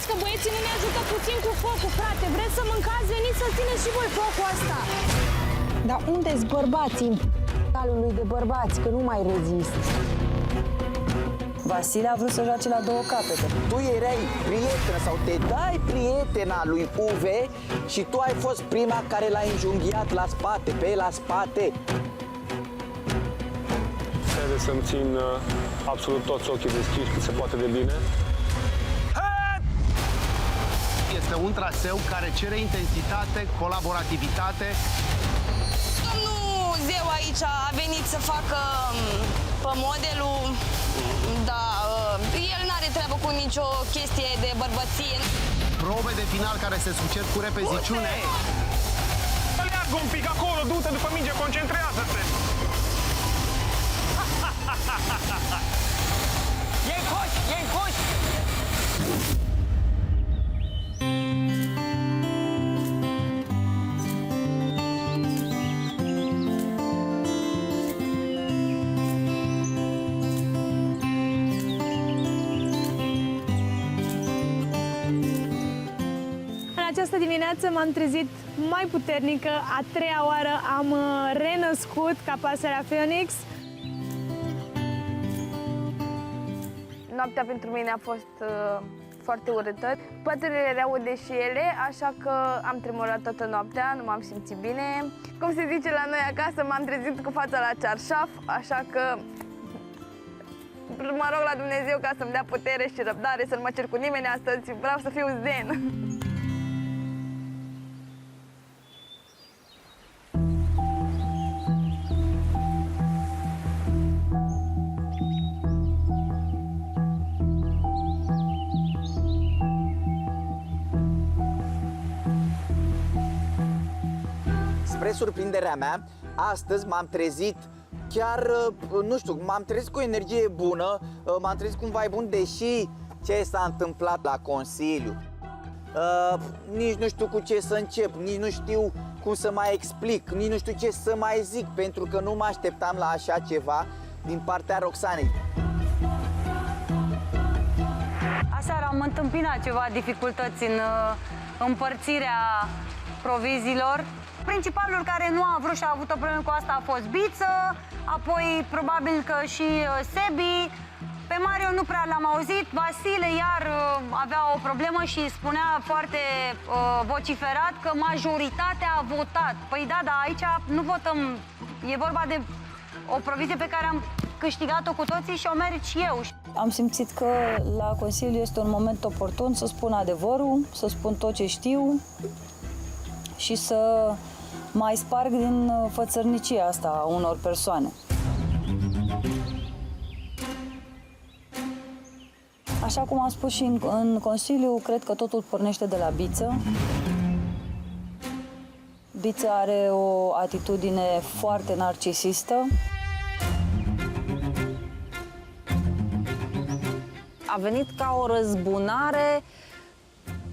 Vezi că băieții nu ne ajută puțin cu focul, frate. Vreți să mâncați? Veniți să țineți și voi focul ăsta. Dar unde-s bărbații? Calului de bărbați, că nu mai rezist. Vasile a vrut să joace la două capete. Tu erai prietenă sau te dai prietena lui Uve și tu ai fost prima care l-a înjunghiat la spate, pe la spate. Trebuie să-mi țin absolut toți ochii deschiși cât se poate de bine. Este un traseu care cere intensitate, colaborativitate. Domnul Zeu aici a venit să facă pe modelul, dar el n-are treabă cu nicio chestie de bărbăție. Probe de final care se succed cu repeziciune. Aleargă un pic acolo, du-te după minge, concentrează-te! E-i coș, e-i coș! În această dimineață m-am trezit mai puternică. A treia oară am renăscut ca pasărea Phoenix. Noaptea pentru mine a fost foarte urâtă. Păturile erau și ele, așa că am tremurat toată noaptea, nu m-am simțit bine. Cum se zice la noi acasă, m-am trezit cu fața la cearșaf, așa că mă rog la Dumnezeu ca să-mi dea putere și răbdare, să nu mă cer cu nimeni astăzi, vreau să fiu zen. Spre surprinderea mea, astăzi m-am trezit chiar, nu știu, m-am trezit cu o energie bună, m-am trezit cu un vibe bun, deși ce s-a întâmplat la Consiliu. Nici nu știu cu ce să încep, nici nu știu cum să mai explic, nici nu știu ce să mai zic, pentru că nu mă așteptam la așa ceva din partea Roxanei. Aseară am întâmpinat ceva dificultăți în împărțirea proviziilor. Principalul care nu a vrut și a avut o problemă cu asta a fost Biță, apoi probabil că și Sebi. Pe Mario nu prea l-am auzit, Vasile iar avea o problemă și spunea foarte vociferat că majoritatea a votat. Păi da, dar aici nu votăm, e vorba de o provizie pe care am câștigat-o cu toții și o merit și eu. Am simțit că la Consiliu este un moment oportun să spun adevărul, să spun tot ce știu și să mai sparg din fățărnicia asta a unor persoane. Așa cum am spus și în Consiliu, cred că totul pornește de la Biță. Biță are o atitudine foarte narcisistă. A venit ca o răzbunare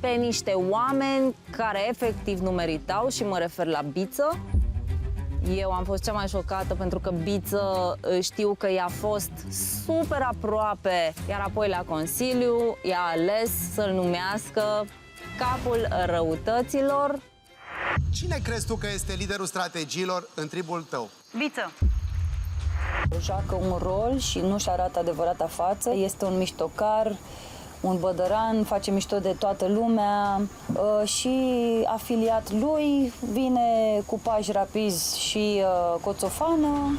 pe niște oameni care efectiv nu meritau și mă refer la Biță. Eu am fost cea mai șocată pentru că Biță știu că i-a fost super aproape, iar apoi la Consiliu i-a ales să-l numească capul răutăților. Cine crezi tu că este liderul strategiilor în tribul tău? Biță. Joacă un rol și nu-și arată adevărata față. Este un miștocar, un bădăran, face mișto de toată lumea și afiliat lui vine cu pași rapizi și Coțofană.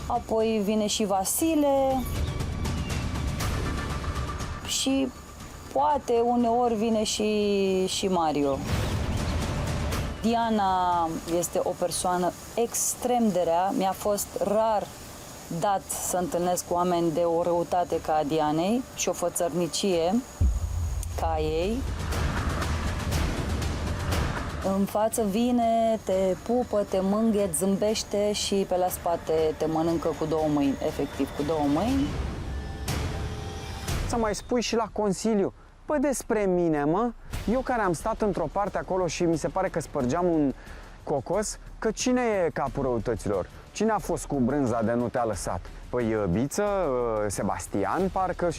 Apoi vine și Vasile și poate uneori vine și Mario. Diana este o persoană extrem de rea. Mi-a fost rar dat să întâlnesc oameni de o răutate ca a Dianei și o fățărnicie ca ei. În față vine, te pupă, te mânghe, zâmbește și pe la spate te mănâncă cu două mâini, efectiv cu două mâini. Să mai spui și la Consiliu. Păi despre mine, mă? Eu care am stat într-o parte acolo și mi se pare că spărgeam Cocos, că cine e capul răutăților? Cine a fost cu brânza de nu te-a lăsat? Păi Biță, Sebastian, parcă...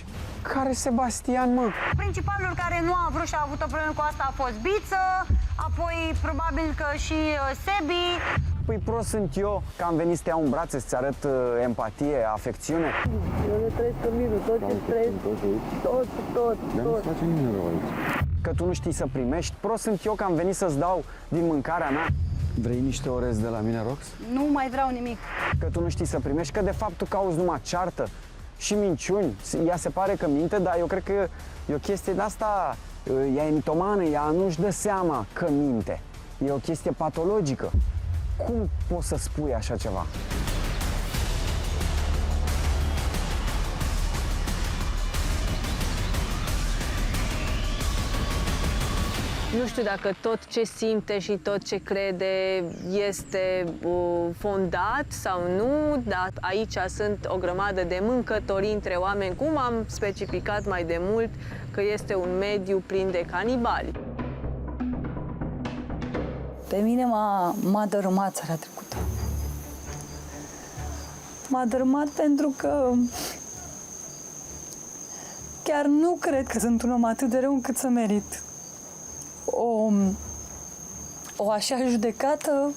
Care Sebastian, mă? Principalul care nu a vrut și a avut o problemă cu asta a fost Biță, apoi probabil că și Sebi. Păi prost sunt eu că am venit să te iau în brațe, să-ți arăt empatie, afecțiune. Eu le trăiesc în minus, tot ce trăiesc, tot. Nu-ți face nimeni rău aici. Că tu nu știi să primești, prost sunt eu că am venit să-ți dau din mâncarea mea. Vrei niște orez de la mine, Rox? Nu mai vreau nimic. Că tu nu știi să primești, că de fapt tu cauți numai ceartă și minciuni. Ea se pare că minte, dar eu cred că e o chestie de asta, ea e mitomană, ea nu-și dă seama că minte. E o chestie patologică. Cum poți să spui așa ceva? Nu știu dacă tot ce simte și tot ce crede este fondat sau nu, dar aici sunt o grămadă de mâncători între oameni, cum am specificat mai de mult, că este un mediu plin de canibali. Pe mine m-a dărâmat seara trecută. M-a dărâmat pentru că chiar nu cred că sunt un om atât de rău încât să merit o așa judecată.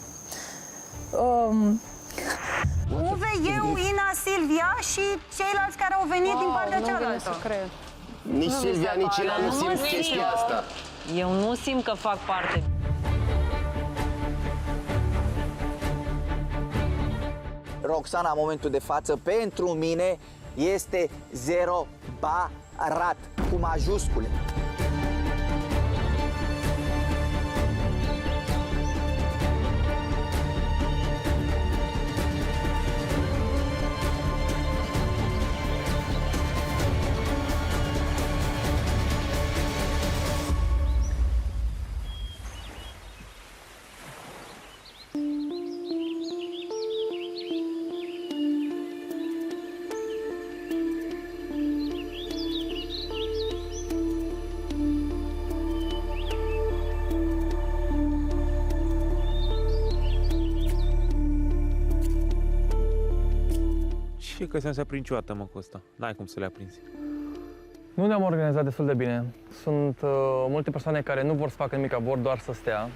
Uve, eu, Ina, Silvia și ceilalți care au venit din partea cealaltă. Nici Silvia, nici Ina nu simt chestia asta. Eu nu simt că fac parte. Roxana, în momentul de față, pentru mine, este zero barat, cu majuscule. Și că să nu se aprind niciodată, mă, cu ăsta. N-ai cum să le aprinzi. Nu ne-am organizat destul de bine. Sunt multe persoane care nu vor să facă nimic, vor doar să stea.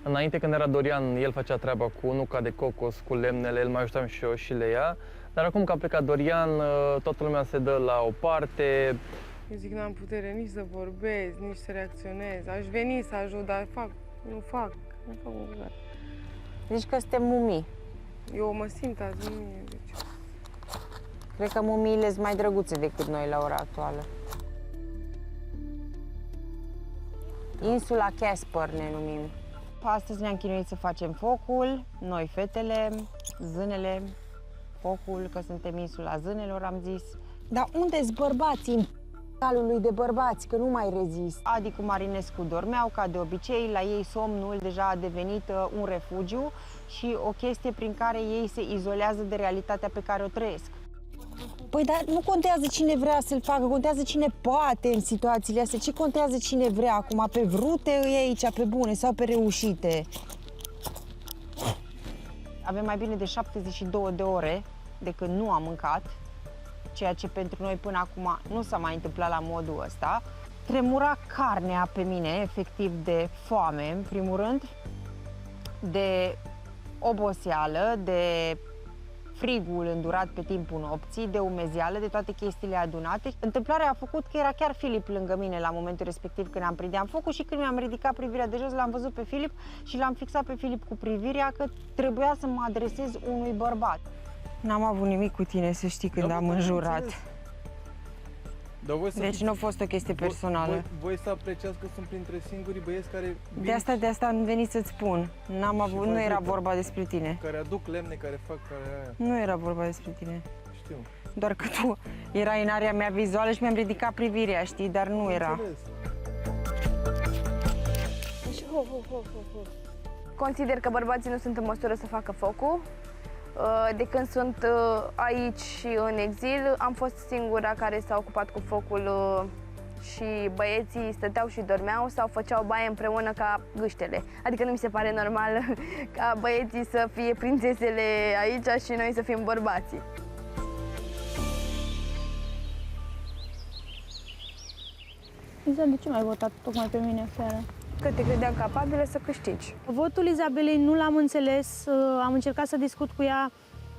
Înainte, când era Dorian, el făcea treaba cu nuca de cocos, cu lemnele, el mai ajutam și eu și le ia. Dar acum că a plecat Dorian, toată lumea se dă la o parte. Eu zic, n-am putere nici să vorbesc, nici să reacționez. Aș veni să ajut, dar nu fac nimic. Zici că suntem mumii. Eu mă simt azi mumie, deci... Cred că mumiile sunt mai drăguțe decât noi la ora actuală. Insula Casper ne numim. Astăzi ne-am chinuit să facem focul, noi fetele, zânele, focul, că suntem insula zânelor, am zis. Dar unde-s bărbații calului de bărbați, că nu mai rezist? Adi cu Marinescu dormeau, ca de obicei, la ei somnul deja a devenit un refugiu și o chestie prin care ei se izolează de realitatea pe care o trăiesc. Păi, dar nu contează cine vrea să-l facă, contează cine poate în situațiile astea. Ce contează cine vrea acum? Pe vrute e aici, pe bune sau pe reușite? Avem mai bine de 72 de ore de când nu am mâncat, ceea ce pentru noi până acum nu s-a mai întâmplat la modul ăsta. Tremura carnea pe mine, efectiv, de foame, în primul rând, de oboseală, de frigul îndurat pe timpul nopții, de umezeală, de toate chestiile adunate. Întâmplarea a făcut că era chiar Filip lângă mine la momentul respectiv când am prindeam focul și când mi-am ridicat privirea de jos, l-am văzut pe Filip și l-am fixat pe Filip cu privirea că trebuia să mă adresez unui bărbat. N-am avut nimic cu tine, să știi, când am înjurat. Deci nu a fost o chestie personală. Voi să apreciați că sunt printre singurii băieți care vin... De asta am venit să-ți spun. Nu era vorba despre tine. Care aduc lemne, care fac aia. Nu era vorba despre tine. Știu. Doar că tu erai în area mea vizuală și mi-am ridicat privirea, știi, dar nu era. Consider că bărbații nu sunt în măsură să facă focul. De când sunt aici și în exil, am fost singura care s-a ocupat cu focul și băieții stăteau și dormeau sau făceau baie împreună ca gâștele. Adică nu mi se pare normal ca băieții să fie prințesele aici și noi să fim bărbații. Liza, de ce m-ai votat tocmai pe mine aseară? Că te credeam capabilă să câștigi. Votul Izabelei nu l-am înțeles, am încercat să discut cu ea,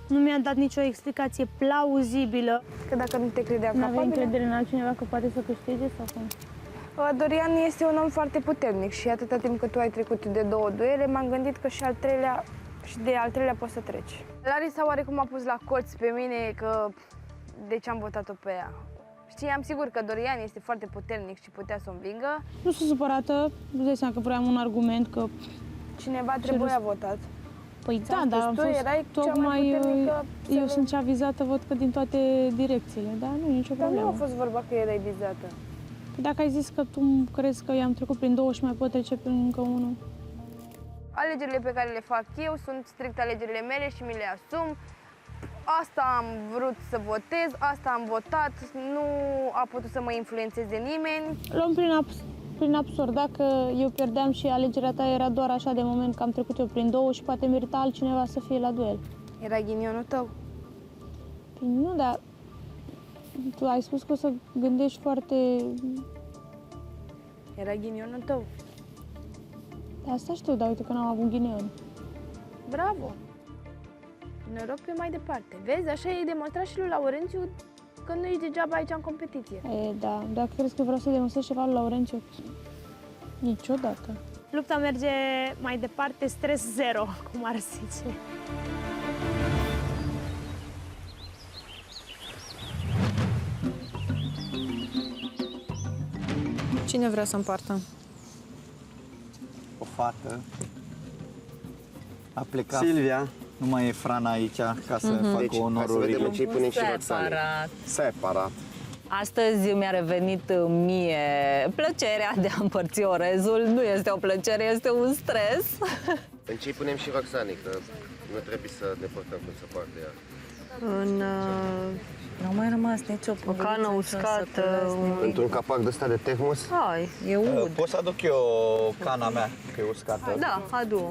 nu mi-a dat nicio explicație plauzibilă. Că dacă nu te credeam Nu aveai capabilă... încredere în altcineva că poate să câștige sau cum? Dorian este un om foarte puternic și atâta timp cât tu ai trecut de 2 duele, m-am gândit că și de al treilea poți să treci. Larisa oarecum a pus la colț pe mine că de ce am votat-o pe ea. Știam sigur că Dorian este foarte puternic și putea să o învingă. Nu sunt supărată, îți dai seama că vreau un argument, că... Cineva trebuia votat. Păi da, dar am fost erai tocmai... Eu sunt cea vizată, văd că din toate direcțiile, dar nu e nicio Dar problemă. nu a fost vorba că erai vizată. Dacă ai zis că tu crezi că i-am trecut prin 2 și mai pot trece prin încă unul. Alegerile pe care le fac eu sunt strict alegerile mele și mi le asum. Asta am vrut să votez, asta am votat, nu a putut să mă influențeze nimeni. Luăm prin absurd. Dacă eu pierdeam și alegerea ta era doar așa de moment că am trecut eu prin 2 și poate merita altcineva să fie la duel. Era ghinionul tău. Păi nu, dar tu ai spus că o să gândești foarte... Era ghinionul tău. De asta știu, dar uite că n-am avut ghinion. Bravo! Noroc pe mai departe. Vezi, așa e demonstrat și lui Laurențiu că nu ești degeaba aici în competiție. E, da, dacă crezi că vreau să demonstrez ceva lui Laurențiu, niciodată. Lupta merge mai departe, stres zero, cum ar zice. Cine vrea să împartă? O fată a plecat. Silvia. Nu mai e Frana aici ca să facă Deci, hai să onorurile. vedem ce punem și Roxane. Separat. Separat. Astăzi mi-a revenit mie plăcerea de a împărți orezul. Nu este o plăcere, este un stres. În ce punem și Roxane, că nu trebuie să ne portăm cum se poartă ea. Nu mai rămas nicio O cană uscată. Într-un capac de ăsta de termos? Hai, e ud. Pot să aduc eu cana mea, că e uscată. Da, adu-o.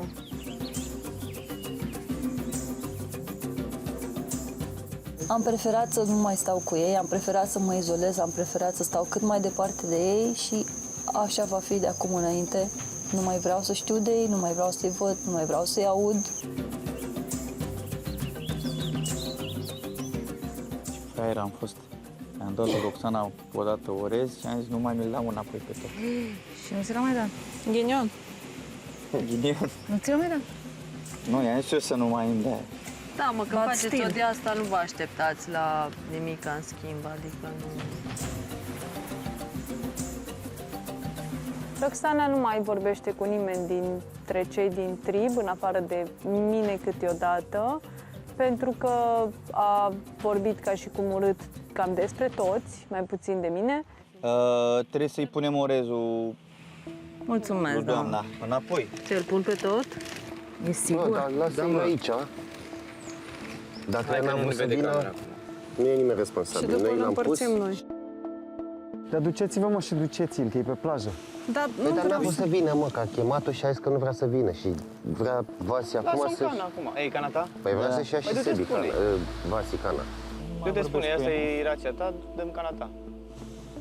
Am preferat să nu mai stau cu ei, am preferat să mă izolez, am preferat să stau cât mai departe de ei și așa va fi de acum înainte. Nu mai vreau să știu de ei, nu mai vreau să-i văd, nu mai vreau să-i aud. Fraier am fost. Am dat lui Roxana odată orez și am zis nu mai mi-l dau înapoi pe tot. Și nu ți l-am mai dat. Ghinion. Ghinion. Nu ți l-am mai dat. Nu, i-am zis eu să nu mai îmi dea. Da, mă, că Bat faceți stil. tot de asta, nu vă așteptați la nimic în schimb, adică nu... Roxana nu mai vorbește cu nimeni dintre cei din trib, în afară de mine câteodată, pentru că a vorbit ca și cum urât cam despre toți, mai puțin de mine. Trebuie să-i punem orezul Mulțumesc, lui doamna înapoi. Ți-l pun pe tot? E sigur? Nu, dar lasă-l aici. Dacă ea n-a vrut să vină, nu e nimeni responsabil. Și după Noi îl l-am pus. împărțim noi. Dar duceți-vă, mă, și duceți-l, că e pe plajă. Dar Păi, nu dar n-a vreau vrut să vină, mă, că a chemat-o și a zis că nu vrea să vină și vrea Vasi acum Lasă-mi să... cana acum. Ei, cana ta? Păi vrea să-și ia și Păi du-te, Sebi spune-i. cana, Vasi cana. Eu te spune, asta e rația ta, dăm cana ta.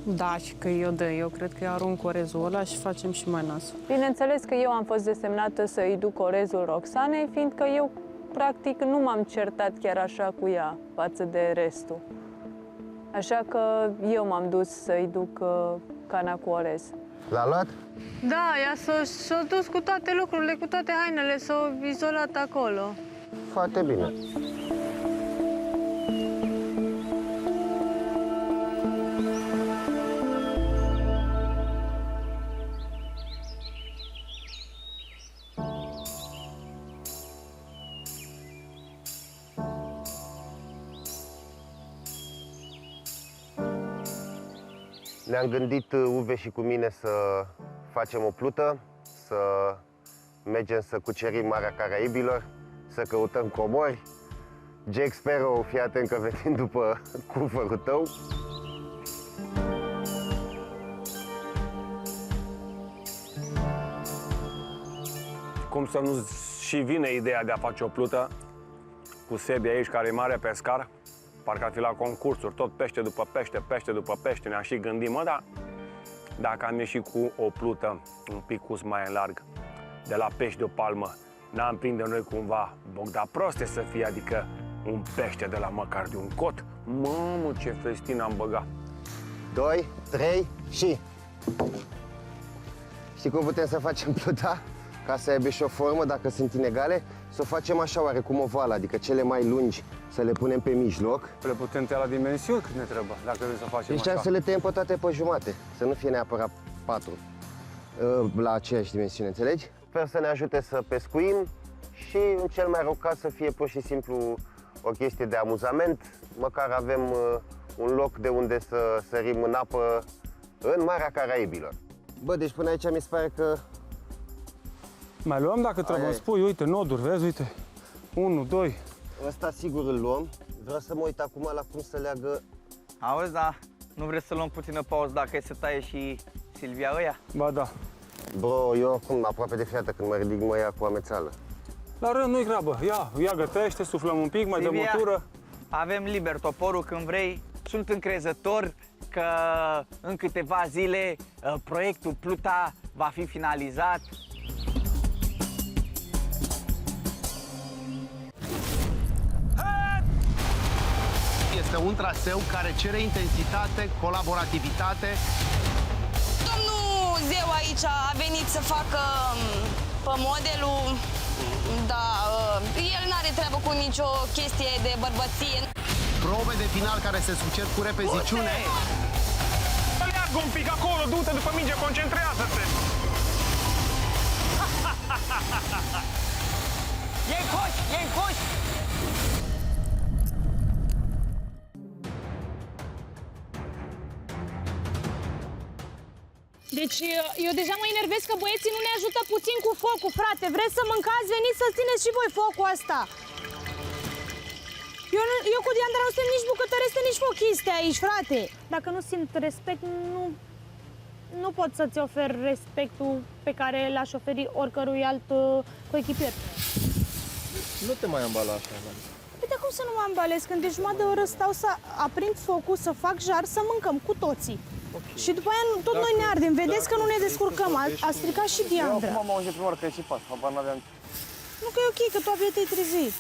Da, și că eu cred că arunc orezul ăla și facem și mai nasul. Bineînțeles că eu am fost desemnată să-i duc orezul Roxanei, fiindcă eu, practic, nu m-am certat chiar așa cu ea față de restul. Așa că eu m-am dus să-i duc cana cu orez. L-a luat? Da, ea s-a dus cu toate lucrurile, cu toate hainele, s-a izolat acolo. Foarte bine. Ne-am gândit, Uve și cu mine, să facem o plută, să mergem să cucerim Marea Caraibilor, să căutăm comori. Jack Sparrow, fii atent că venim după cufărul tău. Cum să nu și vine ideea de a face o plută cu Sebi aici, care e mare pescar, parcă ar fi la concursuri, tot pește după pește, pește după pește, ne-am și gândit, mă, dar dacă am ieșit cu o plută un pic mai în larg, de la pești de o palmă, n-am prinde noi cumva bogda proste să fie, adică un pește de la măcar de un cot? Mamă, ce festin am băgat! 2, 3 și... Știi cum putem să facem pluta? Ca să aibă și o formă, dacă sunt inegale, să o facem așa oarecum ovală, adică cele mai lungi să le punem pe mijloc. Le putem tăia la dimensiuni cât ne trebuie, dacă vrem să facem Deci așa. să le tăiem pe toate pe jumate, să nu fie neapărat 4 la aceeași dimensiune, înțelegi? Sper să ne ajute să pescuim și în cel mai rău caz să fie pur și simplu o chestie de amuzament, măcar avem un loc de unde să sărim în apă în Marea Caraibilor. Bă, deci până aici mi se pare că... Mai luăm dacă trebuie, îmi spui, uite, noduri, vezi, uite. 1, 2. Ăsta sigur îl luăm. Vreau să mă uit acum la cum să leagă... Auzi, da, nu vreți să luăm puțină pauză dacă e să taie și Silvia ăia? Ba da. Bro, eu oricum aproape de fiată când mă ridic mă ia cu amețeală. La rând, nu-i grabă. Ia gătește, suflăm un pic, mai dăm o tură. Avem liber toporul când vrei. Sunt încrezător că în câteva zile proiectul Pluta va fi finalizat. Este un traseu care cere intensitate, colaborativitate. Domnul Zeu aici a venit să facă pe modelul, dar el n-are treabă cu nicio chestie de bărbăție. Probe de final care se succed cu repeziciune. Aleargă un pic acolo, du-te după minge, concentrează-te! Ei coși, ei coși! Deci eu deja mă enervez că băieții nu ne ajută puțin cu focul, frate. Vreți să mâncați, veniți să țineți și voi focul ăsta. Eu cu Diandra nu suntem nici bucătăreste, nici fochiste aici, frate. Dacă nu simt respect, nu pot să-ți ofer respectul pe care l-aș oferi oricărui alt coechipier. Nu te mai ambala așa, da. Păi de cum să nu mă ambalez? Când de jumătate de oră stau să aprind focul, să fac jar, să mâncăm cu toții. Okay. Și după aia tot noi ne ardem. Vedeți că nu ne descurcăm. A stricat și Diandra. Eu acum am auzit prima oară că ai țipat. Habar n-aveam. Nu că e ok, că tu abia te-ai trezit.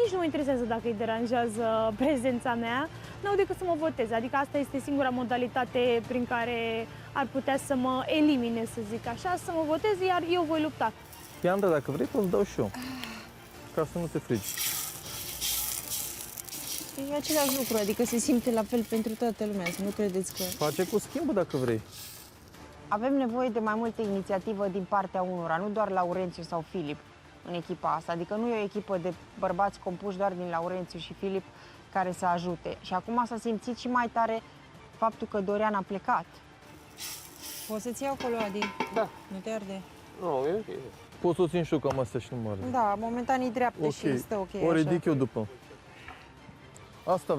Nici nu mă interesează dacă îi deranjează prezența mea. N-au decât să mă voteze. Adică asta este singura modalitate prin care ar putea să mă elimine, să zic așa, să mă voteze, iar eu voi lupta. Diandra, dacă vrei, poți dau și eu. Ca să nu te frigi. E același lucru, adică se simte la fel pentru toată lumea, să nu credeți că... Face cu schimbul dacă vrei. Avem nevoie de mai multă inițiativă din partea unora, nu doar Laurențiu sau Filip în echipa asta. Adică nu e o echipă de bărbați compuși doar din Laurențiu și Filip care să ajute. Și acum s-a simțit și mai tare faptul că Dorian a plecat. Poți să-ți iau acolo, Adi? Da. Nu te arde? Nu, e ok. Poți să o țin și eu cam asta și nu mă arde. Da, momentan e dreaptă Ok, și stă ok o așa. ridic eu după. Asta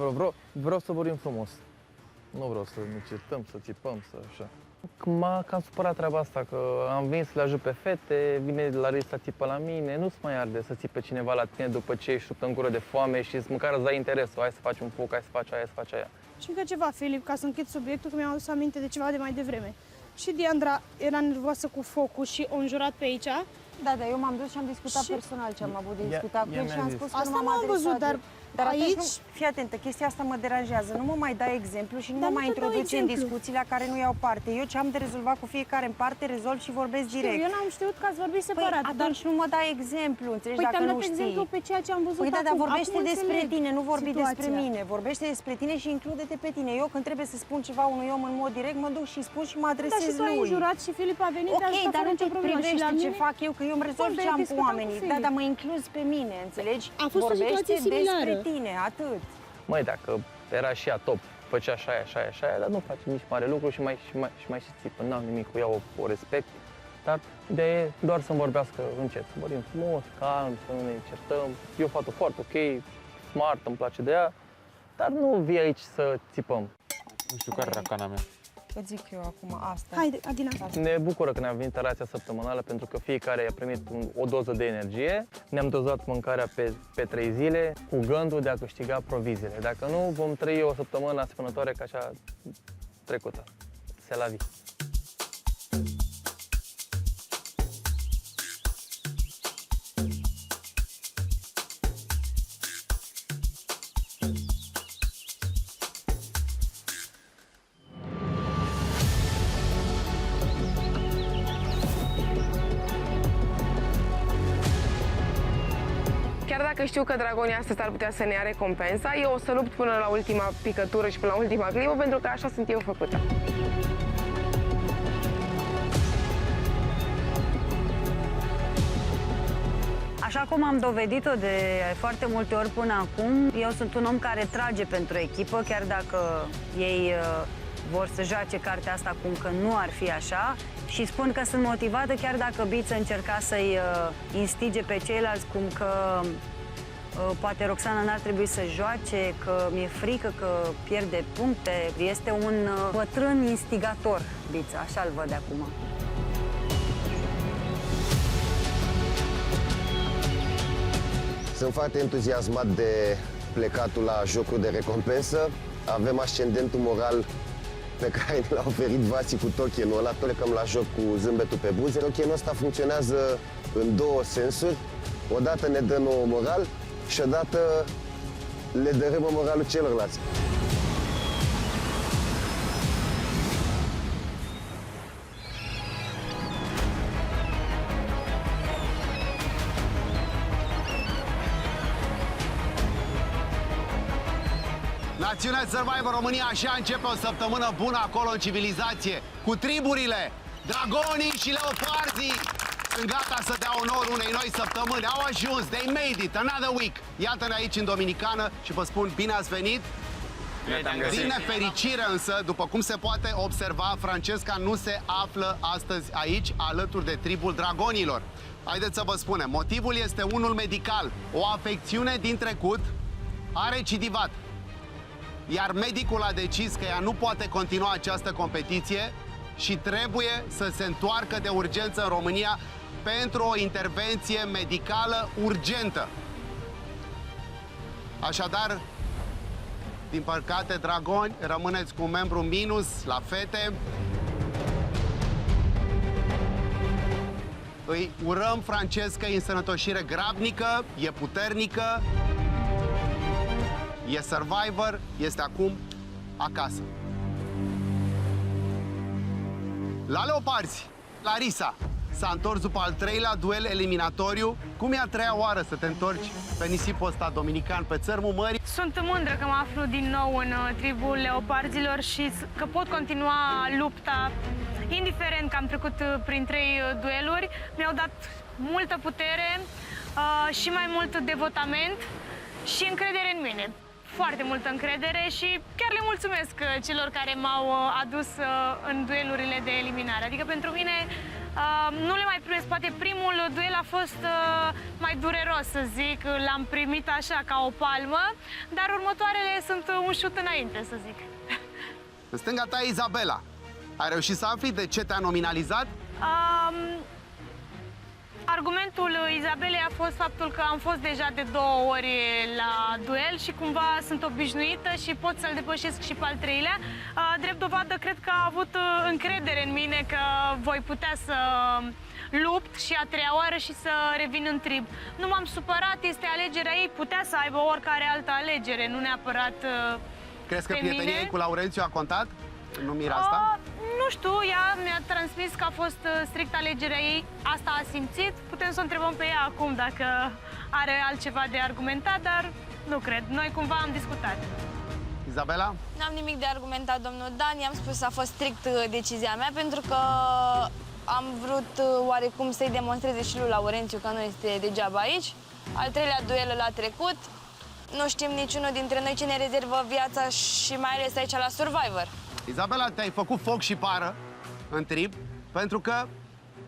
vreau să vorbim frumos. Nu vreau să ne certăm, să țipăm, să așa. M-a cam supărat treaba asta, că am venit să le ajut pe fete, vine la râs să țipă la mine, nu-ți mai arde să țipe cineva la tine după ce ești ruptă în gură de foame și măcar îți dai interesul, hai să faci un foc, hai să faci aia, să faci aia. Și încă ceva, Filip, ca să închid subiectul, că mi-am adus aminte de ceva de mai devreme. Și Diandra era nervoasă cu focul și o înjurat pe aici. Da, dar eu m-am dus și am discutat personal ce am avut de discutat cu el și am spus că Asta nu m-am m-am văzut, dar aici... aici... Fii atentă, chestia asta mă deranjează. Nu mă mai dai exemplu și nu Dar mă nu mai te dau introduce în exemplu. discuții la care nu iau parte. Eu ce am de rezolvat cu fiecare în parte, rezolv și vorbesc direct. Eu n-am știut că ați vorbit Păi separat. atunci nu mă dai exemplu, înțelegi, Păi dacă te-am nu dat știi. exemplu pe ceea ce am văzut Păi da, dar acum. vorbește Acum despre înțeleg tine, nu vorbi despre situația. mine. Vorbește despre tine și include-te pe tine. Eu când trebuie să spun ceva unui om în mod direct, mă duc și spun și mă Da, adresez și tu ai lui. înjurat și Filip a venit, a Ok, ajutat dar fără nu nicio te problemă. Și privește la ce mine... fac eu, că eu îmi rezolv Bun, ce am cu discutam cu oamenii. Filip. Da, dar mă incluzi pe mine, înțelegi? A fost o Vorbește situație similară. despre tine, atât. Măi, dacă era și ea top, făcea așa, așa, așa, dar nu face nici mare lucru și mai și țipă. N-am nimic cu ea, o respect. Dar ideea e doar să-mi vorbească încet, să vorbim frumos, calm, să nu ne certăm. E o fată foarte ok, smart, îmi place de ea, dar nu vii aici să țipăm. Nu știu care era cana mea. Îți zic eu acum asta. Haide, Adina. Ne bucură că ne-a venit rația săptămânală pentru că fiecare a primit o doză de energie. Ne-am dozat mâncarea pe 3 zile cu gândul de a câștiga proviziile. Dacă nu, vom trăi o săptămână asemănătoare ca cea trecută. Se la vie. Chiar dacă știu că dragonii astăzi ar putea să ne ia recompensa, eu o să lupt până la ultima picătură și până la ultima clipă, pentru că așa sunt eu făcută. Așa cum am dovedit-o de foarte multe ori până acum, eu sunt un om care trage pentru echipă, chiar dacă ei vor să joace cartea asta cum că nu ar fi așa, și spun că sunt motivată chiar dacă Biță încerca să-i instige pe ceilalți cum că poate Roxana n-ar trebui să joace, că mi-e frică că pierde puncte. Este un bătrân instigator, Biță, așa-l văd acum. Sunt foarte entuziasmat de plecatul la jocul de recompensă. Avem ascendentul moral pe care ne l-a oferit Vasi cu tokenul ăla. Plecăm la joc cu zâmbetul pe buze. Tokenul ăsta funcționează în două sensuri. Odată ne dă nouă moral și odată le dărâmă moralul celorlalți. Națiunea Survivor România, așa începe o săptămână bună acolo în civilizație, cu triburile, dragonii și leoparzii. Sunt gata să dea onor unei noi săptămâni. Au ajuns, they made it, another week. Iată-ne aici în Dominicană și vă spun bine ați venit. Din nefericire însă, după cum se poate observa, Francesca nu se află astăzi aici, alături de tribul dragonilor. Haideți să vă spunem, motivul este unul medical. O afecțiune din trecut a recidivat. Iar medicul a decis că ea nu poate continua această competiție și trebuie să se întoarcă de urgență în România pentru o intervenție medicală urgentă. Așadar, din păcate, dragoni, rămâneți cu un membru minus la fete. Îi urăm Francesca însănătoșire grabnică, e puternică, e survivor, este acum acasă. La leoparzi, Larisa s-a întors după al 3-lea duel eliminatoriu. Cum e a 3-a oară să te întorci pe nisipul ăsta dominican, pe țărmul mării? Sunt mândră că mă aflu din nou în tribul leoparzilor și că pot continua lupta, indiferent că am trecut prin 3 dueluri. Mi-au dat multă putere și mai mult devotament și încredere în mine. Foarte multă încredere și chiar le mulțumesc celor care m-au adus în duelurile de eliminare. Adică pentru mine nu le mai primesc. Poate primul duel a fost mai dureros, să zic. L-am primit așa, ca o palmă, dar următoarele sunt un șut înainte, să zic. În stânga ta e Izabela. Ai reușit să afli de ce te-a nominalizat? Argumentul Izabelei a fost faptul că am fost deja de 2 ori la duel și cumva sunt obișnuită și pot să-l depășesc și pe al 3-lea. Drept dovadă, cred că a avut încredere în mine că voi putea să lupt și a 3-a oară și să revin în trib. Nu m-am supărat, este alegerea ei, putea să aibă oricare altă alegere, nu neapărat Crezi că pe prietenia mine. ei cu Laurențiu a contat? Nu mira asta? Nu știu, ea mi-a transmis că a fost strict alegerea ei, asta a simțit. Putem să o întrebăm pe ea acum dacă are altceva de argumentat, dar nu cred. Noi cumva am discutat. Izabela? N-am nimic de argumentat, domnul Dan. I-am spus că a fost strict decizia mea, pentru că am vrut oarecum să-i demonstreze și lui Laurențiu că nu este degeaba aici. Al 3-lea duel l-a trecut. Nu știm niciunul dintre noi ce ne rezervă viața și mai ales aici la Survivor. Izabela, te-ai făcut foc și pară în trib, pentru că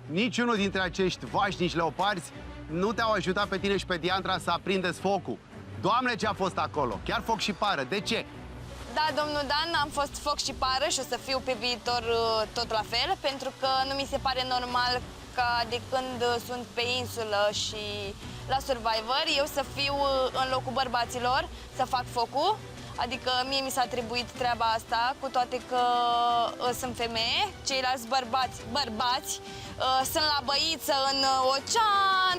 niciunul dintre acești vașnici leoparzi nu te-au ajutat pe tine și pe Diandra să aprindeți focul. Doamne, ce a fost acolo! Chiar foc și pară. De ce? Da, domnul Dan, am fost foc și pară și o să fiu pe viitor tot la fel, pentru că nu mi se pare normal ca de când sunt pe insulă și la Survivor, eu să fiu în locul bărbaților, să fac focul. Adică mie mi s-a atribuit treaba asta, cu toate că sunt femeie, ceilalți bărbați sunt la băiță în ocean,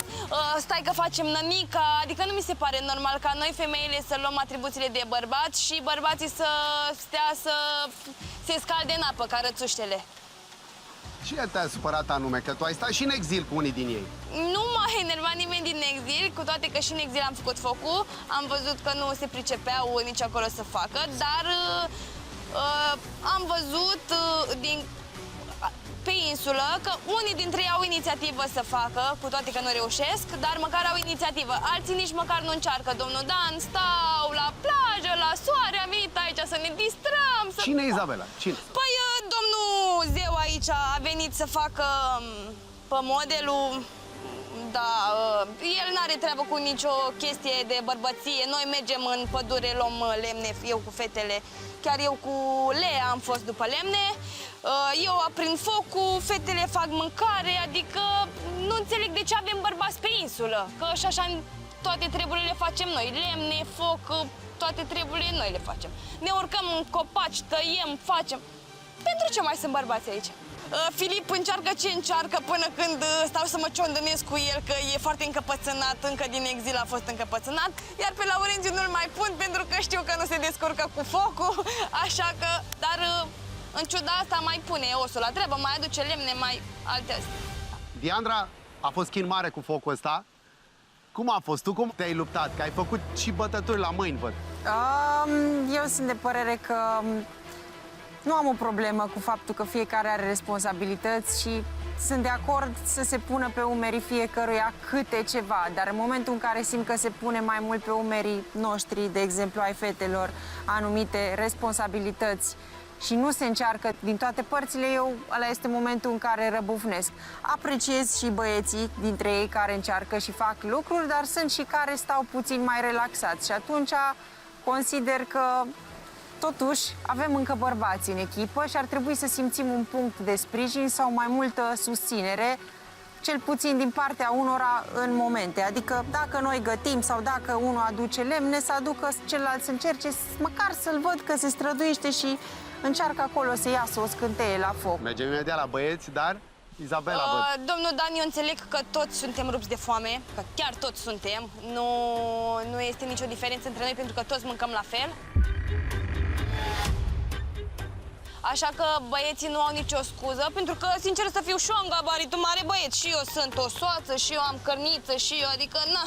stai că facem nănica, adică nu mi se pare normal ca noi femeile să luăm atribuțiile de bărbați și bărbații să stea să se scalde în apă ca rățuștele. Ce te-a supărat anume? Că tu ai stat și în exil cu unii din ei. Nu m-a enervat nimeni din exil, cu toate că și în exil am făcut focul. Am văzut că nu se pricepeau nici acolo să facă, dar am văzut pe insulă că unii dintre ei au inițiativă să facă, cu toate că nu reușesc, dar măcar au inițiativă. Alții nici măcar nu încearcă. Domnul Dan, stau la plajă, la soare, am venit aici să ne distrăm. Cine e Izabela? Cine? Păi, domnul Zeu aici a venit să facă pe modelul. Da, el n-are treabă cu nicio chestie de bărbăție. Noi mergem în pădure, luăm lemne, eu cu fetele. Chiar eu cu Lea am fost după lemne. Eu aprind focul, fetele fac mâncare, adică nu înțeleg de ce avem bărbați pe insulă. Că și așa toate treburile le facem noi. Lemne, foc, toate treburile noi le facem. Ne urcăm în copaci, tăiem, facem. Pentru ce mai sunt bărbați aici? Filip încearcă ce încearcă până când stau să mă ciondănesc cu el, că e foarte încăpățânat, încă din exil a fost încăpățânat, iar pe Laurențiu nu-l mai pun pentru că știu că nu se descurcă cu focul, așa că, dar în ciuda asta mai pune osul la treabă, mai aduce lemne, mai alte astea. Diandra, a fost chin mare cu focul ăsta. Cum a fost? Tu cum te-ai luptat? Că ai făcut și bătături la mâini, văd. Eu sunt de părere că nu am o problemă cu faptul că fiecare are responsabilități și sunt de acord să se pună pe umerii fiecăruia câte ceva, dar în momentul în care simt că se pune mai mult pe umerii noștri, de exemplu ai fetelor, anumite responsabilități și nu se încearcă din toate părțile, ăla este momentul în care răbufnesc. Apreciez și băieții dintre ei care încearcă și fac lucruri, dar sunt și care stau puțin mai relaxați și atunci consider că totuși, avem încă bărbați în echipă și ar trebui să simțim un punct de sprijin sau mai multă susținere, cel puțin din partea unora în momente. Adică dacă noi gătim sau dacă unul aduce lemne, să aducă celălalt să încerce, măcar să-l văd că se străduiește și încearcă acolo să iasă o scânteie la foc. Mergem imediat la băieți, dar Izabela, văd. Domnul Dan, eu înțeleg că toți suntem rupți de foame, că chiar toți suntem. Nu este nicio diferență între noi pentru că toți mâncăm la fel. Așa că băieții nu au nicio scuză, pentru că, sincer să fiu, și eu am gabaritul mare băieți. Și eu sunt o soață, și eu am cărniță, și eu, adică, na.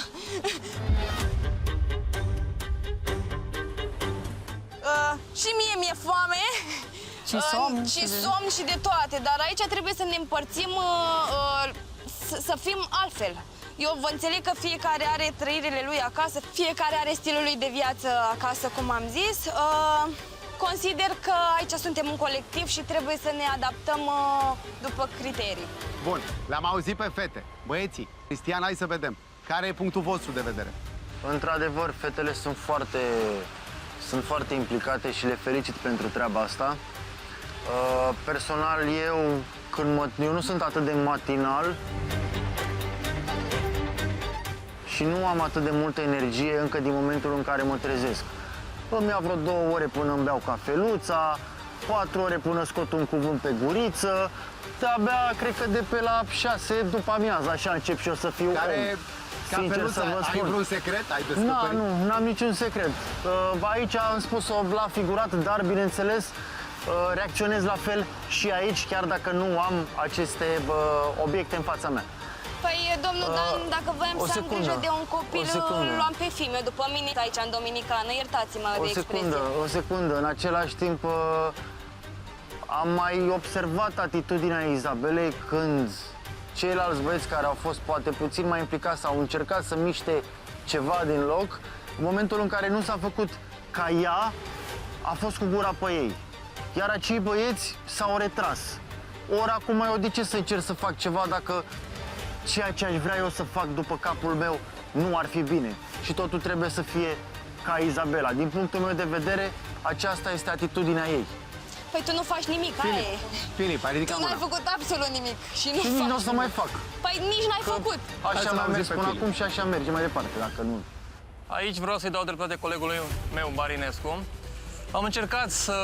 Și mie mi-e foame. Și somn. Și somn și de toate, dar aici trebuie să ne împărțim, să fim altfel. Eu vă înțeleg că fiecare are trăirile lui acasă, fiecare are stilul lui de viață acasă, cum am zis. Consider că aici suntem un colectiv și trebuie să ne adaptăm după criterii. Bun, le-am auzit pe fete. Băieții, Cristian, hai să vedem. Care e punctul vostru de vedere? Într-adevăr, fetele sunt foarte implicate și le felicit pentru treaba asta. Personal, eu nu sunt atât de matinal și nu am atât de multă energie încă din momentul în care mă trezesc. Îmi iau vreo 2 ore până îmi beau cafeluța, 4 ore până scot un cuvânt pe guriță. De-abia, cred că de pe la 6 după amiază, așa încep și eu să fiu om. Cafeluța, ai vreun secret? Ai descoperit? Nu, n-am niciun secret. Aici am spus-o la figurat, dar, bineînțeles, reacționez la fel și aici, chiar dacă nu am aceste obiecte în fața mea. Păi, domnul Dan, dacă voiam să am grijă de un copil, îl luam pe fiu meu după mine aici, în Dominicană. Iertați-mă de expresie. O secundă. În același timp, am mai observat atitudinea Izabelei când ceilalți băieți care au fost poate puțin mai implicați sau au încercat să miște ceva din loc, în momentul în care nu s-a făcut ca ea, a fost cu gura pe ei. Iar acei băieți s-au retras. Ori acum eu de ce să încerc să fac ceva dacă ceea ce aș vrea eu să fac după capul meu nu ar fi bine? Și totul trebuie să fie ca Izabela. Din punctul meu de vedere, aceasta este atitudinea ei. Păi tu nu faci nimic, aia e. Filip, ai ridicat Tu n-ai mâna. făcut absolut nimic și nu Și nici nu o faci. să mai fac. Păi nici n-ai făcut. Hai Așa să-l mi-a auzim mers pe până Filip. acum și așa merge mai departe, dacă nu. Aici vreau să-i dau dreptate colegului meu, Marinescu. Am încercat să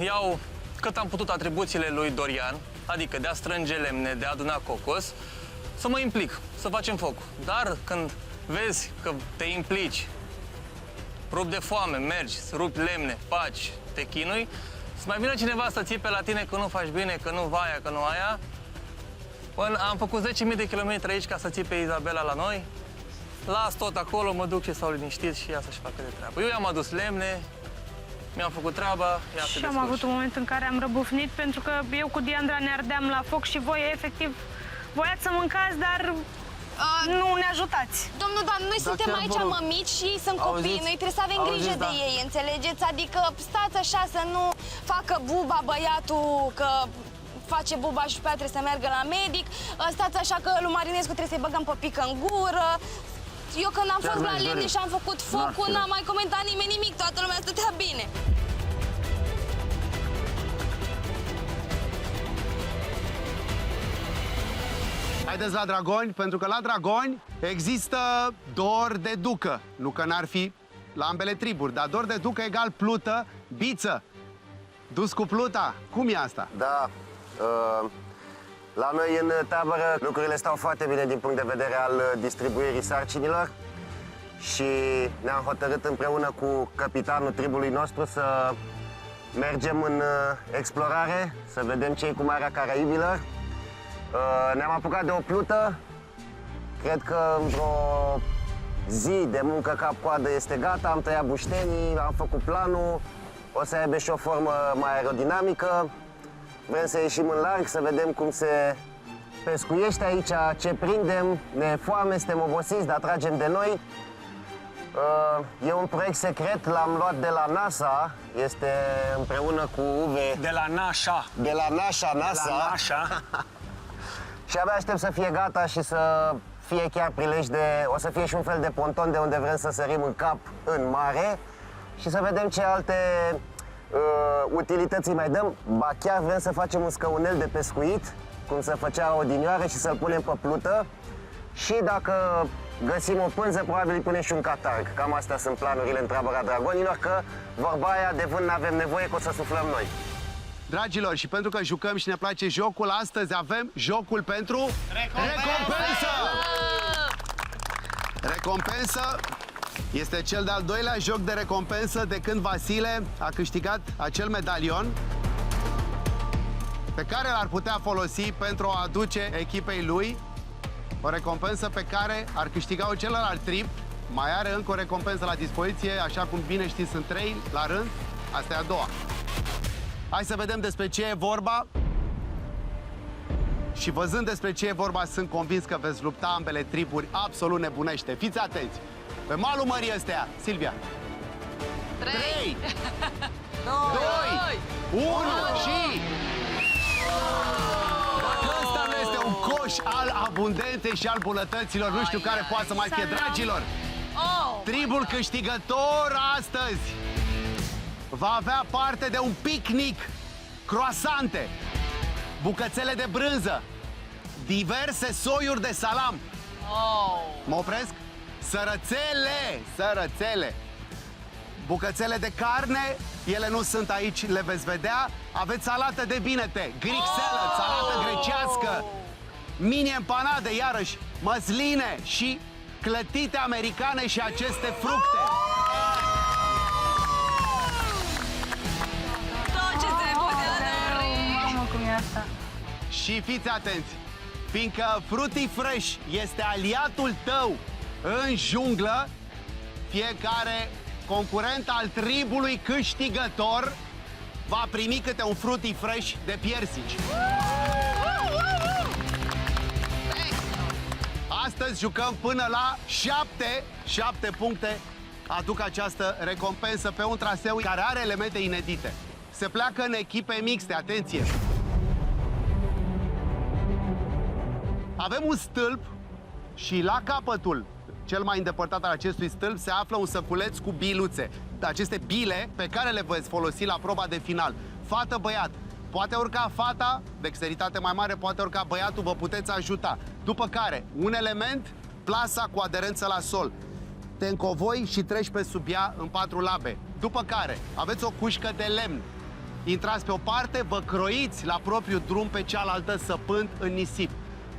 iau cât am putut atribuțiile lui Dorian, adică de a strânge lemne, de a aduna cocos, să mă implic, să facem foc. Dar când vezi că te implici, rupi de foame, mergi, rupi lemne, faci, te chinui, să mai vină cineva să țipe la tine că nu faci bine, că nu vaia, că nu aia. Până am făcut 10.000 de kilometri aici ca să țipe Izabela la noi. Las tot acolo, mă duc și s-au liniștit și ea să-și facă de treabă. Eu i-am adus lemne, mi-am făcut treaba, ea se Și am avut un moment în care am răbufnit pentru că eu cu Diandra ne ardeam la foc și voi efectiv voiați să mâncați, dar nu ne ajutați. Domnul Dan, noi suntem chiar aici vă rog. mămici și ei sunt copii. Auziți? Noi trebuie să avem Auziți, grijă da. de ei, înțelegeți? Adică stați așa să nu facă buba băiatul că face buba și pe aia trebuie să meargă la medic. Stați așa că lui Marinescu trebuie să-i băgăm păpică în gură. Eu când am Chiar fost la mi-aș lemne dori. și am făcut focul, N-ar fi n-a mai comentat nimeni nimic, toată lumea stătea bine. Haideți la Dragoni, pentru că la Dragoni există dor de ducă. Nu că n-ar fi la ambele triburi, dar dor de ducă egal plută, biță. Dus cu pluta. Cum e asta? Da, la noi în tabără lucrurile stau foarte bine din punct de vedere al distribuirii sarcinilor și ne-am hotărât împreună cu capitanul tribului nostru să mergem în explorare, să vedem ce e cu Marea Caraibilor. Ne-am apucat de o plută, cred că într-o zi de muncă cap-coadă este gata, am tăiat buștenii, am făcut planul, o să aibă și o formă mai aerodinamică. Vrem să ieșim în larg, să vedem cum se pescuiește aici, ce prindem, ne e foame, suntem obosiți, dar tragem de noi. E un proiect secret, l-am luat de la NASA, este împreună cu Uwe. De la NASA. De la NASA. De la NASA. Și abia aștept să fie gata și să fie chiar prilej de... O să fie și un fel de ponton de unde vrem să sărim în cap, în mare și să vedem ce alte utilități îi mai dăm. Ba chiar vrem să facem un scăunel de pescuit, cum se făcea odinioară și să-l punem pe plută. Și dacă găsim o pânză, probabil îi punem și un catarg. Cam astea sunt planurile în tabăra Dragonilor, că vorba aia de vânt n-avem nevoie, că o să suflăm noi. Dragilor, și pentru că jucăm și ne place jocul, astăzi avem jocul pentru recompensă! Recompensă este cel de-al doilea joc de recompensă de când Vasile a câștigat acel medalion pe care l-ar putea folosi pentru a aduce echipei lui o recompensă pe care ar câștiga-o celălalt trip. Mai are încă o recompensă la dispoziție, așa cum bine știți, sunt 3 la rând. Asta e a doua. Hai să vedem despre ce e vorba. Și văzând despre ce e vorba, sunt convins că veți lupta ambele triburi absolut nebunește. Fiți atenți! Pe malul mării astea, Silvia. 3, 2, 1 și... Dacă ăsta nu este un coș al abundenței și al bunătăților, nu știu care poate să mai fie, dragilor. Tribul câștigător astăzi va avea parte de un picnic, croasante, bucățele de brânză, diverse soiuri de salam. Mă opresc? Sărățele, bucățele de carne, ele nu sunt aici, le veți vedea. Aveți salată de binete, Greek salad, salată grecească, mini empanade, iarăși, măsline și clătite americane și aceste fructe. Mamă, cum e asta? Și fiți atenți, fiindcă Fruity Fresh este aliatul tău în junglă, fiecare concurent al tribului câștigător va primi câte un Fruity Fresh de piersici. Astăzi jucăm până la 7 puncte. Aduc această recompensă pe un traseu care are elemente inedite. Se pleacă în echipe mixte, atenție! Avem un stâlp și la capătul cel mai îndepărtat al acestui stâlp, se află un săculeț cu biluțe. Aceste bile pe care le veți folosi la proba de final. Fată-băiat. Poate urca fata, dexteritate mai mare, poate urca băiatul, vă puteți ajuta. După care, un element, plasa cu aderență la sol. Te încovoi și treci pe sub ea în 4 labe. După care, aveți o cușcă de lemn. Intrați pe o parte, vă croiți la propriu drum pe cealaltă, săpând în nisip.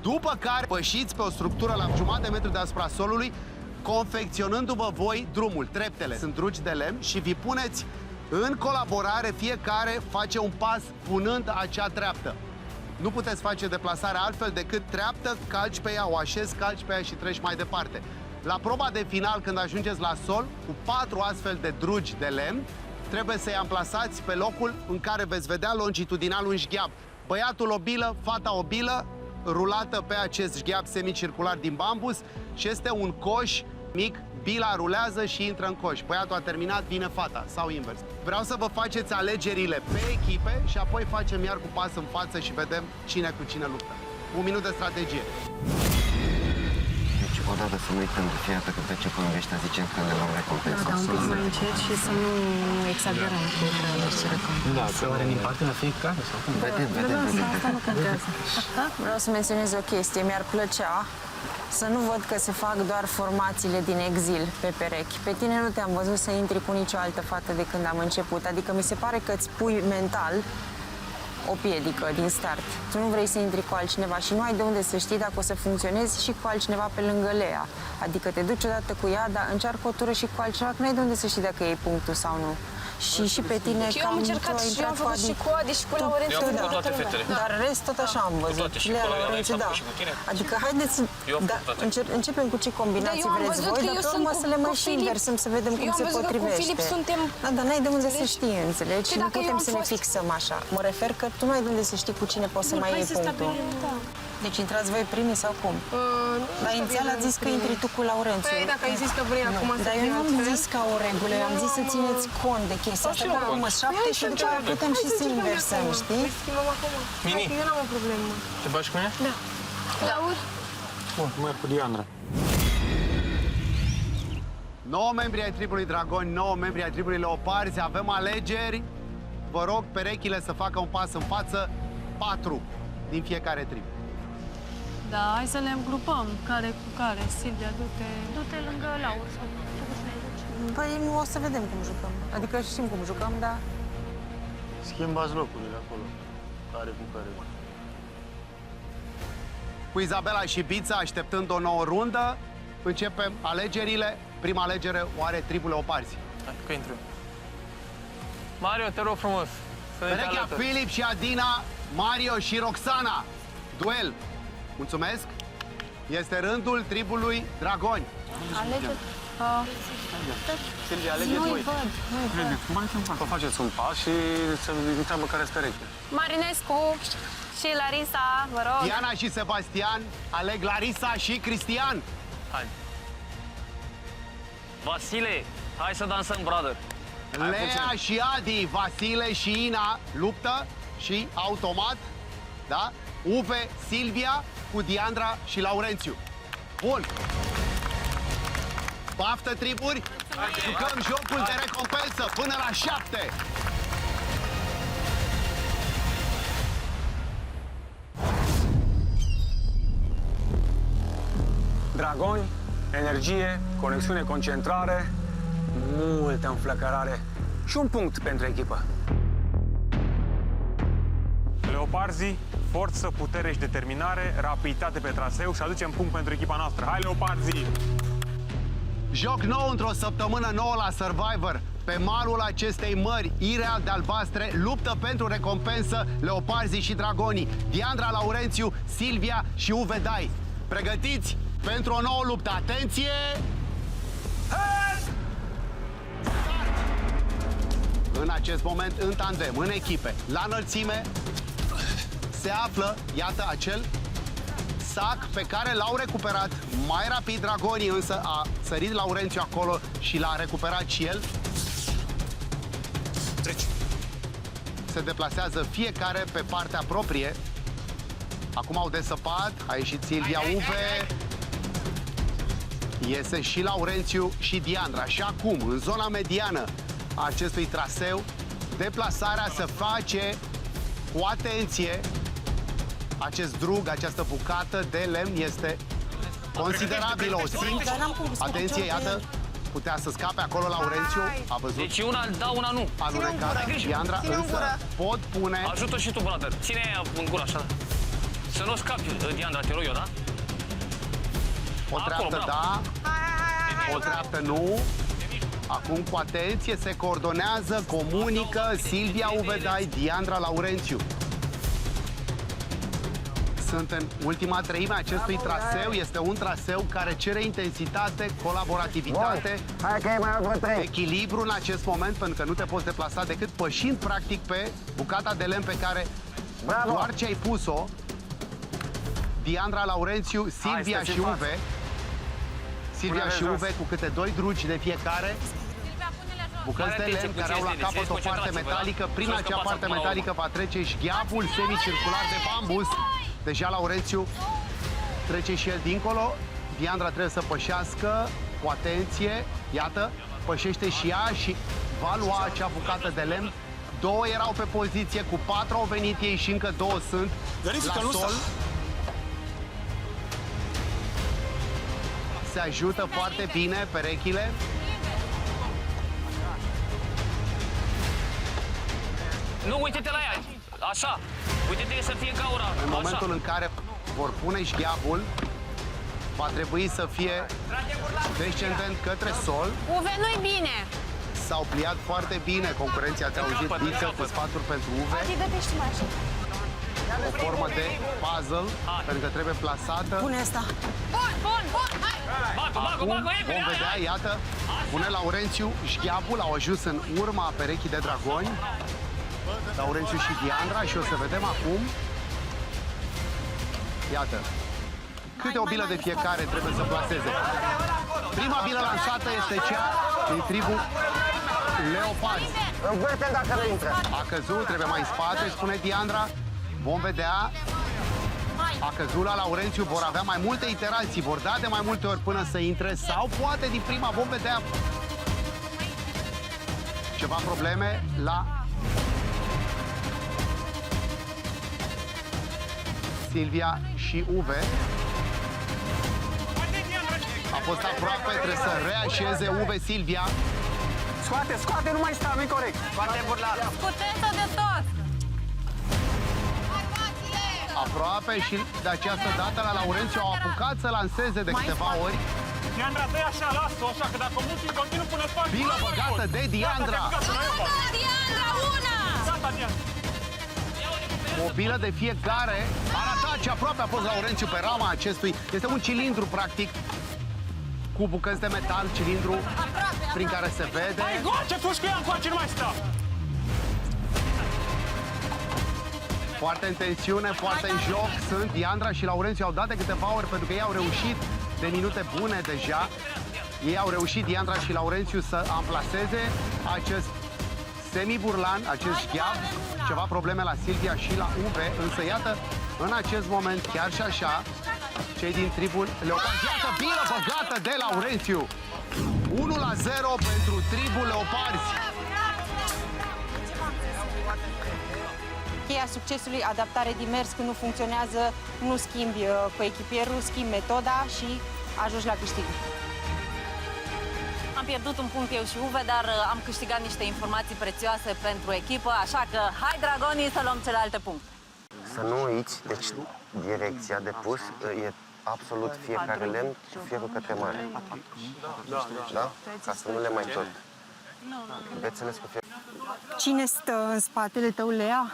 După care, pășiți pe o structură la jumătate de metru deasupra solului, confecționându-vă voi drumul. Treptele sunt drugi de lemn și vi puneți în colaborare, fiecare face un pas punând acea treaptă. Nu puteți face deplasarea altfel decât treaptă, calci pe ea, o așezi, calci pe ea și treci mai departe. La proba de final, când ajungeți la sol, cu 4 astfel de drugi de lemn, trebuie să-i amplasați pe locul în care veți vedea longitudinal un șgheab. Băiatul o bilă, fata o bilă, rulată pe acest șgheab semicircular din bambus și este un coș mic, bila rulează și intră în coș. Băiatul a terminat, vine fata sau invers. Vreau să vă faceți alegerile pe echipe și apoi facem iar cu pas în față și vedem cine cu cine luptă. 1 minut de strategie. Deci, odată să nu uităm de fiecare dată când trecem pe ăștia, zicem că le luăm recompensa. Da, un pic mai încet și să nu exagerăm cu ce recompensă. Da, să are din parte la fiecare sau cum? Vedem. Asta nu contează. Vreau să menționez o chestie. Mi-ar plăcea să nu văd că se fac doar formațiile din exil pe perechi. Pe tine nu te-am văzut să intri cu nicio altă fată de când am început. Adică mi se pare că îți pui mental o piedică din start. Tu nu vrei să intri cu altcineva și nu ai de unde să știi dacă o să funcționezi și cu altcineva pe lângă Lea. Adică te duci odată cu ea, dar încearcă o tură și cu altcineva, că nu ai de unde să știi dacă iei punctul sau nu. Și pe tine eu am încercat și eu am făcut și cu Adi și cu Laurențiu. Eu am făcut toate fetele. Dar rest tot așa am văzut. Lea, Laurențiu, da. Adică haideți, începem cu ce combinații vreți voi, dar pe urmă să le mai și inversăm, să vedem cum se potrivește. Da, dar n-ai de unde să știi, înțelegi? Și nu putem să ne fixăm așa. Mă refer că tu nu ai de unde să știi cu cine poți să mai iei punctul. Deci intrați voi primii sau cum? Dar inițial ați zis că intri tu cu Laurențiu. Păi dacă ai zis că vrei acum să dar eu nu am zis ca o regulă, eu am zis să țineți cont de chestia asta, că acum 7 și după aia putem și să inversăm, știi? Mini, eu n-am o problemă. te bagi cu ea? Da. Laur? Bun, merg cu Diandra. 9 membri ai tribului Dragoni, 9 membri ai tribului Leoparzi, avem alegeri. Vă rog perechile să facă un pas în față, 4 din fiecare trib. Da, hai să le grupăm, care cu care. Silvia, du-te... Du-te lângă Laur sau tu să ne duci. Păi o să vedem cum jucăm. Adică știm cum jucăm, dar... Schimbați locurile acolo, care cu care. Cu Izabela și Bița, așteptând o nouă rundă, începem alegerile. Prima alegere o are tribul Leoparzi. Hai, că intru. Mario, te rog frumos. Perechea Filip și Adina, Mario și Roxana. Duel. Mulțumesc. Este rândul tribului Dragoni. Alege. Silvia, alegeți voi. Vă faceți un pas și să întreabă care-s pereche. Marinescu și Larisa, vă rog. Diana și Sebastian aleg Larisa și Cristian. Hai. Vasile, hai să dansăm, brother. Lea și Adi, Vasile și Ina luptă și automat, da? Uve, Silvia cu Diandra și Laurențiu. Bun. Baftă, triburi. Jucăm jocul de recompensă până la 7. Dragoni, energie, conexiune, concentrare, multă înflăcărare și un punct pentru echipă. Leoparzii, forță, putere și determinare, rapiditate pe traseu și aducem punct pentru echipa noastră. Hai, Leoparzii! Joc nou într-o săptămână nouă la Survivor. Pe malul acestei mări ireal de albastre luptă pentru recompensă Leoparzii și Dragonii. Diandra, Laurențiu, Silvia și Uve Dai. Pregătiți pentru o nouă luptă. Atenție! În acest moment, în tandem, în echipe, la înălțime, se află, iată, acel sac pe care l-au recuperat mai rapid Dragonii, însă a sărit Laurențiu acolo și l-a recuperat și el. Treci. Se deplasează fiecare pe partea proprie. Acum au desăpat, a ieșit Silvia, Uve. Iese și Laurențiu și Diandra. Și acum, în zona mediană a acestui traseu, deplasarea se face cu atenție. Acest drug, această bucată de lemn este considerabilă, o simt. Atenție, iată, putea să scape acolo Laurențiu, a văzut. Deci una da, una nu. Alunecat. Diandra, însă pot pune... Ajută și tu, brother. Ține aia în gură, așa. Să nu scapi, Diandra, te rog eu, da? O treaptă da, o treaptă nu. Acum cu atenție se coordonează, comunică Silvia Uvedai, Diandra Laurențiu. Sunt în ultima treime a acestui traseu. Este un traseu care cere intensitate, colaborativitate, echilibru în acest moment, pentru că nu te poți deplasa decât pășind practic pe bucata de lemn pe care doar ce ai pus-o. Diandra Laurențiu, Silvia și Uve. Silvia și Uve cu câte 2 drugi de fiecare. Bucăți de lemn care au la capăt o parte metalică. Prin acea parte metalică va trece șgheapul semicircular de bambus. Deja Laurențiu trece și el dincolo. Diandra trebuie să pășească cu atenție. Iată, pășește și ea și va lua acea bucată de lemn. 2 erau pe poziție, cu 4 au venit ei și încă 2 sunt la sol. Se ajută foarte bine perechile. Nu, uite-te la ea. Așa. Uite-te să fie gaura. În momentul în care vor pune șgheapul, va trebui să fie descendent către sol. Uve, nu-i bine. S-au pliat foarte bine. Concurenții, ați auzit, Biță cu sfaturi pentru Uve. O formă de puzzle, pentru că trebuie plasată. Pune asta. Bun, hai! Acum vom vedea, iată, pune Laurențiu șgheapul, au ajuns în urma perechii de dragoni. Laurențiu și Diandra și o să vedem acum. Iată, câte o bilă de fiecare trebuie să plaseze. Prima bilă lansată este cea din tribul Leoparzi. A căzut, trebuie mai în spate, spune Diandra. Vom vedea. A căzut la Laurențiu, vor avea mai multe iterații, vor da de mai multe ori până să intre sau poate din prima vom vedea ceva probleme la Silvia și Uve. A fost aproape, trebuie să reașeze Uve Silvia. Scoate, nu mai sta, nu-i corect. Foarte burlat. Scuteți-o de tot. Aproape și de această dată la Laurențiu au apucat să lanseze de câteva ori. Diandra, dă-i așa, lasă-o așa, că dacă mulți continuu pune faci... Bilă băgată de Diandra. Diandra, una! Gata, Diandra. O bilă de fiecare. Arată ce aproape a fost Laurențiu pe rama acestui. Este un cilindru, practic, cu bucăți de metal, cilindru prin care se vede. Hai, goce, fugi cu ea încoace, nu mai sta! Foarte în tensiune, foarte în joc sunt. Diandra și Laurențiu au dat de câteva ori pentru că ei au reușit de minute bune deja. Ei au reușit, Diandra și Laurențiu, să amplaseze acest semi-burlan, acest șgheap. Ceva probleme la Silvia și la Uve, însă iată, în acest moment, chiar și așa, cei din tribul Leoparzi. Iată, bilă băgată de Laurențiu. 1-0 pentru tribul Leoparzi. Cheia succesului, adaptare din mers, când nu funcționează, nu schimbi coechipierul, schimbi metoda și ajungi la câștig. Am pierdut un punct eu și Uve, dar am câștigat niște informații prețioase pentru echipă, așa că hai, dragonii, să luăm celelalte puncte. Să nu uiți, deci direcția de pus e absolut fiecare lemn cu fierul către mare. Da? Ca să nu le mai tot. Vețele cu fierul. Cine stă în spatele tău, Lea?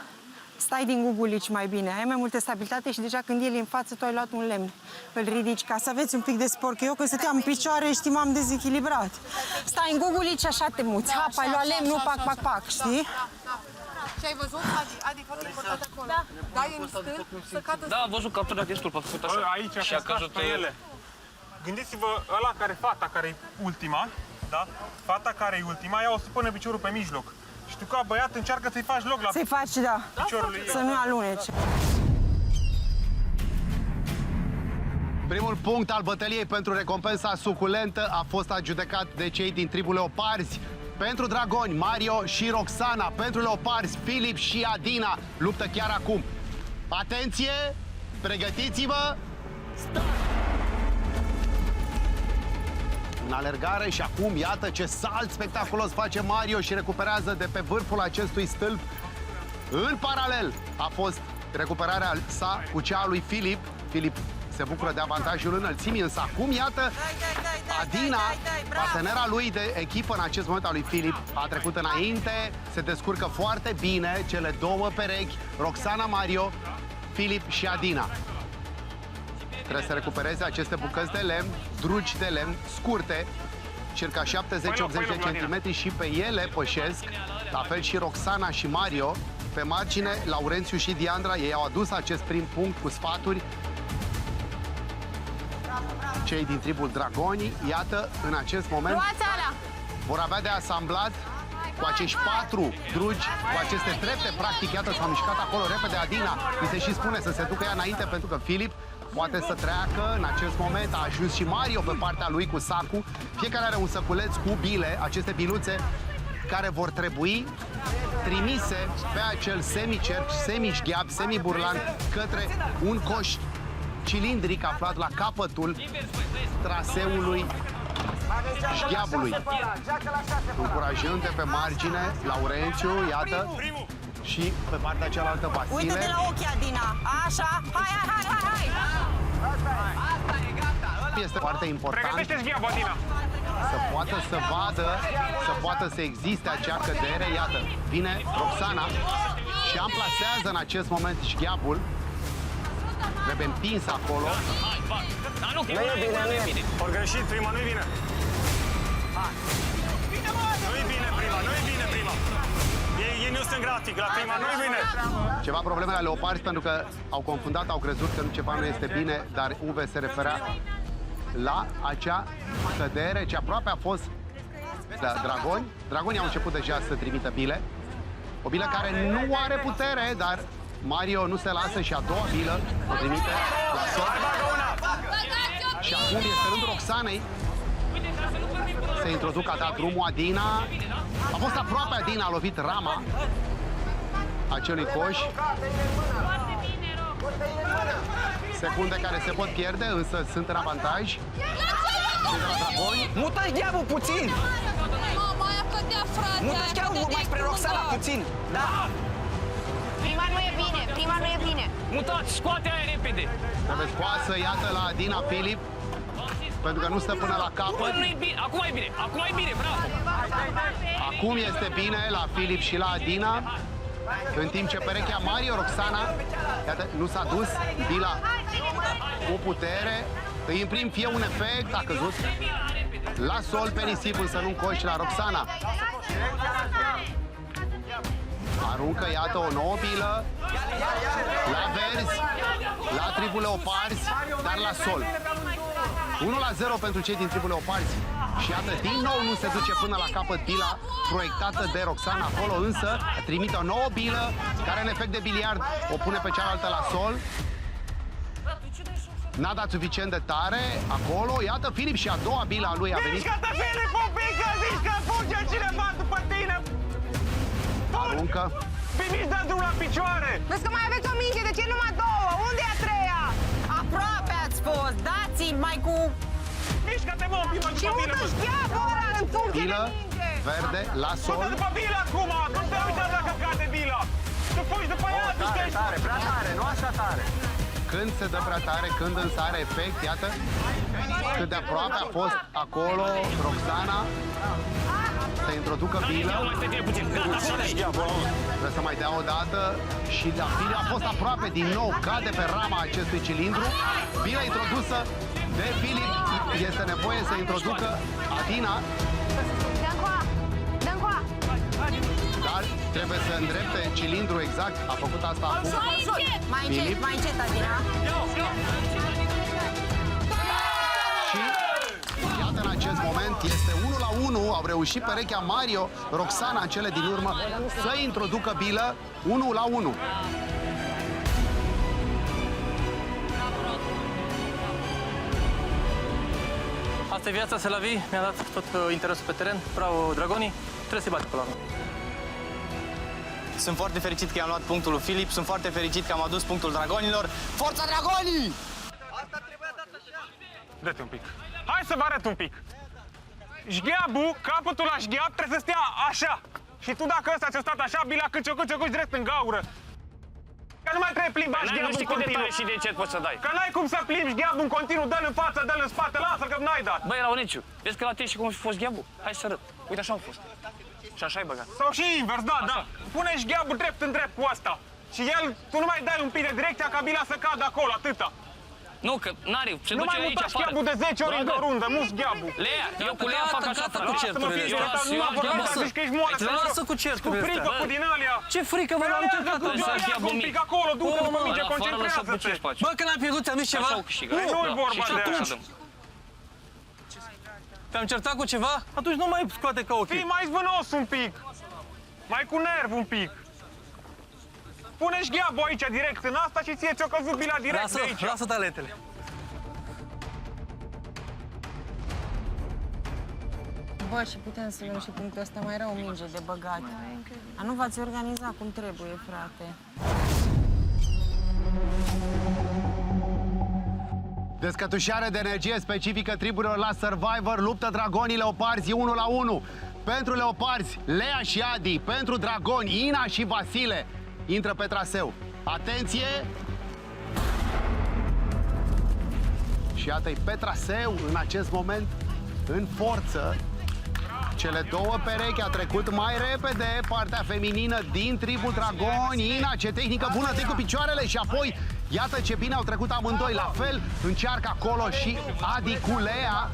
Stai din gugulici mai bine, ai mai multă stabilitate și deja când el e în față, tu ai luat un lemn. Îl ridici ca să aveți un pic de spor, că eu când stăteam în picioare, știi, m-am dezechilibrat. Stai în gugulici, așa te muți. Hap, ai luat lemn, nu pac, știi? Și ai văzut, Adi, foarte important acolo. Da, e în stâlp, să cadă. Da, am văzut captura de stâlp, a făcut așa. Aici, și a căzut pe ele. Gândiți-vă, fata care e ultima, da? Fata care e ultima, ea o să pune piciorul pe mijloc. Și tu, ca băiat, încearcă să-i faci loc la să-i faci, da. Piciorul ei. Să nu aluneci. Primul punct al bătăliei pentru recompensa suculentă a fost adjudecat de cei din tribul Leoparzi. Pentru dragoni, Mario și Roxana. Pentru Leoparzi, Filip și Adina. Luptă chiar acum. Atenție! Pregătiți-vă! Start! În alergare și acum, iată ce salt spectaculos face Mario și recuperează de pe vârful acestui stâlp. În paralel a fost recuperarea sa cu cea a lui Filip. Filip se bucură de avantajul înălțimii, însă acum, iată, Adina, partenera lui de echipă în acest moment al lui Filip, a trecut înainte, se descurcă foarte bine cele două perechi, Roxana, Mario, Filip și Adina. Trebuie să recupereze aceste bucăți de lemn, drugi de lemn, scurte, circa 70-80 de centimetri și pe ele pășesc, la fel și Roxana și Mario. Pe margine, Laurențiu și Diandra, ei au adus acest prim punct cu sfaturi. Cei din tribul Dragoni, iată, în acest moment vor avea de asamblat cu acești 4 drugi, cu aceste trepte, practic, iată, s-au mișcat acolo repede Adina. Îi se și spune să se ducă ea înainte, pentru că Filip poate să treacă. În acest moment a ajuns și Mario pe partea lui cu sacul. Fiecare are un săculeț cu bile, aceste biluțe care vor trebui trimise pe acel semicerc, semi-șgheab, semi-burlan către un coș cilindric aflat la capătul traseului șgheabului. Încurajând de pe margine Laurențiu, iată, și pe partea cealaltă Vasile. Uită-te la ochi, Adina! Așa! Hai! Este foarte important să poată să vadă, să poată să existe acea cădere. Iată, vine Roxana și amplasează în acest moment șgheabul. Trebuie împins acolo. Nu e bine. Ori greșit, prima nu-i bine. Nu-i bine prima. Ei nu sunt grafic, la prima nu-i bine. Ceva probleme la Leoparzi, pentru că au confundat, au crezut că ceva nu este bine, dar Uwe se referea la acea cădere, ce aproape a fost la Dragoni. Dragonii au început deja să trimită bile. O bilă care nu are putere, dar Mario nu se lasă și a doua bilă o trimite la sol. Și acum este rândul Roxanei. Se introduc, a dat drumul Adina. A fost aproape Adina, a lovit rama acelui coș. Secunde care se pot pierde, însă sunt în avantaj. Cei de la Dragoni. Mută-și diavul puțin! Mama, aia cădea, frate! Mută-și diavul mai spre Roxana puțin! Da! Prima nu e bine! Mutați, scoate aia repede! Trebuie scoasă, iată, la Adina Filip, pentru că nu stă până la capăt. Nu e bine, acum e bine, bravo! Acum este bine la Filip și la Adina, în timp ce perechea Mario, Roxana, iată, nu s-a dus, bila cu putere, îi imprim fie un efect, a căzut la sol pe nisip, însă nu încoși la Roxana. Aruncă, iată, o nouă bilă la verzi, la tribul Leoparzi, dar la sol. 1-0 pentru cei din tribul Leoparzi. Și iată, din nou nu se duce până la capăt bila proiectată de Roxana acolo, însă trimite o nouă bilă care în efect de biliard o pune pe cealaltă la sol. N-a dat suficient de tare acolo, iată, Filip și a doua bilă a lui a venit. Mișcă-te, Filip, un pic, că zici că fuge cineva după tine! Aruncă. Primiți de drum la picioare! Vezi că mai aveți o minge, de ce numai două? Unde e a treia? Aproape ați fost! Dați-mi mai cu... Mișcă-te, mă, un pic mai Și după unde bine! șgheabă ăla în funcție de Bilă minge? verde la sol. Du-te după bilă acum! Nu te uita la căcat de bilă! Tu fugi după ea, tu știi! Prea tare, nu așa tare! Când se dă prea tare, când însă are efect, iată cât de aproape a fost acolo Roxana să introducă bilă. Trebuie să mai dea o dată și da, bila a fost aproape din nou, cade pe rama acestui cilindru. Bila introdusă de Filip, este nevoie să introducă Adina. Dar trebuie să îndrepte cilindru exact, a făcut asta acum. Mai încet, Adina. Și iată, în acest moment este 1-1, au reușit perechea Mario, Roxana în cele din urmă să introducă bilă 1-1. Asta e viața, se la vii. Mi-a dat tot interesul pe teren. Bravo, Dragonii. Trebuie să-i bate pe la urmă. Sunt foarte fericit că am luat punctul lui Filip, sunt foarte fericit că am adus punctul Dragonilor. Forța Dragonii! Dă-te un pic. Hai să vă arăt un pic. Șgheabul, capătul la șgheab trebuie să stea așa. Și tu dacă ăsta ți-a stat așa, bila câci direct în gaură. Că nu mai trebuie plimba șgheabul în continuu. Și de ce poți să dai? Că n-ai cum să plimbi șgheabul în continuu, dă-l în față, dă-l în spate, lasă-l că n-ai dat. Băi, Rauneciu, vezi că la tine și cum a fost gheabul? Hai să arăt. Uite, așa a fost. Și așa ai băgat. Sau și invers, da, da. Pune șgheabul drept în drept cu asta. Și el, tu nu mai dai un pic de direcția ca bila să cadă acolo, atâta. Nu, că n-are, se nu duce mai aici muta afară. șgheabul de 10 ori într-o rundă, nu șgheabul. Lea, eu cu Lea fac așa, fac cu certurile. Nu am vorbit să zici că ești moale. Lasă cu certurile Cu frică, cu din alea. Ce frică, mă, l-am întâlnit un pic acolo, du-te după minge, concentrează-te. Bă, când ai pierdut, ți-am zis ceva? Nu-i vorba de așa. Te-am certat cu ceva? Atunci nu mai scoate ca ochii. Fii mai zvânos un pic. Mai cu nerv un pic. Pune șgheabul aici direct în asta și ție ți-o căzut bila direct de aici. Lasă talentele. Bă, și putem să luăm și punctul ăsta, mai era o minge de băgat. A, nu v-ați organizat cum trebuie, frate. Descătușare de energie specifică triburilor la Survivor, luptă dragonii leoparzi 1 la 1. Pentru leoparzi, Lea și Adi, pentru dragoni, Ina și Vasile intră pe traseu. Atenție! Și iată-i pe traseu în acest moment, în forță. Cele două perechi a trecut mai repede partea feminină din tribul dragoni. Ina, ce tehnică bună, te cu picioarele și apoi iată ce bine au trecut amândoi. La fel încearcă acolo și Adi cu Lea.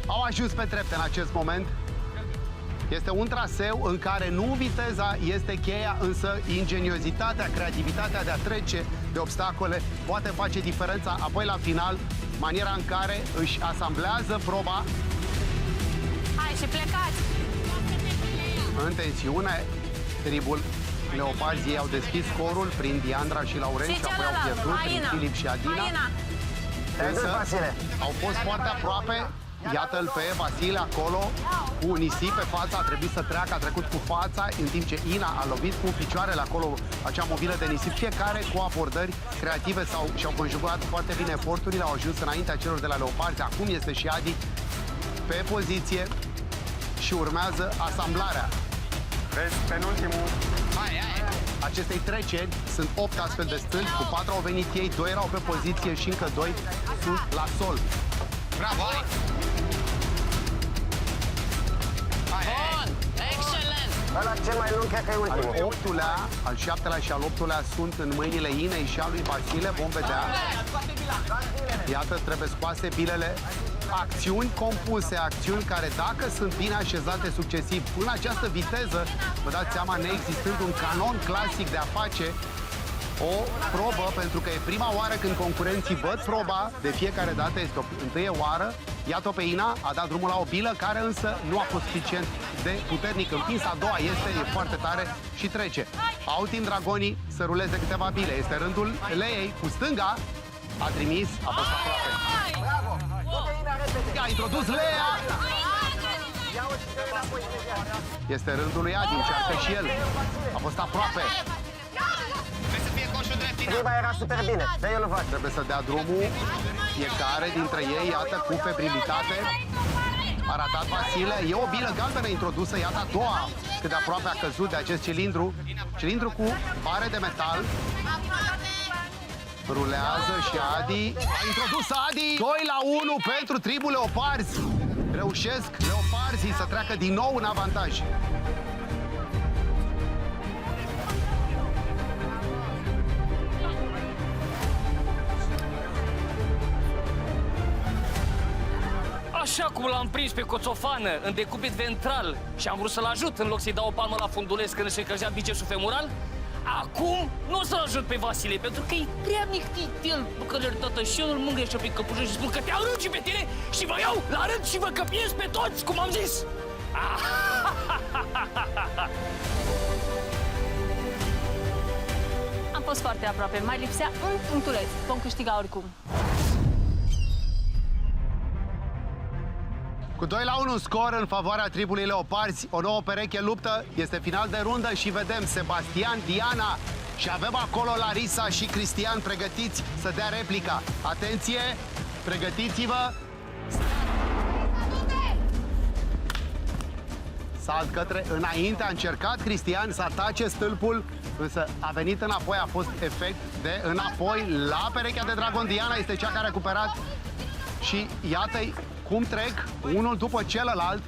Au ajuns pe trepte în acest moment. Este un traseu în care nu viteza este cheia, însă ingeniozitatea, creativitatea de a trece de obstacole poate face diferența apoi la final, maniera în care își asamblează proba. Hai și plecați! În tensiune, tribul leoparzii au deschis scorul prin Diandra și Lauren și apoi au pierdut prin Filip și Adina. Însă au fost foarte aproape. Iată-l pe Vasile acolo, cu nisip pe față, a trebuit să treacă, a trecut cu fața, în timp ce Ina a lovit cu picioarele acolo, acea mobilă de nisip. Fiecare cu abordări creative și-au conjugat foarte bine eforturile, au ajuns înaintea celor de la leoparzi. Acum este și Adi pe poziție și urmează asamblarea. Vezi, penultimul. Acestei treceri sunt 8 astfel de stânci, cu 4 au venit ei, 2 erau pe poziție și încă 2 sunt la sol. Bravo! Bun! Excelent! Ăla cel mai lung, cred că e ultimul. Al 8-lea, al 7-lea și al 8-lea sunt în mâinile Inei și a lui Vasile, vom vedea. Iată, trebuie scoase bilele. Acțiuni compuse, acțiuni care, dacă sunt bine așezate succesiv, în această viteză, vă dați seama, neexistând un canon clasic de a face o probă, pentru că e prima oară când concurenții văd proba, de fiecare dată este o întâie oară. Iată pe Ina, a dat drumul la o bilă, care însă nu a fost suficient de puternic împins. A doua e foarte tare și trece. Au timp dragonii să ruleze câteva bile. Este rândul Leei cu stânga, a trimis, a fost aproape. A introdus Lea! Este rândul lui Adi, încearcă și el. A fost aproape. Prima era super bine, dar eu nu fac. Trebuie să dea drumul fiecare dintre ei, iată, cu febrilitate. A ratat Vasile, e o bilă galbenă introdusă, iată a doua, cât de aproape a căzut de acest cilindru. Cilindru cu bare de metal. Rulează și Adi. A introdus Adi. 2 la 1 pentru tribul leoparzi. Reușesc leoparzii să treacă din nou în avantaj. Așa cum l-am prins pe Coțofană în decupit ventral și am vrut să-l ajut în loc să-i dau o palmă la fundulesc când își încălzea bicepsul femoral, acum nu o să-l ajut pe Vasile, pentru că e prea mictitel, bucălări tătășel, îl mângâiește pe căpușă și spun că te arunci pe tine și vă iau la rând și vă căpiez pe toți, cum am zis! Am fost foarte aproape, mai lipsea un punctuleț. Vom câștiga oricum. Cu 2-1 în scor în favoarea tribului Leoparzi, o nouă pereche luptă, este final de rundă și vedem Sebastian, Diana și avem acolo Larisa și Cristian pregătiți să dea replica. Atenție, pregătiți-vă! Salt către înainte, a încercat Cristian să atace stâlpul, însă a venit înapoi, a fost efect de înapoi la perechea de dragon. Diana este cea care a recuperat și iată-i cum trec unul după celălalt.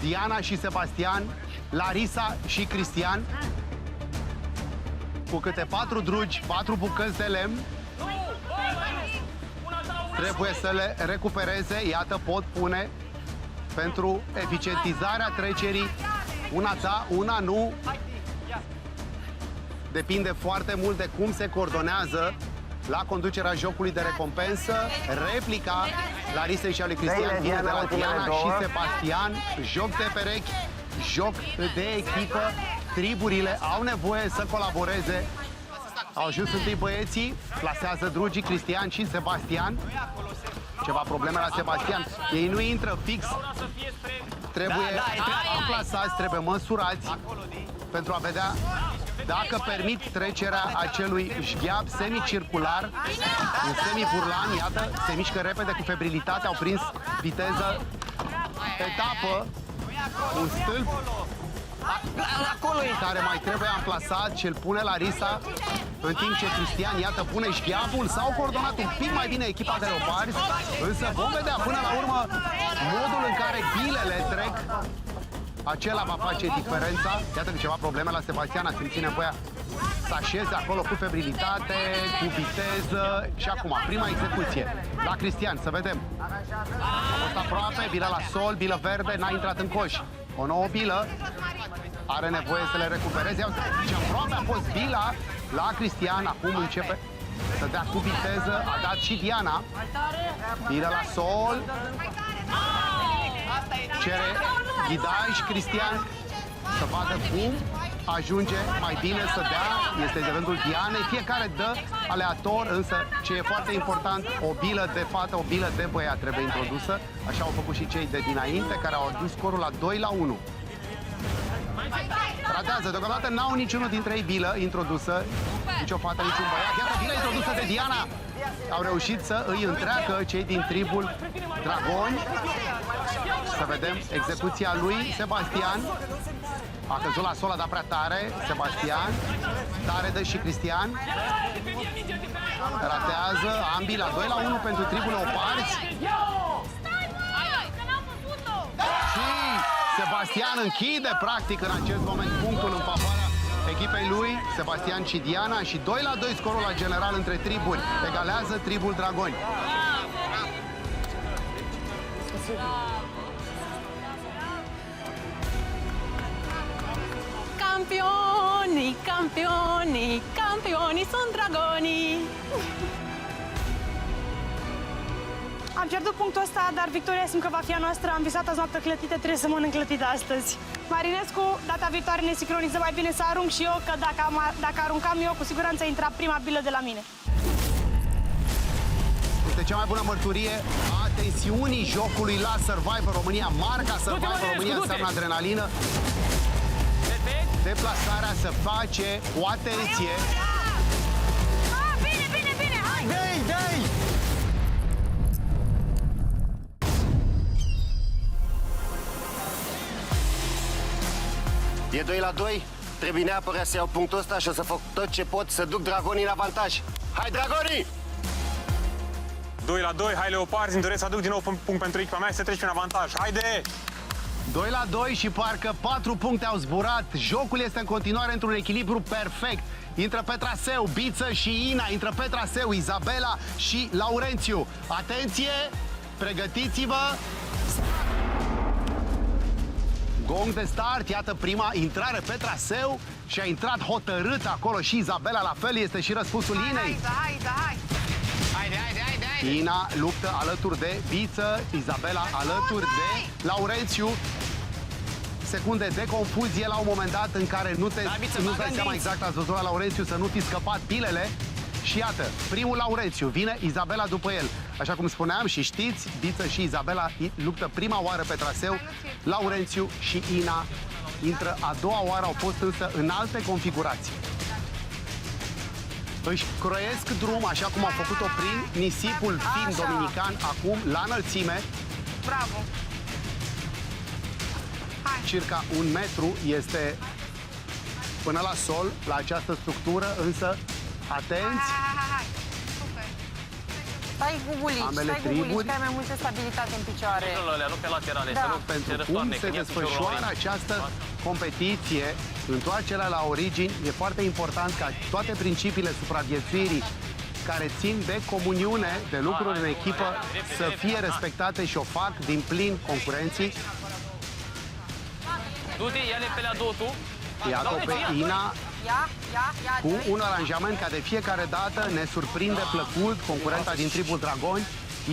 Diana și Sebastian, Larisa și Cristian, cu câte 4 drugi, 4 bucăți de lemn. Trebuie să le recupereze, iată, pot pune pentru eficientizarea trecerii. Una da, una nu. Depinde foarte mult de cum se coordonează la conducerea jocului de recompensă. Replica Larisei și a lui Cristian vine de la Diana și Sebastian. Joc de perechi, joc de echipă. Triburile au nevoie să colaboreze. Au ajuns întâi băieții, plasează drugii Cristian și Sebastian. Ceva probleme la Sebastian. Ei nu intră fix. Trebuie amplasați, trebuie măsurați pentru a vedea dacă permit trecerea acelui șgheab semicircular în semiburlan. Iată, se mișcă repede cu febrilitate, au prins viteză. Etapă, un stâlp care mai trebuie amplasat și îl pune Larisa, în timp ce Cristian, iată, pune șgheabul. S-au coordonat un pic mai bine echipa de Leoparzi, însă vom vedea până la urmă modul în care bilele trec. Acela va face diferența. Iată că ceva probleme la Sebastian, a simțit nevoia să așeze acolo cu febrilitate, cu viteză. Și acum, prima execuție la Cristian, să vedem. A fost aproape, bilă la sol, bilă verde, n-a intrat în coș. O nouă bilă, are nevoie să le recupereze. Ce aproape a fost bila la Cristian, acum începe să dea cu viteză, a dat și Diana. Bilă la sol. Cere ghidaj Cristian să vadă cum ajunge mai bine să dea. Este de rândul Dianei. Fiecare dă aleator, însă ce e foarte important, o bilă de fată, o bilă de băiat trebuie introdusă. Așa au făcut și cei de dinainte, care au adus scorul la 2-1. Ratează, deocamdată n-au niciunul dintre ei bilă introdusă, nici o fată, nici un băiat. Iată, bilă introdusă de Diana. Au reușit să îi întreacă cei din tribul Dragoni. Să vedem execuția lui Sebastian. A căzut la sol, a dat prea tare. Sebastian, tare dă și Cristian. Ratează ambii la 2-1 pentru tribul Leoparzi. Și Sebastian închide practic în acest moment punctul în favoarea echipei lui, Sebastian și Diana, și 2-2 scorul la general între triburi. Egalează tribul Dragoni. Campioni, campioni, campioni sunt dragonii! Am pierdut punctul ăsta, dar victoria simt că va fi a noastră. Am visat azi noapte clătită, trebuie să mănânc clătită astăzi. Marinescu, data viitoare ne sincronizăm mai bine să arunc și eu, că dacă aruncam eu, cu siguranță intra prima bilă de la mine. Este cea mai bună mărturie a tensiunii jocului la Survivor România. Marca Survivor România înseamnă adrenalină. Deplasarea se face cu atenție. Bine, bine, bine, hai! Dai! E 2-2, trebuie neapărat să iau punctul ăsta și o să fac tot ce pot să duc Dragonii în avantaj. Hai, Dragonii! 2-2, hai Leoparzi, îmi doresc să aduc din nou punct pentru echipa mea să treci în avantaj. Haide! 2-2 și parcă 4 puncte au zburat. Jocul este în continuare într-un echilibru perfect. Intră pe traseu Biță și Ina, intră pe traseu Izabela și Laurențiu. Atenție, pregătiți-vă! Gong de start, iată prima intrare pe traseu și a intrat hotărât acolo și Izabela, la fel este și răspunsul Inei. Ina luptă alături de Biță, Izabela alături de Laurențiu. Secunde de confuzie la un moment dat în care nu-ți dai seama exact, ați văzut la Laurențiu, să nu fi scăpat bilele Și iată, primul Laurențiu, vine Izabela după el. Așa cum spuneam și știți, Biță și Izabela luptă prima oară pe traseu, Laurențiu și Ina intră a doua oară, au fost însă în alte configurații. Își croiesc drum, așa cum au făcut-o prin nisipul fin dominican, acum la înălțime. Bravo! Circa 1 metru este până la sol, la această structură, însă, atenți! Stai cu bulici, Ambele stai cu bulici, triburi. că ai mai multă stabilitate în picioare. Nu pe laterale, Da. să nu Pentru cum răstoarne, se când ia piciorul desfășoară aici. această competiție, întoarcerea la origini, e foarte important ca toate principiile supraviețuirii care țin de comuniune, de lucruri în echipă, să fie respectate și o fac din plin concurenții. Du-te, ia-le pe la două tu. Iată pe Ina Ia, cu un aranjament ca de fiecare dată ne surprinde plăcut concurenta din tribul Dragoni.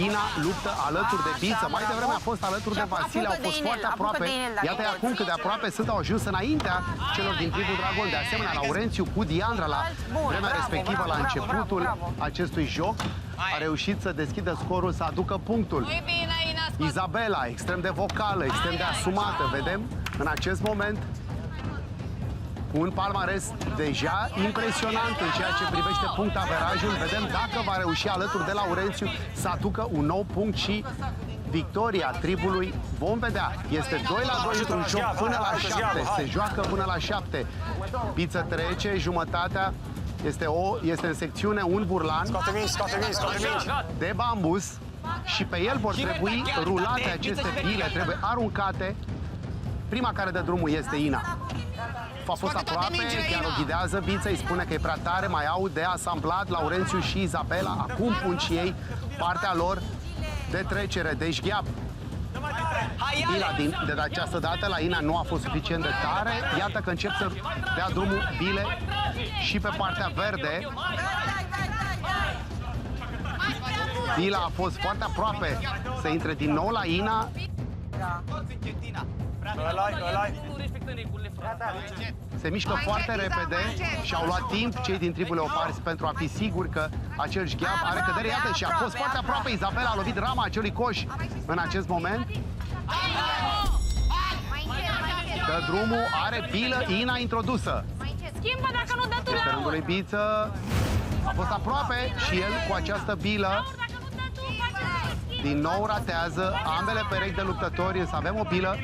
Ina luptă alături de Biță. Mai devreme a fost alături de Vasile, au fost foarte aproape. Iată acum cât de aproape sunt, au ajuns înaintea celor din tribul Dragon. De asemenea, Laurențiu cu Diandra la vremea respectivă, la începutul acestui joc, a reușit să deschidă scorul, să aducă punctul. Izabela, extrem de vocală, extrem de asumată, vedem în acest moment un palmares deja impresionant în ceea ce privește punctaverajul. Vedem dacă va reuși alături de Laurențiu să aducă un nou punct și victoria tribului. Vom vedea. Este 2-2 într-un joc până la 7. Se joacă până la 7. Biță trece, jumătatea este în secțiune un burlan de bambus și pe el vor trebui rulate aceste bile, trebuie aruncate. Prima care dă drumul este Ina. A fost aproape, chiar o ghidează Biță, îi spune că e prea tare, mai au de asamblat Laurențiu și Izabela. Acum pun și ei partea lor de trecere, de șgheap. Bila de această dată la Ina nu a fost suficient de tare. Iată că încep să dea drumul bile și pe partea verde. Bila a fost foarte aproape să intre din nou la Ina. Se mișcă foarte repede și au luat timp cei din tribul Leoparzi pentru a fi siguri că acel șgheap are cădere. Iată, și a fost foarte aproape. Izabela a lovit rama acelui coș în acest moment. Dă drumul, are bilă, Ina introdusă. Schimbă dacă nu dă tu Este rândul lui Biță. A fost aproape și el cu această bilă. Din nou ratează ambele perechi de luptători, însă avem o bilă.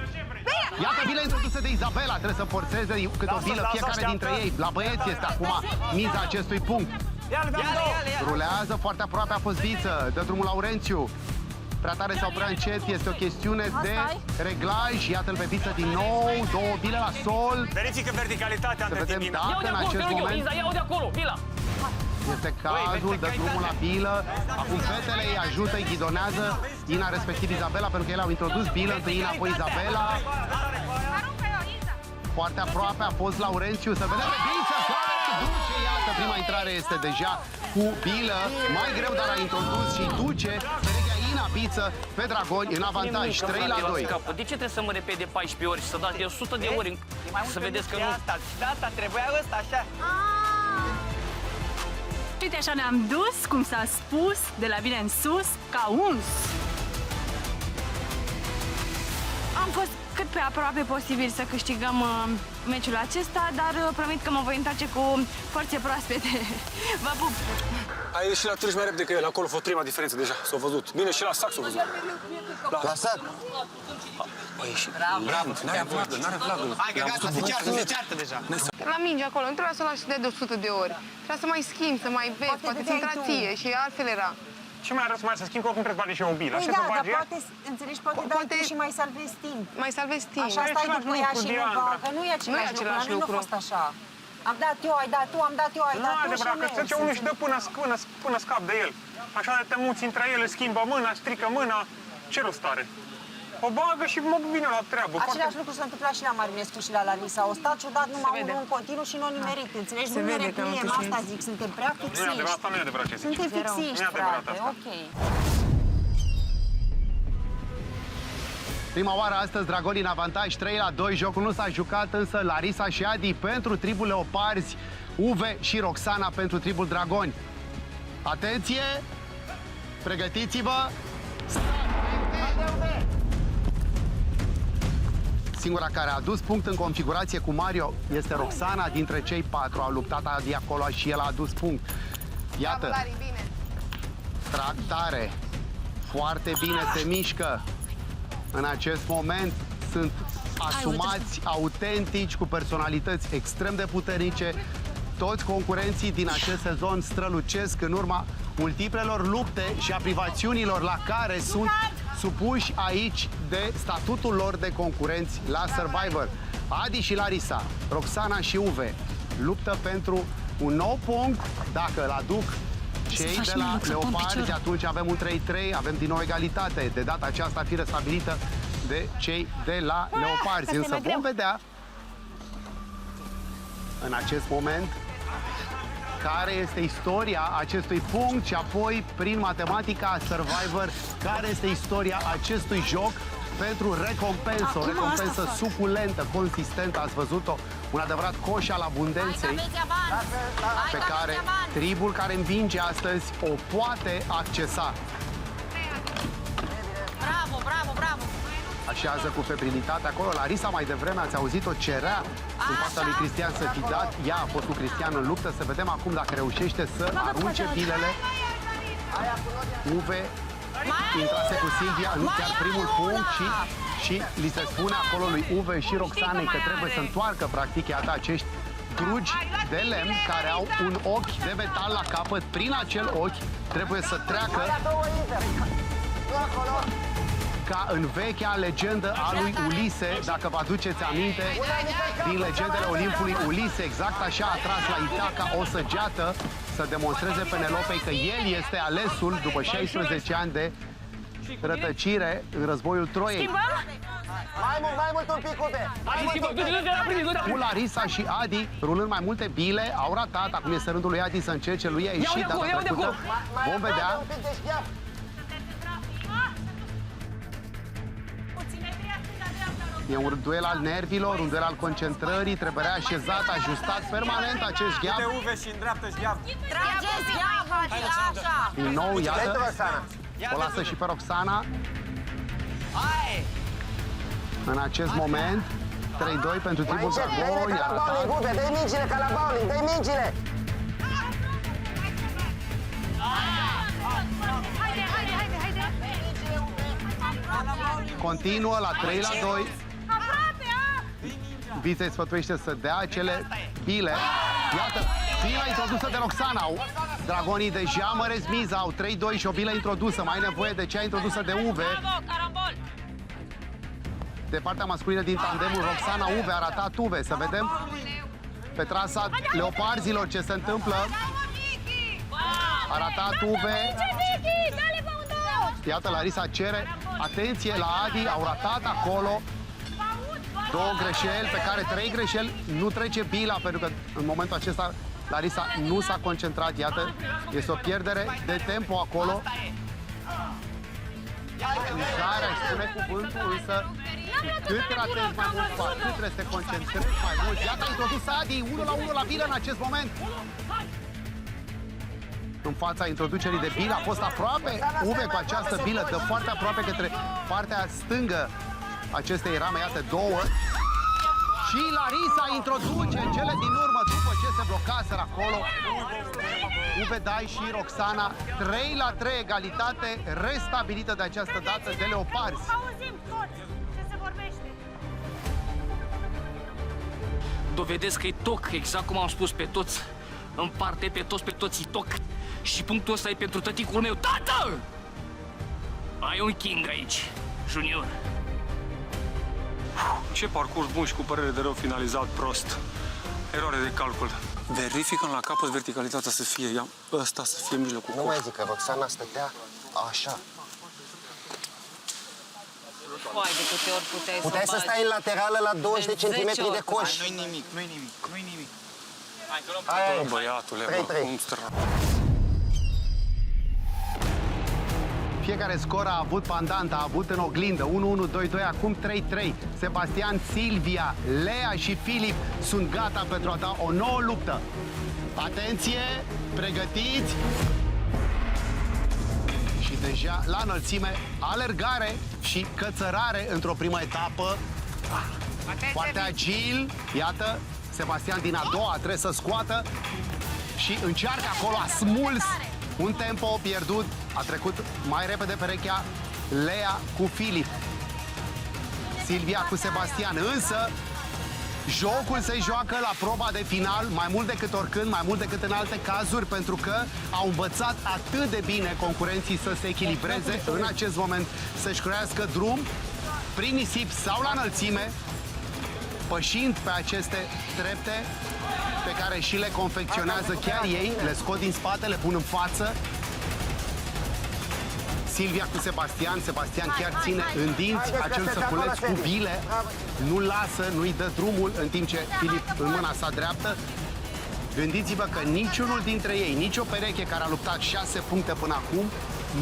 Iată bila introdusă de Izabela, trebuie să forțeze câte o bilă fiecare dintre ei. La băieți este acum miza acestui punct. Rulează foarte aproape, a fost Biță, dă drumul Laurențiu. Prea tare sau prea încet, este o chestiune de reglaj. Iată-l pe Biță din nou, două bile la sol. Verifică verticalitatea între timp. Să vedem dacă în acest moment Iau de acolo, bila. este cazul, dă drumul la bilă. Acum fetele îi ajută, îi ghidonează Ina, respectiv Izabela, pentru că ele au introdus bilă, întâi Ina, apoi Izabela. Foarte aproape a fost Laurențiu, să vedem pe Biță, care duce, iată, prima intrare este deja cu bilă, mai greu, dar a introdus și duce perechea Ina Biță pe Dragoni în avantaj, 3-2. De ce trebuie să mă repede 14 ori și să dați de 100 de ori să vedeți că nu... Asta trebuia ăsta, așa. Uite, așa ne-am dus, cum s-a spus, de la bine în sus, ca uns. Am fost cât pe aproape posibil să câștigăm meciul acesta, dar promit că mă voi întoarce cu forțe proaspete. Vă pup! Ai ieșit la târși mai repede că el, acolo a fost prima diferență deja, s-a văzut. Bine, și la sac s-a văzut. La sac? A ieșit. Bravo, n-are vlagă, n-are vlagă. Hai că gata, se ceartă deja. La minge acolo, nu trebuia să o lași de 100 de ori. Trebuia să mai schimbi, să mai vezi, poate ți intra ție și altfel era. Ce mai arăți mai să schimb, că oricum trebuie să bagi și o bilă. Păi Așa da, să dar bagi ea? poate, înțelegi, poate și mai salvezi timp. Mai salvezi timp. Așa stai după ea și nu bagă, nu e același lucru, nu a fost așa. Am dat eu, ai dat tu, am dat eu, ai dat tu și adevărat, că trece unul și dă până scap de el. Așa de te muți între ele, schimbă mâna, strică mâna, ce rost are? O bagă și mă vine la treabă. Același lucru s-a întâmplat și la Marinescu și la Larisa. Au stat și au dat numai unul în continuu și nu au nimerit. Înțelegi? Nu ne repliem, asta zic, suntem prea fixiști. Nu e adevărat, asta nu e adevărat ce zici. Suntem fixiști, frate, ok. Prima oară astăzi Dragoni în avantaj, 3-2, jocul nu s-a jucat, însă Larisa și Adi pentru tribul Leoparzi, Uve și Roxana pentru tribul Dragoni. Atenție! Pregătiți-vă! Singura care a adus punct în configurație cu Mario este Roxana. Dintre cei 4 au luptat Adi acolo și el a adus punct. Iată, tractare, foarte bine se mișcă. În acest moment sunt asumați, autentici, cu personalități extrem de puternice. Toți concurenții din acest sezon strălucesc în urma multiplelor lupte și a privațiunilor la care sunt supuși aici de statutul lor de concurenți la Survivor. Adi și Larisa, Roxana și Uve luptă pentru un nou punct. Dacă îl aduc cei de la Leoparzi, atunci avem un 3-3, avem din nou egalitate. De data aceasta fi restabilită de cei de la Leoparzi. Însă vom vedea în acest moment care este istoria acestui punct și apoi, prin matematica Survivor, care este istoria acestui joc pentru recompensă. O recompensă suculentă, consistentă, ați văzut-o, un adevărat coș al abundenței pe care tribul care învinge astăzi o poate accesa. Bravo, bravo, bravo! Așează cu febrilitate acolo. Larisa, mai devreme, ați auzit-o, cerea în fața lui Cristian să fi dat. Ea a fost cu Cristian în luptă. Să vedem acum dacă reușește să arunce bilele. Uve intrase cu Silvia în chiar primul punct și li se spune acolo lui Uve și Roxanei că trebuie să întoarcă, practic, iată acești drugi de lemn care au un ochi de metal la capăt. Prin acel ochi trebuie să treacă ca în vechea legendă a lui Ulise, dacă vă aduceți aminte, din legendele Olimpului, Ulise exact așa a tras la Itaca o săgeată să demonstreze Penelopei că el este alesul după 16 ani de rătăcire în războiul Troiei. Mai mult un pic, Uve! Cu Larisa și Adi, rulând mai multe bile, au ratat. Acum este rândul lui Adi să încerce, lui a ieșit data trecută. Vom vedea. E un duel al nervilor, un duel al concentrării, trebuie așezat, ajustat permanent acest gheab. De Uve și în dreapta gheab. Trageți gheaba, așa! Din nou, iată, o lasă și pe Roxana. În acest moment, 3-2 pentru tribul Dragoni. Uve, dă-i mingile ca la bowling, dă-i mingile! Continuă la 3-2. Vița îi sfătuiește să dea acele bile. Iată, bila introdusă de Roxana. Dragonii deja măresc miza, au 3-2 și o bilă introdusă. Mai nevoie de cea introdusă de Uve. De partea masculină din tandemul Roxana, Uve a ratat Uve. Să vedem pe trasa Leoparzilor ce se întâmplă. A ratat Uve. Iată, Larisa cere atenție la Adi, au ratat acolo. 2 greșeli, pe care 3 greșeli, nu trece bila, pentru că în momentul acesta Larisa nu s-a concentrat, iată, este o pierdere de tempo acolo. Care aș spune cuvântul, însă cât ratezi mai mult, cu atât trebuie să te concentrezi mai mult. Iată, a introdus Adi, 1-1 la bilă în acest moment. În fața introducerii de bilă a fost aproape Uve cu această bilă, dă foarte aproape către partea stângă acestei rame, iată, 2. Și Larisa introduce în cele din urmă, după ce se blocaseră acolo. Uve Dai și Roxana, 3-3, egalitate restabilită de această dată de Leoparzi. Auzim toți ce se vorbește. Dovedesc că e toc, exact cum am spus, pe toți. Împarte pe toți toc. Și punctul ăsta e pentru tăticul meu. Tată! Ai un king aici, Junior. Ce parcurs bun și cu părere de rău finalizat prost. Eroare de calcul. Verifică la capăt verticalitatea să fie ea, ăsta să fie mijlocul. Nu mai zic că Roxana stătea așa. Păi, de câte ori puteai să stai în laterală la 20 de centimetri de coș. Nu-i nimic, nu-i nimic, nu-i nimic. Hai, băiatule, bă, cum Fiecare scor a avut pandant, a avut în oglindă. 1-1, 2-2, acum 3-3. Sebastian, Silvia, Lea și Filip sunt gata pentru a da o nouă luptă. Atenție, pregătiți! deja la înălțime, alergare și cățărare într-o primă etapă. Foarte agil, iată, Sebastian din a doua trebuie să scoată și încearcă acolo, a smuls un tempo pierdut, a trecut mai repede perechea Lea cu Filip. Silvia cu Sebastian, însă jocul se joacă la proba de final mai mult decât oricând, mai mult decât în alte cazuri, pentru că au învățat atât de bine concurenții să se echilibreze în acest moment, să-și crească drum prin nisip sau la înălțime, pășind pe aceste trepte pe care și le confecționează chiar ei, le scot din spate, le pun în față. Silvia cu Sebastian, Sebastian chiar ține în dinți acel săculeț cu bile, nu-l lasă, nu-i dă drumul, în timp ce Filip în mâna sa dreaptă. Gândiți-vă că niciunul dintre ei, nicio pereche care a luptat 6 puncte până acum,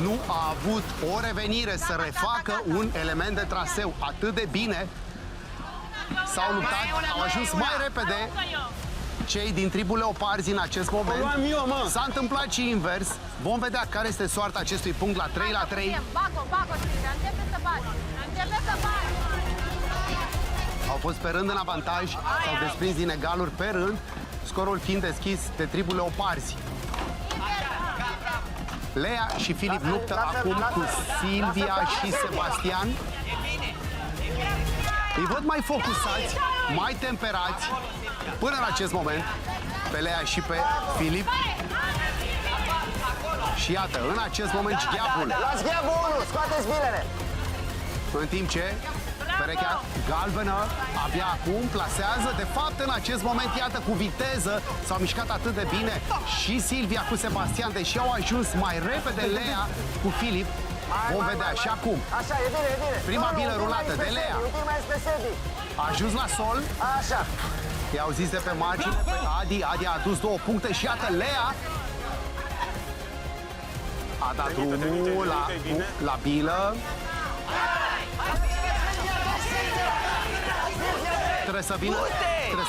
nu a avut o revenire să refacă un element de traseu atât de bine. S-au luptat, au ajuns mai repede cei din tribul Leoparzi în acest moment. S-a întâmplat și invers. Vom vedea care este soarta acestui punct la 3-3. Au fost pe rând în avantaj, s-au desprins din egaluri pe rând, scorul fiind deschis de tribul Leoparzi. Lea și Filip luptă acum cu Silvia și Sebastian. Îi văd mai focusați, mai temperați, până în acest moment, pe Lea și pe Filip. Și iată, în acest moment, Gheabul. Las Gheabul 1, scoateți bilele! În timp ce perechea galbenă abia acum plasează, de fapt, în acest moment, iată, cu viteză, s-au mișcat atât de bine și Silvia cu Sebastian, deși au ajuns mai repede Lea cu Filip. Vom vedea și acum. Așa, e bine, e bine. Prima bilă rulată de Lea. A ajuns la sol. Așa. I-au zis de pe margine pe Adi. Adi a adus 2 puncte și iată Lea a dat drumul la bilă. Trebuie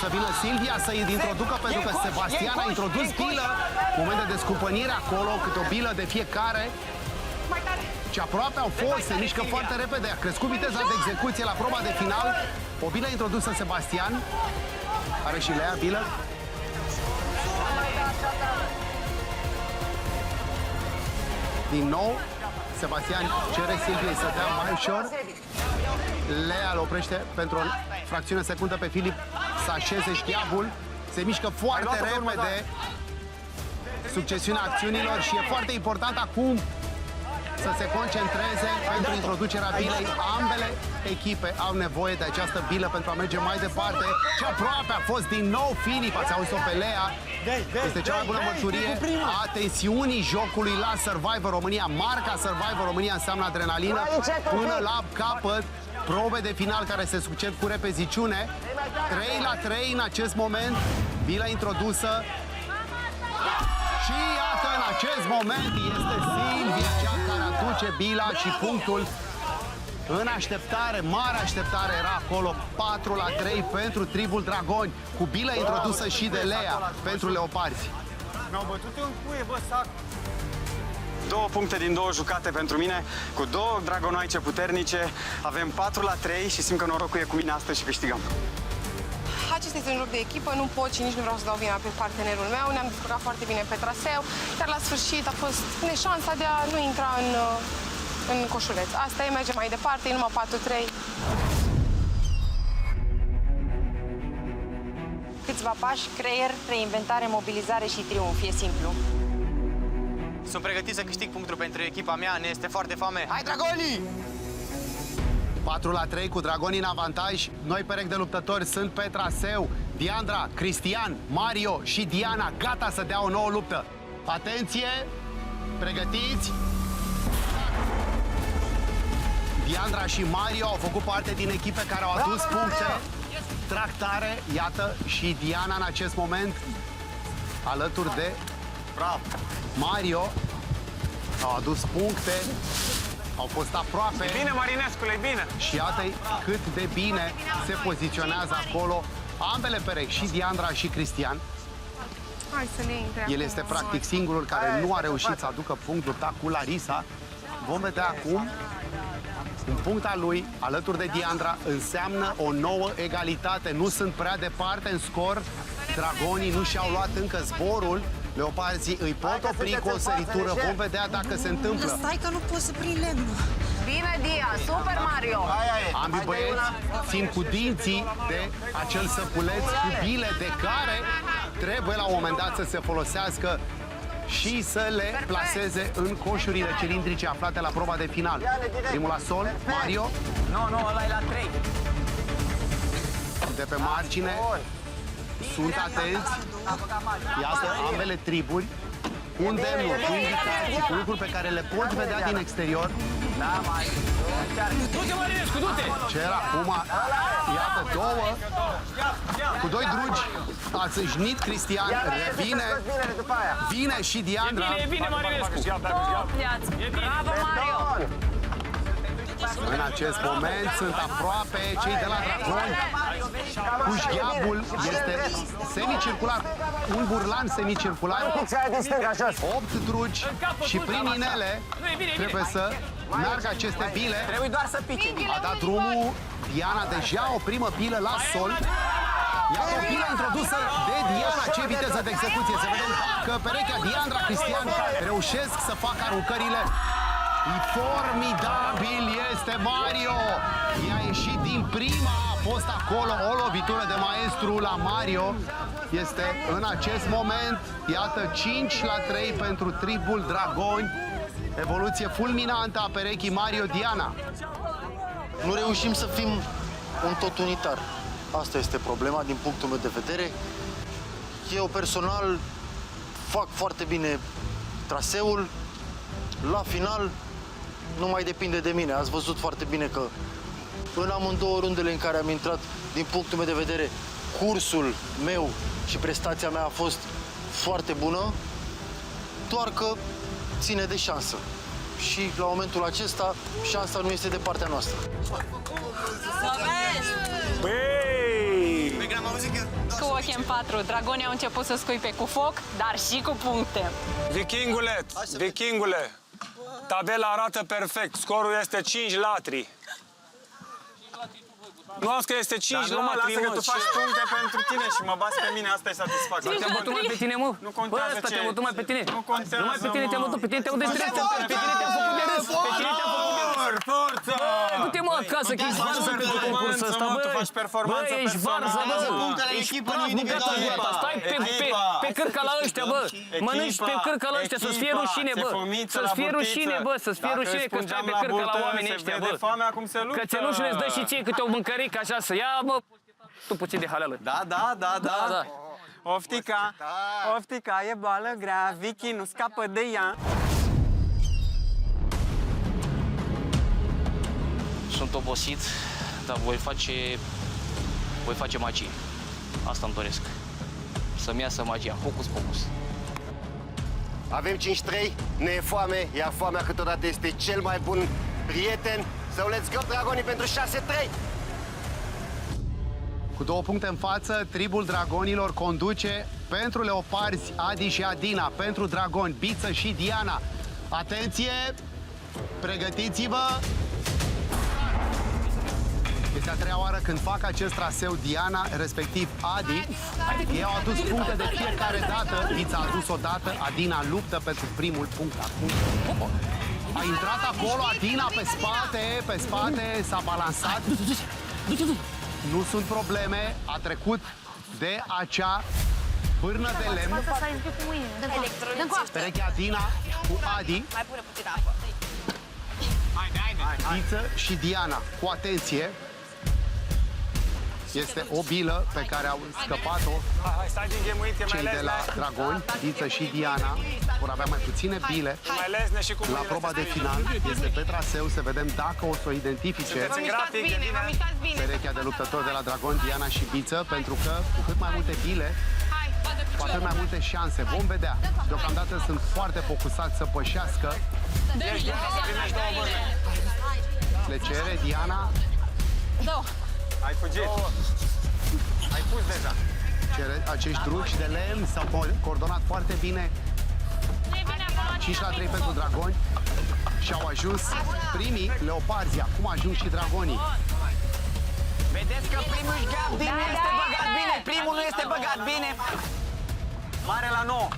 să vină Silvia să-i introducă, pentru că Sebastian a introdus bilă. Moment de descumpănire acolo, câte o bilă de fiecare. Ce aproape au fost, se mișcă foarte repede. A crescut viteza de execuție la proba de final. O bilă introdusă Sebastian. Are și Lea bilă. Din nou, Sebastian cere Silviei să dea mai ușor. Lea îl oprește pentru o fracțiune secundă pe Filip să așeze știabul. Se mișcă foarte repede succesiunea acțiunilor și e foarte important acum să se concentreze pentru introducerea bilei. Ambele echipe au nevoie de această bilă pentru a merge mai departe. Ce aproape a fost din nou Filip, ați auzit-o pe Lea. Este cea mai bună mărturie a tensiunii jocului la Survivor România. Marca Survivor România înseamnă adrenalină până la capăt. Probe de final care se succed cu repeziciune. 3-3 în acest moment. Bila introdusă. Și iată, în acest moment este Silvia cea care aduce bila și punctul. În așteptare, mare așteptare era acolo, 4-3 pentru tribul Dragoni, cu bila introdusă și de Lea pentru Leoparzi. Mi-au bătut în cuie, bă, sac. 2 puncte din 2 jucate pentru mine, cu 2 dragonoaice puternice. Avem 4-3 și simt că norocul e cu mine astăzi și câștigăm. Acesta este un joc de echipă, nu pot și nici nu vreau să dau vina pe partenerul meu. Ne-am descurcat foarte bine pe traseu, dar la sfârșit a fost neșansa de a nu intra în coșuleț. Asta e, merge mai departe, e numai 4-3. Câțiva pași, creier, reinventare, mobilizare și triumf. E simplu. Sunt pregătit să câștig punctul pentru echipa mea, ne este foarte foame. Hai, Dragonii! 4-3 cu Dragonii în avantaj. Noi perechi de luptători sunt pe traseu. Diandra, Cristian, Mario și Diana gata să dea o nouă luptă. Atenție! Pregătiți! Diandra și Mario au făcut parte din echipe care au adus puncte. Tractare, iată, și Diana în acest moment alături de Mario au adus puncte. Au fost aproape. E bine, Marinescule, e bine. Și iată cât de bine se poziționează acolo ambele perechi, și Diandra și Cristian. Hai să le intre. El este practic singurul care nu a reușit să aducă punct luptat cu Larisa. Vom vedea acum. Un punct al lui, alături de Diandra, înseamnă o nouă egalitate. Nu sunt prea departe în scor. Dragonii nu și-au luat încă zborul. Leoparzii îi pot opri cu o săritură. Vom vedea dacă se întâmplă. Stai că nu poți să prind lemnul. Bine, Dia! Super Mario! Ambii băieți țin cu dinții de acel săpuleț cu bile de care trebuie la un moment dat să se folosească și să le plaseze în coșurile cilindrice aflate la proba de final. Primul la sol, Mario. Nu, ăla e la 3. De pe margine sunt atenți. Iată ambele triburi cu îndemnuri, cu indicații, cu lucruri pe care le poți vedea din exterior. Du-te, Marinescu, du-te! Cer acum, iată, două, cu doi drugi, a țâșnit Cristian, revine, vine și Diandra. E bine, Marinescu! Bravo, Mario! În acest moment sunt aproape cei de la Dragoni. Cușgheabul este semicircular, un burlan semicircular, 8 drugi și prin inele trebuie să meargă aceste bile. Trebuie doar să pice. A dat drumul Diana, deja o primă bilă la sol. Iată o bilă introdusă de Diana. Ce viteză de execuție! Să vedem că perechea Diandra Cristian reușesc să facă aruncările. Formidabil este Mario! I-a ieșit din prima, a fost acolo o lovitură de maestru la Mario. Este în acest moment, iată, 5-3 pentru tribul Dragoni. Evoluție fulminantă a perechii Mario-Diana. Nu reușim să fim un tot unitar. Asta este problema din punctul meu de vedere. Eu personal fac foarte bine traseul. La final nu mai depinde de mine. Ați văzut foarte bine că în amândouă rundele în care am intrat, din punctul meu de vedere, cursul meu și prestația mea a fost foarte bună, doar că ține de șansă. Și la momentul acesta, șansa nu este de partea noastră. Cu ochii în patru, dragonii au început să scuipe cu foc, dar și cu puncte. Vichingule, tabela arată perfect, scorul este 5 latri. Nu am că este 5 latri, mă, lasă că tu faci ce? puncte pentru tine și mă bați pe mine, asta e satisfacția. Te-am bătut mai pe tine, mă! Nu contează ăsta ce te-am bătut mai pe tine! Nu contează, Numai pe tine te-am bătut, pe tine te-am bătut de râs! Pe tine te-am făcut de râs! Pe tine te-am făcut de râs! Forță! Du-te, mă, acasă, că ești varză pentru concursul ăsta, bă! Tu faci performanță ești varză, bă! punctele Ești praf, nu gata, gata! Stai pe cârca la ăștia, bă! Mănânci pe cârca la ăștia, să-ți fie rușine, bă! Să-ți fie rușine, bă! Să-ți fie rușine că stai pe cârca la oamenii ăștia, bă! Cățelușul îți dă și ție câte o mâncărică așa să ia, bă! Tu puțin de haleală. Da. Oftica e boală grea, Vicky nu scapă de ea. Sunt obosit, dar voi face magie. Asta îmi doresc. Să-mi iasă magia, hocus pocus. Avem 5-3, ne e foame, iar foamea câteodată este cel mai bun prieten. So let's go, Dragonii, pentru 6-3! Cu 2 puncte în față, tribul Dragonilor conduce pentru Leoparzi Adi și Adina, pentru Dragoni Biță și Diana. Atenție! Pregătiți-vă! Este a 3-a oară când fac acest traseu Diana, respectiv Adi. Ei au adus puncte de fiecare dată. Bița a adus o dată, Adina luptă pentru primul punct acum. A intrat acolo, Adina pe spate, s-a balansat. Nu sunt probleme, a trecut de acea pârnă de lemn. Perechea Adina cu Adi. Mai pune puțin apă. Biță și Diana, cu atenție. Este o bilă pe care au scăpat-o cei de la Dragoni, Biță și Diana. Vor avea mai puține bile. La proba de final este pe traseu, să vedem dacă o să o identifice perechea de luptători de la Dragoni, Diana și Biță, pentru că cu cât mai multe bile, cu atât mai multe șanse. Vom vedea. Deocamdată sunt foarte focusați să pășească. Le cere Diana. Ai fugit. Ai pus deja. Cere acești drugi de lemn, s-au coordonat foarte bine. 5-3 pentru Dragoni. și au ajuns primii leoparzi. Acum ajung și dragonii. Vedeți că primul șgheap din nu este băgat bine. Primul nu este băgat bine. Mare la 9.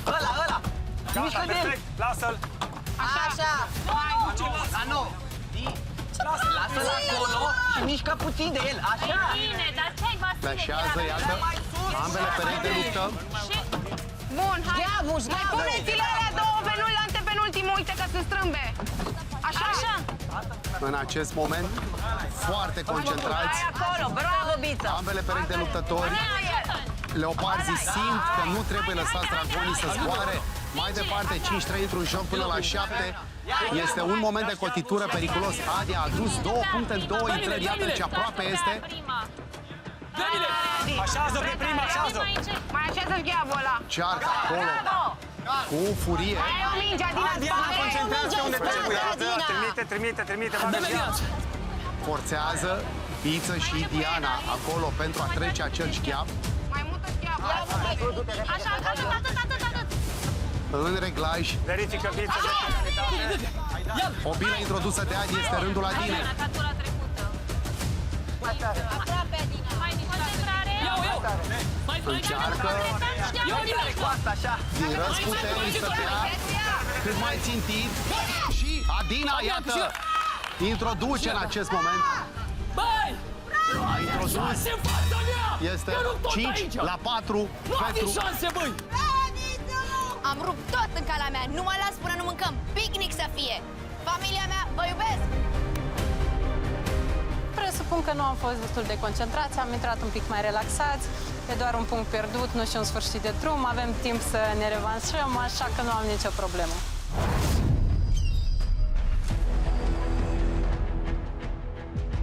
Ăla. Mișcă de el. Lasă-l. Așa. La 9. Lasă-l acolo și mișcă puțin de el. Așa. Bine, dar ce ai Le așează, iată, ambele perechi de luptă. Bun, hai. Mai puneți-le alea două antepenultimul, uite că sunt strâmbe. Așa? În acest moment, foarte concentrați. Acolo, bravo, Biță! Ambele perechi de luptători. Leoparzii simt că nu trebuie lăsați dragonii să zboare mai departe. 5-3 într-un joc până la 7. Este un moment de cotitură periculos. Adi a adus 2 puncte în 2 intrări. Iată ce aproape este. Așează pe prima, așează. Mai așează șgheabul ăla. Cearcă acolo cu furie. Ai o minge, Adina, Diana, concentrează unde trebuie. Trimite. Forțează Biță și Diana acolo pentru a trece acel șgheap. Mai multă șgheabă. Așa, atât. În reglaj. Verifică Biță. O bilă introdusă de Adi, este rândul Adinei. Aproape, Adina. Mai concentrare. Încearcă din răsputeri să dea cât mai țintit. Și Adina, iată, introduce în acest moment. A introdus. Este 5-4 pentru... Am rupt tot în calea mea, nu mă las până nu mâncăm. Picnic să fie. Familia mea, vă iubesc! Presupun că nu am fost destul de concentrați, am intrat un pic mai relaxați, e doar un punct pierdut, nu și un sfârșit de drum, avem timp să ne revanșăm, așa că nu am nicio problemă.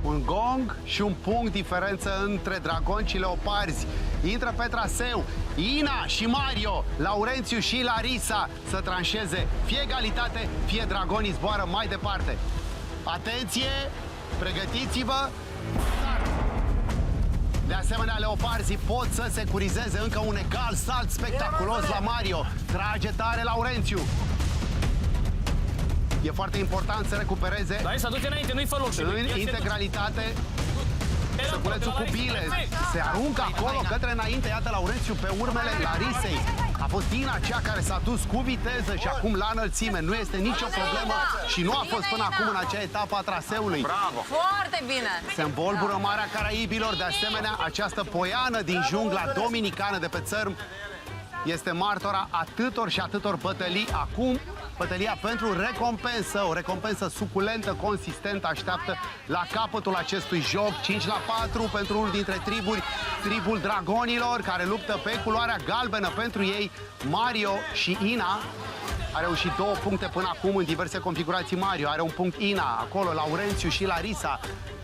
Un gong și un punct diferență între dragoni și leoparzi. Intră pe traseu Ina și Mario, Laurențiu și Larisa să tranșeze. Fie egalitate, fie dragonii zboară mai departe. Atenție! Pregătiți-vă! De asemenea, leoparzii pot să securizeze încă un egal salt spectaculos la Mario. Trage tare Laurențiu. E foarte important să recupereze Larisa, du-te înainte, nu-i fă loc și în integralitate. Săculețul cu bile se aruncă acolo către înainte. Iată Laurențiu pe urmele Larisei. A fost Ina cea care s-a dus cu viteză și acum la înălțime. Nu este nicio problemă și nu a fost până acum în acea etapă a traseului. Bravo! Foarte bine! Se învolbură Marea Caraibilor. De asemenea, această poiană din jungla dominicană de pe țărm este martora atâtor și atâtor bătălii. Acum, bătălia pentru recompensă, o recompensă suculentă, consistentă, așteaptă la capătul acestui joc. 5-4 pentru unul dintre triburi, tribul dragonilor, care luptă pe culoarea galbenă pentru ei. Mario și Ina. A reușit 2 puncte până acum în diverse configurații Mario. Are un punct Ina, acolo Laurențiu și Larisa,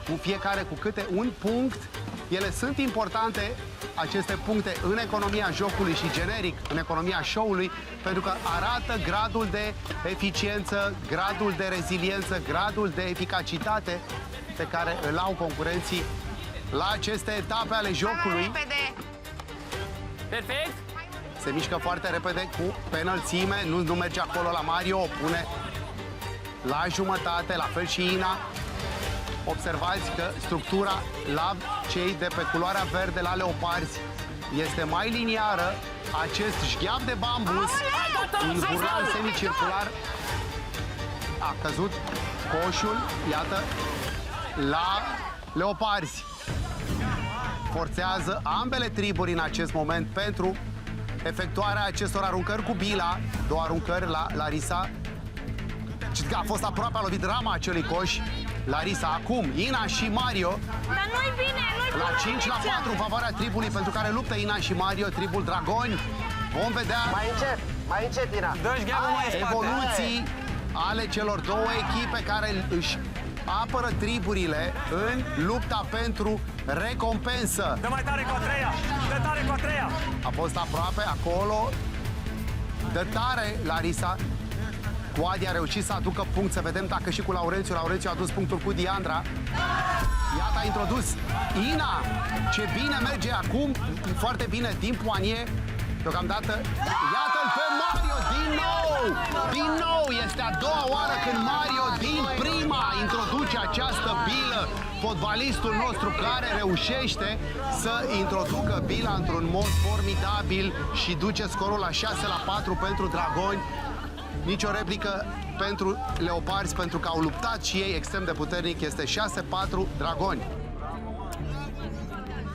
cu fiecare cu câte un punct. Ele sunt importante, aceste puncte, în economia jocului și generic în economia show-ului, pentru că arată gradul de eficiență, gradul de reziliență, gradul de eficacitate pe care îl au concurenții la aceste etape ale jocului. Perfect! Se mișcă foarte repede pe înălțime, nu merge acolo la Mario, o pune la jumătate, la fel și Ina. Observați că structura la cei de pe culoarea verde, la leoparzi, este mai liniară. Acest șgheap de bambus, un burlan semicircular, a căzut coșul, iată, la leoparzi. Forțează ambele triburi în acest moment pentru efectuarea acestor aruncări cu bila. 2 aruncări la Larisa. A fost aproape, a lovit rama acelui coș. Larisa, acum, Ina și Mario. Dar nu-i bine, nu-i La 5-4 în favoarea tribului pentru care luptă Ina și Mario, tribul dragoni. Vom vedea Mai încet, Ina. Dă-și gheabă mai în spate. evoluții ale celor două echipe care își apără triburile în lupta pentru recompensă. Dă mai tare cu a treia! Dă tare cu a treia! A fost aproape acolo. Dă tare Larisa. Cu Adi a reușit să aducă punct, să vedem dacă și cu Laurențiu. Laurențiu a adus punctul cu Diandra. Iată, a introdus Ina. Ce bine merge acum, foarte bine din poanie. Deocamdată, iată-l pe Mario, din nou, este a doua oară când Mario din prima introduce această bilă. Fotbalistul nostru care reușește să introducă bila într-un mod formidabil și duce scorul la 6-4 pentru Dragoni. Nici o replică pentru Leoparzi, pentru că au luptat și ei extrem de puternic. Este 6-4 Dragoni.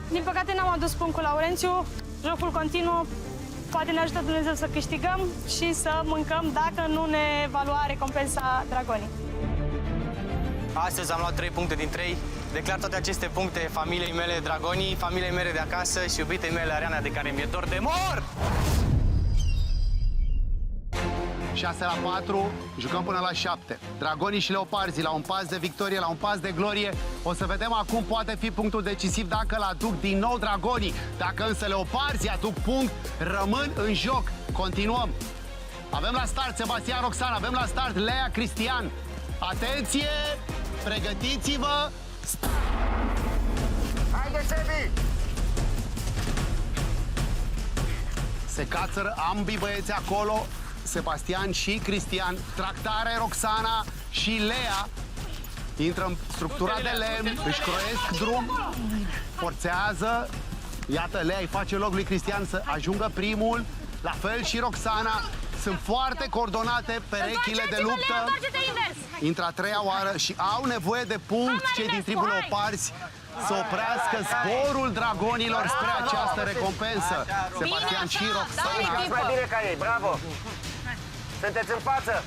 Din păcate n-am adus punct cu Laurențiu. Jocul continuă. Poate ne ajută Dumnezeu să câștigăm și să mâncăm dacă nu ne va lua recompensa Dragonii. Astăzi am luat 3 puncte din 3. Declar toate aceste puncte familiei mele Dragonii, familiei mele de acasă și iubitei mele Ariana, de care mi-e dor de mor! 6-4, jucăm până la 7. Dragonii și Leoparzii la un pas de victorie, la un pas de glorie. O să vedem acum, poate fi punctul decisiv dacă îl aduc din nou Dragonii. Dacă însă Leoparzii aduc punct, rămân în joc. Continuăm. Avem la start Sebastian, Roxana, avem la start Lea, Cristian. Atenție! Pregătiți-vă! Haide, Sebi! Se cațără ambii băieți acolo, Sebastian și Cristian. Tractare, Roxana și Lea. Intră în structura de lemn, își croiesc drum, forțează. Iată, Lea îi face loc lui Cristian să ajungă primul. La fel și Roxana. Sunt foarte coordonate perechile de luptă. Intră a treia oară și au nevoie de punct cei din tribul Leoparzi să oprească zborul Dragonilor spre această recompensă. Sebastian și Roxana. Mai bine ca ei, bravo! Sunteți în față!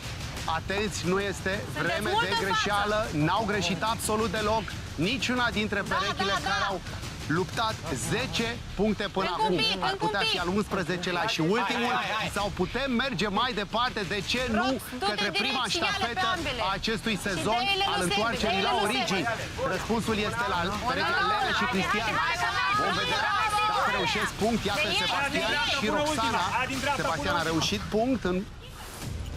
Atenți, nu este vreme de greșeală. N-au greșit absolut deloc niciuna dintre perechile care au luptat 10 puncte până acum. Ar putea fi al 11-lea și ultimul, sau putem merge mai departe, de ce nu, către prima ștafetă a acestui sezon al întoarcerii la origini. Răspunsul este la perechea Lea și Cristian. Vom vedea dacă reușesc punct. Iată Sebastian și Roxana. Sebastian a reușit punct în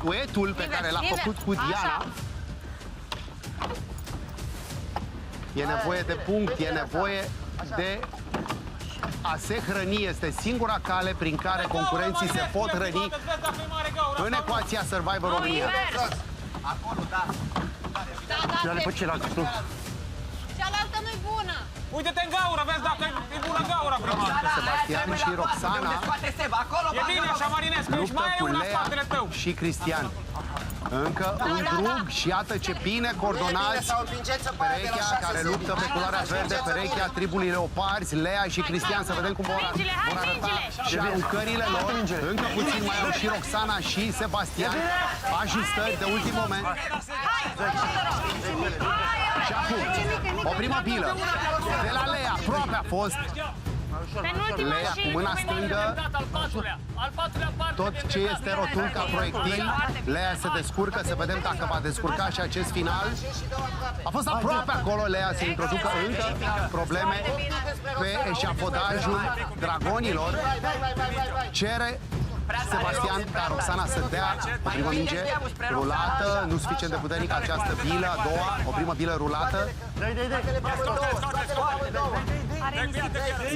duetul pe care l-a făcut cu Diana. E nevoie de punct, e nevoie de a se hrăni. Este singura cale prin care concurenții se pot hrăni în ecuația Survivor România. Acolo, da. Și-ale pe celălalt, nu? Cealaltă nu-i bună! Uite-te în gaură, vezi dacă e bună gaura prima. Sebastian și Roxana E bine așa, Marinescu, ești luptă mai cu e una Lea spatele tău. și Cristian. Încă un drug și iată ce bine coordonați perechea care luptă pe culoarea verde, perechea tribului Leoparzi, Lea și Cristian. Să vedem cum vor arăta și aruncările lor. Încă puțin mai au și Roxana și Sebastian. Ajustări de ultim moment. Și acum, o primă bilă de la Lea, aproape a fost. Lea cu mâna stângă, tot ce este rotund ca proiectil. Lea se descurcă, să vedem dacă va descurca și acest final. A fost aproape acolo, Lea se introducă încă probleme pe eșafodajul Dragonilor. Cere Sebastian ca Roxana să dea o primă minge rulată, nu suficient de puternic această bilă, a doua, o primă bilă rulată.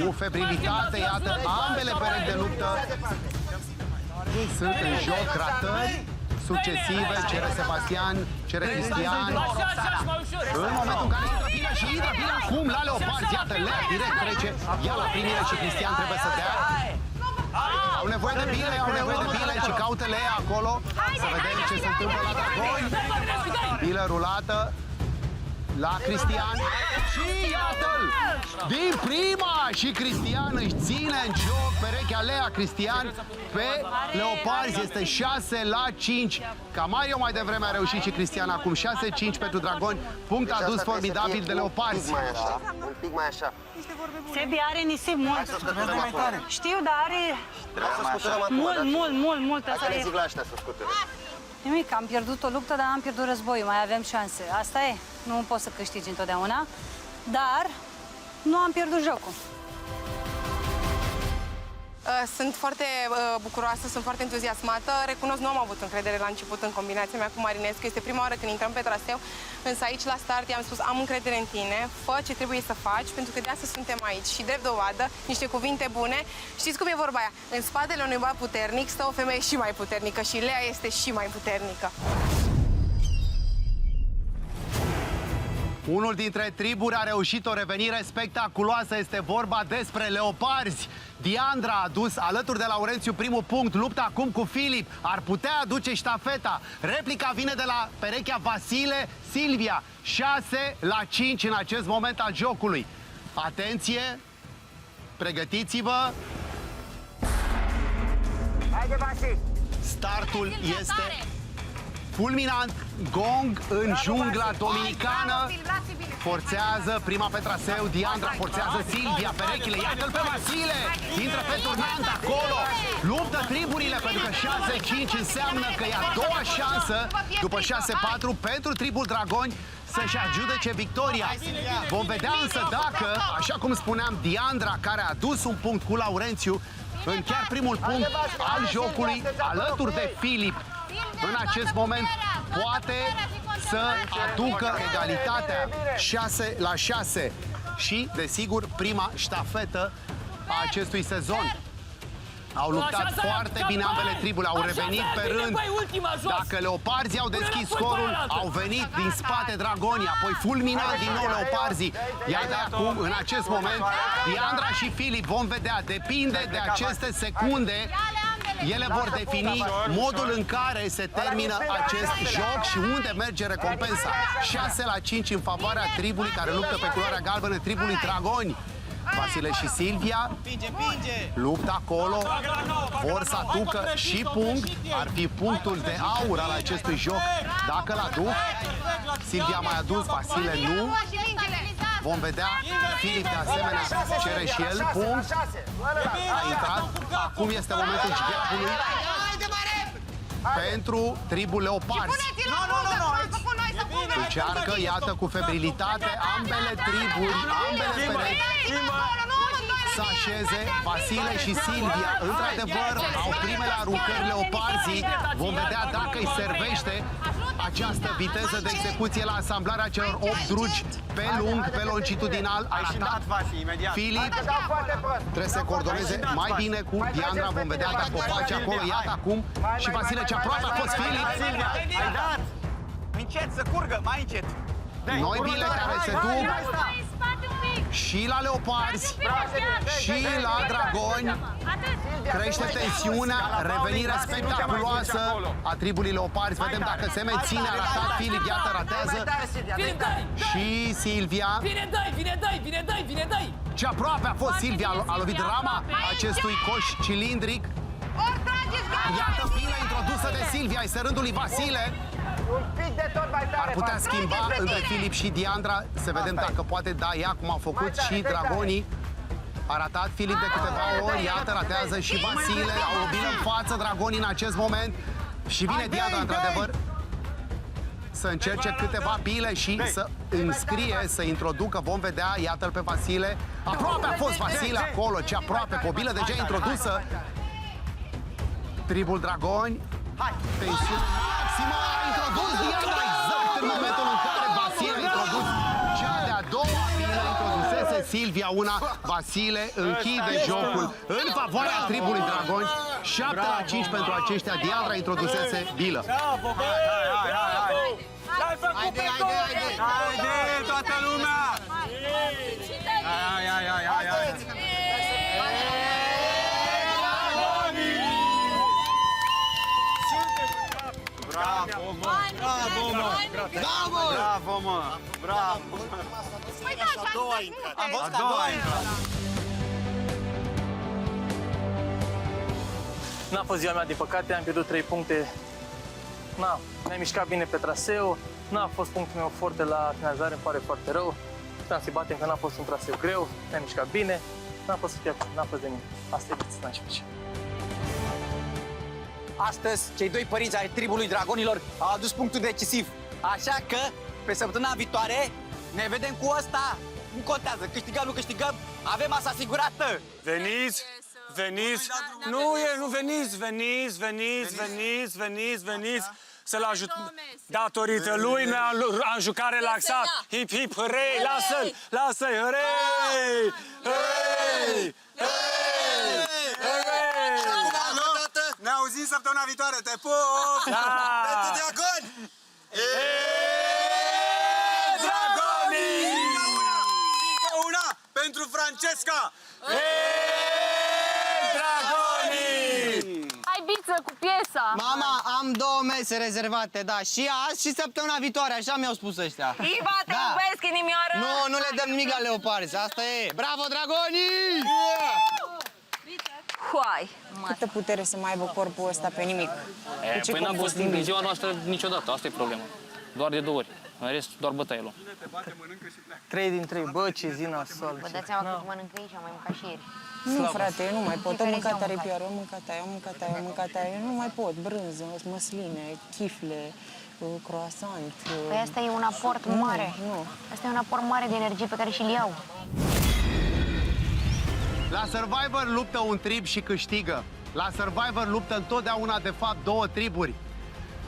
Cu febrilitate, iată, ambele perechi de luptă sunt în joc, ratări succesive, cere Sebastian, cere Cristian. În momentul în care intră bine și intră bine acum la Leoparzi, iată, Lea direct trece, ia la primire și Cristian trebuie să dea. Au nevoie de bile, au nevoie de bile și caută Lea acolo. Să vedem ce se întâmplă la Dragoni. Bilă rulată la Cristian. Și iată-l! Din prima! Și Cristian își ține în joc perechea Lea. Cristian pe Leoparzi este 6-5. Ca Mario mai devreme a reușit și Cristian acum 6-5 pentru Dragoni. Punct adus formidabil de Leoparzi. Un pic mai așa. Sebi are nisip mult. Știu, dar are mult. Hai să le zic la ăștia să scutere. Nimic, am pierdut o luptă, dar am pierdut războiul, mai avem șanse. Asta e, nu poți să câștigi întotdeauna, dar nu am pierdut jocul. Sunt foarte bucuroasă, sunt foarte entuziasmată. Recunosc, nu am avut încredere la început în combinația mea cu Marinescu. Este prima oară când intrăm pe traseu, însă aici la start i-am spus am încredere în tine, fă ce trebuie să faci, pentru că de asta suntem aici. Și drept dovadă, niște cuvinte bune. Știți cum e vorba aia? În spatele unui băiat puternic stă o femeie și mai puternică și Lea este și mai puternică. Unul dintre triburi a reușit o revenire spectaculoasă, este vorba despre leoparzi. Diandra a adus alături de Laurențiu primul punct, luptă acum cu Filip, ar putea aduce ștafeta. Replica vine de la perechea Vasile, Silvia, 6-5 în acest moment al jocului. Atenție, pregătiți-vă. Haide, Vasi! Startul este fulminant, gong în jungla dominicană. Forțează prima pe traseu, Diandra forțează Silvia, perechile, iată-l pe Vasile, intră pe turnant acolo, luptă triburile, pentru că 6-5 înseamnă că e a doua șansă, după 6-4, pentru tribul Dragoni să-și adjudece victoria. Vom vedea însă dacă, așa cum spuneam, Diandra, care a adus un punct cu Laurențiu, în chiar primul punct al jocului, alături de Filip, în acest moment poate să aducă egalitatea 6-6 și, desigur, prima ștafetă a acestui sezon. Au luptat foarte bine ambele triburi, au revenit pe rând. Dacă leoparzii au deschis scorul, au venit din spate Dragonii, apoi fulminat din nou leoparzii. Iar de acum, în acest moment, Diandra și Filip vom vedea, depinde de aceste secunde, ele vor defini modul în care se termină acest joc și unde merge recompensa. 6-5 în favoarea tribului care luptă pe culoarea galbenă, tribului Dragoni. Vasile și Silvia luptă acolo, vor să aducă și punct, ar fi punctul de aur al acestui joc dacă l-aduc. Silvia a mai adus, Vasile nu. Vom vedea, Filip de asemenea cere și el punct. A intrat, acum este momentul jgheapului pentru tribul Leoparzi. Încearcă, iată, cu febrilitate ambele triburi, ambele perechi să așeze. Vasile și Silvia, într-adevăr, au primele aruncări Leoparzii. Vom vedea dacă îi servește această viteză de execuție la asamblarea celor 8 drugi pe lung, pe longitudinal. A ratat Filip. Trebuie să coordoneze mai bine cu Diandra. Vom vedea dacă o face acolo. Iată acum și Vasile, ce aproape a fost Filip. Ai dat! Încet, să curgă, mai încet. Noi bile care se duc și la Leoparzi și la Dragoni. Crește tensiunea, revenire spectaculoasă a tribului Leoparzi. Vedem dacă se menține, a ratat Filip, iată, ratează și Silvia. Vine, dai! Ce aproape a fost Silvia, a lovit rama acestui coș cilindric. Iată bine introdusă de Silvia, este rândul lui Vasile. Ar putea schimba între Filip și Diandra, să vedem dacă poate da ea, cum a făcut și Dragonii. A ratat Filip de câteva ori, iată, ratează și Vasile, au o bilă în față Dragonii în acest moment. Și vine Diandra, într-adevăr, să încerce câteva bile și să înscrie, să introducă, vom vedea, iată-l pe Vasile. Aproape a fost Vasile acolo, ce aproape, cu o bilă deja introdusă. Tribul Dragoni, tensiune maximă, a introdus Diandra exact în momentul în care Vasile a introdus cea de-a doua bilă, introdusese Silvia una, Vasile închide jocul în favoarea tribului Dragoni, 7-5 pentru aceștia, Diandra introdusese bilă. Haide, toată lumea! Hai! Bravo, mă! Bravo, mă! Bravo! A doua a intrat. A doua a intrat. N-a fost ziua mea, din păcate, am pierdut 3 puncte. Ne-am mișcat bine pe traseu, n-a fost punctul meu forte la finalizare, îmi pare foarte rău. Puteam să-i batem că n-a fost un traseu greu, ne-am mișcat bine, n-a fost de mine. Asta e viața, n-am ce face. Astăzi, cei doi părinți ai tribului Dragonilor au adus punctul decisiv. Așa că, pe săptămâna viitoare, ne vedem cu ăsta. Nu contează, câștigăm, nu câștigăm, avem asta asigurată. Veniți veniți. Nu veniți. Să-l ajut. Datorită lui am jucat relaxat. Hip, hip, hurray, lasă-i, hurray! Hurray! Ne auzim săptămâna viitoare, te pup! Pentru dragoni! Dragonii! Încă una pentru Francesca! Dragonii! Hai, Biță, cu piesa! Mama, am 2 mese rezervate, da, și azi și săptămâna viitoare, așa mi-au spus ăștia. Iva, te iubesc, inimioară! Nu le dăm nimic la leoparzi, asta e. Bravo, dragonii! Huai! Câtă putere să mai aibă corpul ăsta pe nimic? Păi n-am fost din ziua noastră niciodată, asta e problema. Doar de 2 ori. În rest, doar bătaie luăm. 3 din 3, bă, ce zi nasol. Vă dați seama că mănâncă aici, am mai mâncat și ieri. Nu, frate, eu nu mai pot. Am mâncat aripioară, am mâncat aia, eu nu mai pot. Brânză, măsline, chifle, croissant. Păi asta e un aport mare. Nu. Asta e un aport mare de energie pe care și-l iau. La Survivor luptă un trib și câștigă. La Survivor luptă întotdeauna, de fapt, 2 triburi.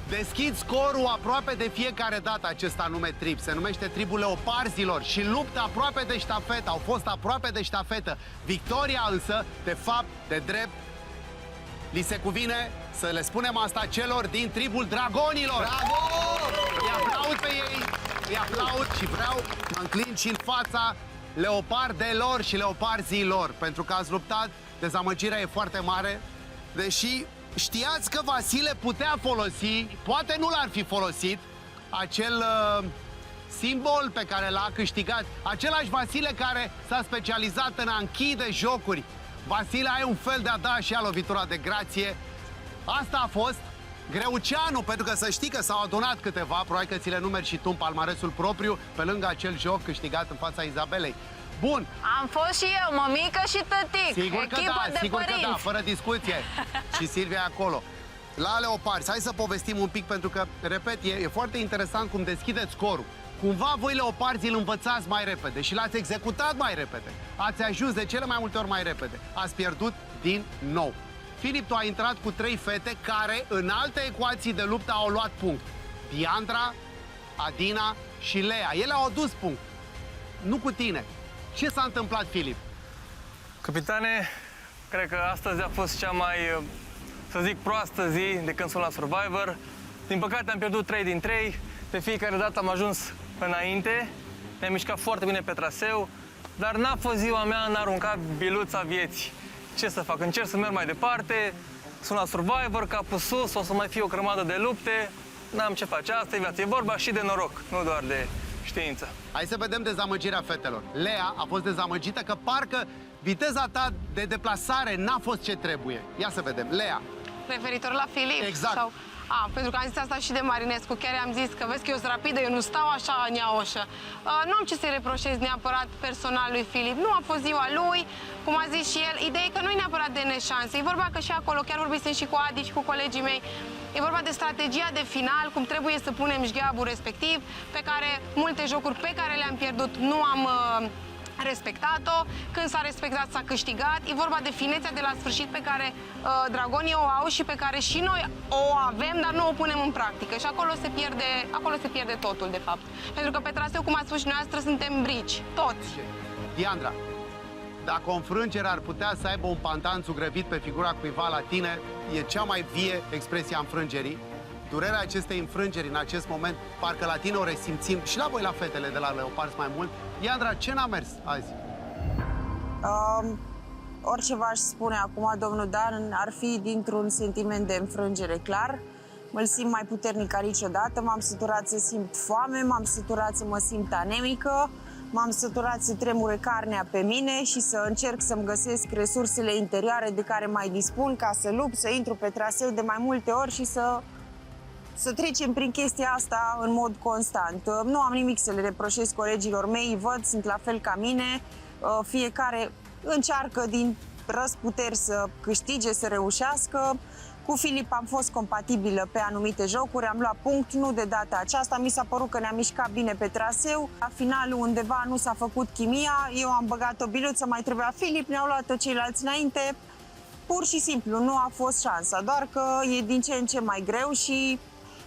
Deschid scorul aproape de fiecare dată acest anume trib. Se numește tribul leoparzilor și luptă aproape de ștafetă. Au fost aproape de ștafetă. Victoria însă, de fapt, de drept, li se cuvine să le spunem asta celor din tribul dragonilor. Bravo! Îi aplaud pe ei, îi aplaud și vreau să înclin și în fața leopardelor și leoparzilor, pentru că ați luptat, dezamăgirea e foarte mare, deși știați că Vasile putea folosi, poate nu l-ar fi folosit, acel simbol pe care l-a câștigat, același Vasile care s-a specializat în a închide jocuri. Vasile, ai un fel de a da și a lovitura de grație. Asta a fost Greuceanu, pentru că să știi că s-au adunat câteva, probabil că ți le numeri și tu în palmaresul propriu, pe lângă acel joc câștigat în fața Izabelei. Bun. Am fost și eu, mămică și tătic. Sigur că echipă da, de sigur părinți. că da, fără discuție. Și Silvia acolo. La leoparzi, hai să povestim un pic, pentru că, repet, e foarte interesant cum deschideți scorul. Cumva voi leoparzii îl învățați mai repede și l-ați executat mai repede. Ați ajuns de cele mai multe ori mai repede. Ați pierdut din nou. Filip, tu ai intrat cu 3 fete care în alte ecuații de luptă au luat punct. Diandra, Adina și Lea. Ele au adus punct. Nu cu tine. Ce s-a întâmplat, Filip? Capitane, cred că astăzi a fost cea mai, să zic, proastă zi de când sunt la Survivor. Din păcate am pierdut 3 din 3. De fiecare dată am ajuns înainte. Ne-am mișcat foarte bine pe traseu. Dar n-a fost ziua mea în a arunca biluța vieții. Ce să fac? Încerc să merg mai departe. Sunt la Survivor, capul sus, o să mai fie o grămadă de lupte. N-am ce face. Asta e viața. E vorba și de noroc, nu doar de știință. Hai să vedem dezamăgirea fetelor. Lea a fost dezamăgită că parcă viteza ta de deplasare n-a fost ce trebuie. Ia să vedem. Lea. Referitor la Filip? Exact. Sau... pentru că am zis asta și de Marinescu. Chiar am zis că vezi că eu sunt rapidă, eu nu stau așa în iaoșă. Nu am ce să-i reproșez neapărat personal lui Filip. Nu a fost ziua lui, cum a zis și el. Ideea e că nu e neapărat de neșanse. E vorba că și acolo, chiar vorbisem și cu Adi și cu colegii mei, e vorba de strategia de final, cum trebuie să punem șgheabul respectiv, pe care multe jocuri pe care le-am pierdut nu am respectat-o. Când s-a respectat, s-a câștigat. E vorba de finețea de la sfârșit pe care dragonii o au și pe care și noi o avem, dar nu o punem în practică. Și acolo se pierde totul, de fapt. Pentru că pe traseu, cum ați spus și noastră, suntem brici. Toți. Diandra, dacă o înfrângere ar putea să aibă un pantan zugrăvit pe figura cuiva la tine, e cea mai vie expresie a înfrângerii. Durerea acestei înfrângeri în acest moment, parcă la tine o resimțim și la voi, la fetele de la Leopards, mai mult. Diandra, ce n-a mers azi? Orice v-aș spune acum, domnul Dan, ar fi dintr-un sentiment de înfrângere, clar. Mă simt mai puternic ca niciodată, m-am săturat să simt foame, m-am săturat să mă simt anemică, m-am săturat să tremure carnea pe mine și să încerc să-mi găsesc resursele interioare de care mai dispun ca să lupt, să intru pe traseu de mai multe ori și să trecem prin chestia asta în mod constant. Nu am nimic să le reproșez colegilor mei, văd, sunt la fel ca mine. Fiecare încearcă din răzputeri să câștige, să reușească. Cu Filip am fost compatibilă pe anumite jocuri, am luat punct, nu de data aceasta. Mi s-a părut că ne-am mișcat bine pe traseu. La final, undeva nu s-a făcut chimia, eu am băgat o biluță, mai trebuia Filip, ne-au luat-o ceilalți înainte. Pur și simplu, nu a fost șansa, doar că e din ce în ce mai greu și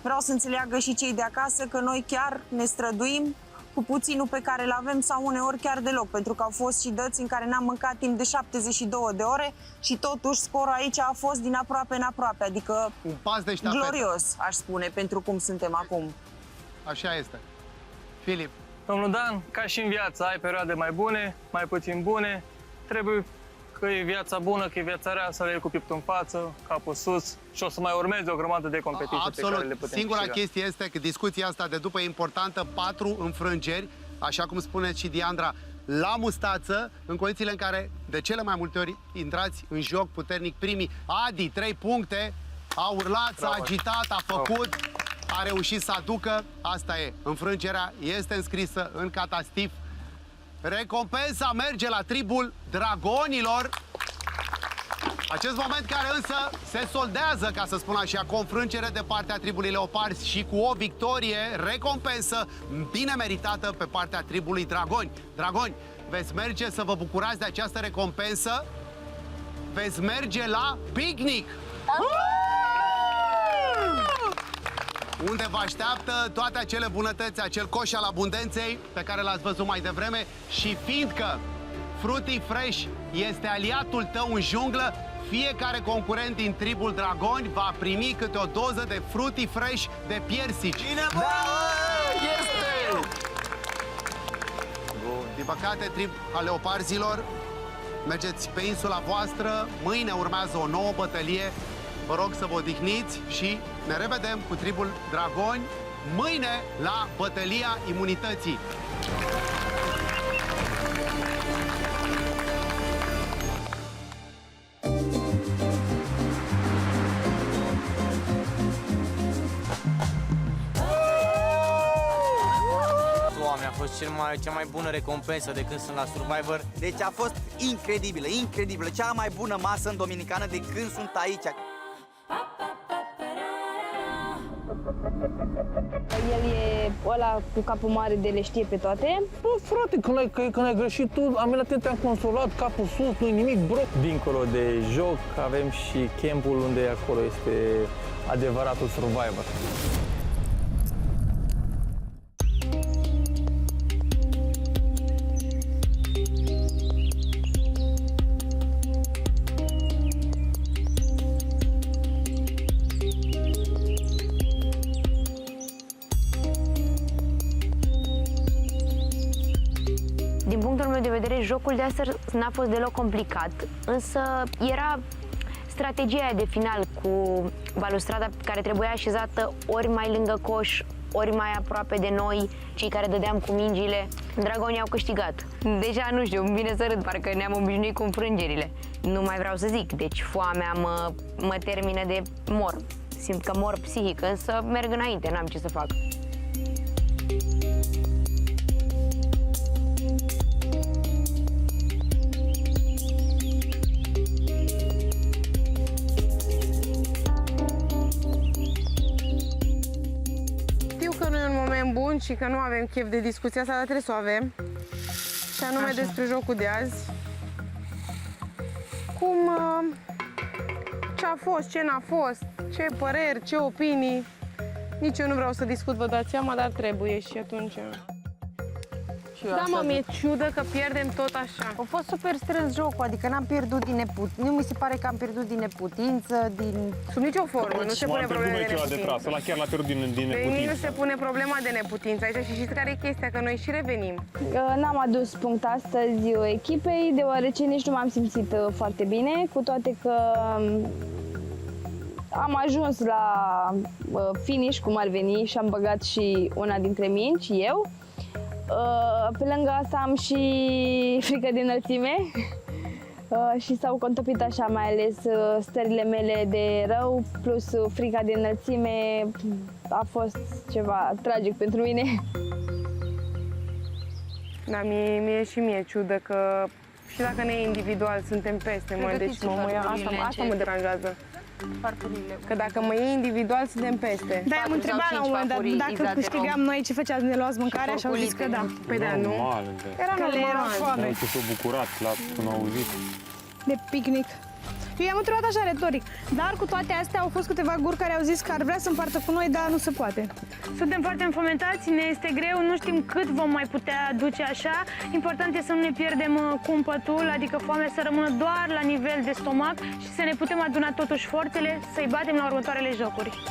vreau să înțeleagă și cei de acasă că noi chiar ne străduim cu puținul pe care îl avem sau uneori chiar deloc, pentru că au fost și dăți în care n-am mâncat timp de 72 de ore și totuși scorul aici a fost din aproape în aproape, adică un pas de ștafetă. Glorios, aș spune, pentru cum suntem acum. Așa este. Filip. Domnul Dan, ca și în viață, ai perioade mai bune, mai puțin bune. Trebuie că e viața bună, că e viața rea, să le iei cu piptul în față, capul sus și o să mai urmeze o grămadă de competiții pe care le putem Singura câștiga. chestie este că discuția asta de după e importantă. 4 înfrângeri, așa cum spune și Diandra, la mustață, în condițiile în care de cele mai multe ori intrați în joc puternic primii. Adi, 3 puncte, a urlat, s-a agitat, a făcut, a reușit să aducă. Asta e, înfrângerea este înscrisă în catastif. Recompensa merge la tribul Dragonilor. Acest moment care însă se soldează, ca să spun așa, cu o înfrângere de partea tribului Leoparzi și cu o victorie, recompensă bine meritată pe partea tribului Dragoni. Dragoni, veți merge să vă bucurați de această recompensă? Veți merge la picnic! Unde vă așteaptă toate acele bunătăți, acel coș al abundenței pe care l-ați văzut mai devreme. Și fiindcă Fruity Fresh este aliatul tău în junglă, fiecare concurent din tribul Dragoni va primi câte o doză de Fruity Fresh de piersici. Bine, bă! Este! Din păcate, trib al leoparzilor, mergeți pe insula voastră, mâine urmează o nouă bătălie. Vă rog să vă odihniți și ne revedem cu tribul Dragoni mâine la bătălia imunității. Doamne, a fost cea mai bună recompensă de când sunt la Survivor. Deci a fost incredibilă, incredibilă. Cea mai bună masă în Dominicană de când sunt aici. El e ăla cu capul mare de le știe pe toate. Bă, frate, când ai greșit tu, am venit la te-am consolat, capul sus, nu-i nimic, bro. Dincolo de joc, avem și campul unde acolo este adevăratul Survivor. Din punctul meu de vedere, jocul de astăzi n-a fost deloc complicat, însă era strategia aia de final cu balustrada care trebuia așezată ori mai lângă coș, ori mai aproape de noi, cei care dădeam cu mingile. Dragonii au câștigat. Deja, nu știu, îmi vine să râd, parcă ne-am obișnuit cu înfrângerile. Nu mai vreau să zic, deci foamea mă termină de mor. Simt că mor psihic, însă merg înainte, n-am ce să fac. Știu că nu e un moment bun și că nu avem chef de discuția asta, dar trebuie să o avem. Și anume despre jocul de azi. Ce a fost, ce n-a fost, ce păreri, ce opinii. Nici eu nu vreau să discut, vă dați seama, dar trebuie și atunci... Da, mă, mi-e ciudă că pierdem tot așa. A fost super strâns jocul, adică n-am pierdut din neputință. Nu mi se pare că am pierdut din neputință, din... Sub nicio formă, nu se pune problema de neputință. Ăla chiar l-a pierdut din Pe mine nu neputință. se pune problema de neputință aici și știți care e chestia, că noi și revenim. N-am adus punct astăzi echipei, deoarece nici nu m-am simțit foarte bine, cu toate că am ajuns la finish, cum ar veni, și am băgat și una dintre mingi, eu. Pe lângă asta am și frică de înălțime și s-au contopit așa, mai ales stările mele de rău, plus frica de înălțime. A fost ceva tragic pentru mine. Da, mie și mie ciudă că și dacă ne individual suntem peste, mă, deci asta mă deranjează. Că dacă mă iei individual, suntem peste. Da, am întrebat la un moment dat dacă câștigam noi, ce făceați, ne luați mâncarea și au zis că da. Păi da, nu? Era normal. Era foame. S-au bucurat când au auzit. De picnic. Eu i-am întrebat așa retoric, dar cu toate astea au fost câteva guri care au zis că ar vrea să împartă cu noi, dar nu se poate. Suntem foarte înfomentați, ne este greu, nu știm cât vom mai putea duce așa. Important e să nu ne pierdem cumpătul, adică foamea să rămână doar la nivel de stomac și să ne putem aduna totuși forțele să-i batem la următoarele jocuri.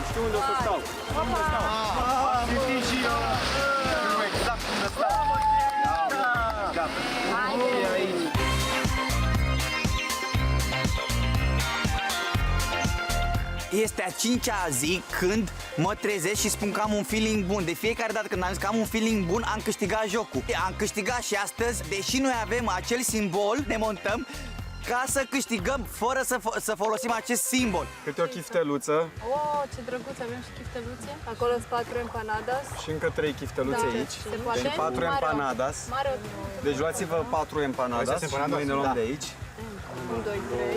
Știu unde o să stau. Și eu. Exact unde stau. Este a 5-a zi când mă trezesc și spun că am un feeling bun. De fiecare dată când am zis că am un feeling bun, am câștigat jocul. Am câștigat și astăzi, deși noi avem acel simbol, ne montăm ca să câștigăm fără să folosim acest simbol. Câte o chifteluță Oh, ce drăguț, avem și chifteluțe. Acolo sunt 4 empanadas. și încă 3 chifteluțe aici. Se poate? Deci 4 empanadas. Mare. Deci luați-vă 4 empanadas și noi ne luăm de aici. 1, 2, 3.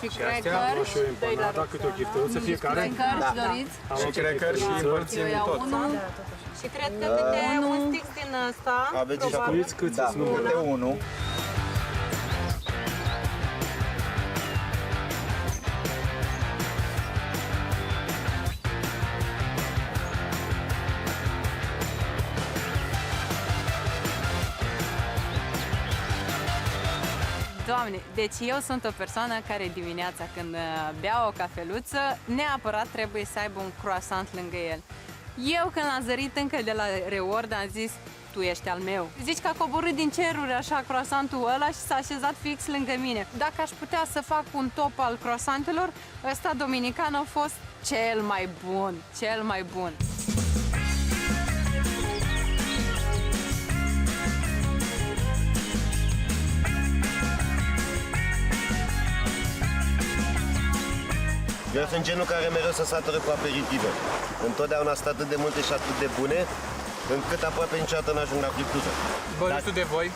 Și Și astea, și o empanada, câte o chifteluță fiecare. Crackers, doriți? Și cracker și împărțim tot. Și cred că câte un stic din ăsta. Aveți și acuiți câți Da, sunt numărul? câte unul. Doamne, deci eu sunt o persoană care dimineața când bea o cafeluță, neapărat trebuie să aibă un croissant lângă el. Eu când am zărit încă de la reward am zis, tu ești al meu. Zici că a coborât din ceruri așa croissantul ăla și s-a așezat fix lângă mine. Dacă aș putea să fac un top al croissantelor, ăsta dominican a fost cel mai bun, cel mai bun. Eu sunt genul care mereu să satură cu aperitive. Întotdeauna sunt atât de multe și atât de bune, încât aproape niciodată n-ajung la friptură. Bă, nu știu de voi,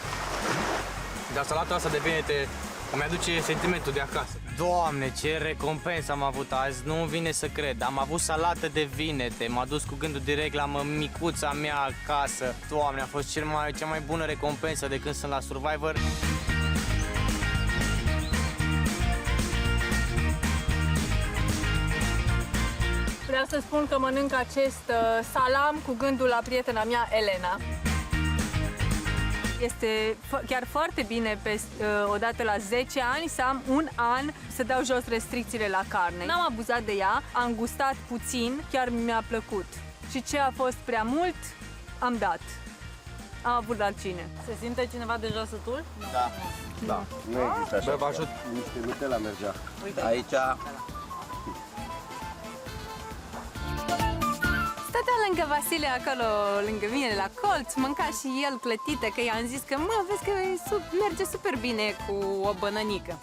dar salata asta de vinete îmi aduce sentimentul de acasă. Doamne, ce recompensă am avut azi, nu-mi vine să cred. Am avut salată de vinete, m-a dus cu gândul direct la mămicuța mea acasă. Doamne, a fost cea mai bună recompensă de când sunt la Survivor. Vreau să spun că mănânc acest salam cu gândul la prietena mea, Elena. Este chiar foarte bine odată la 10 ani să am un an să dau jos restricțiile la carne. N-am abuzat de ea, am gustat puțin, chiar mi-a plăcut. Și ce a fost prea mult, am dat. Am avut la cine. Se simte cineva deja sătul? Da. Da. Nu există așa. Bă, vă ajut. Niște Nutella mergea. Aici Stătea lângă Vasile acolo, lângă mine, la colț, mânca și el clătite, că i-am zis că, mă, vezi că merge super bine cu o bănănică.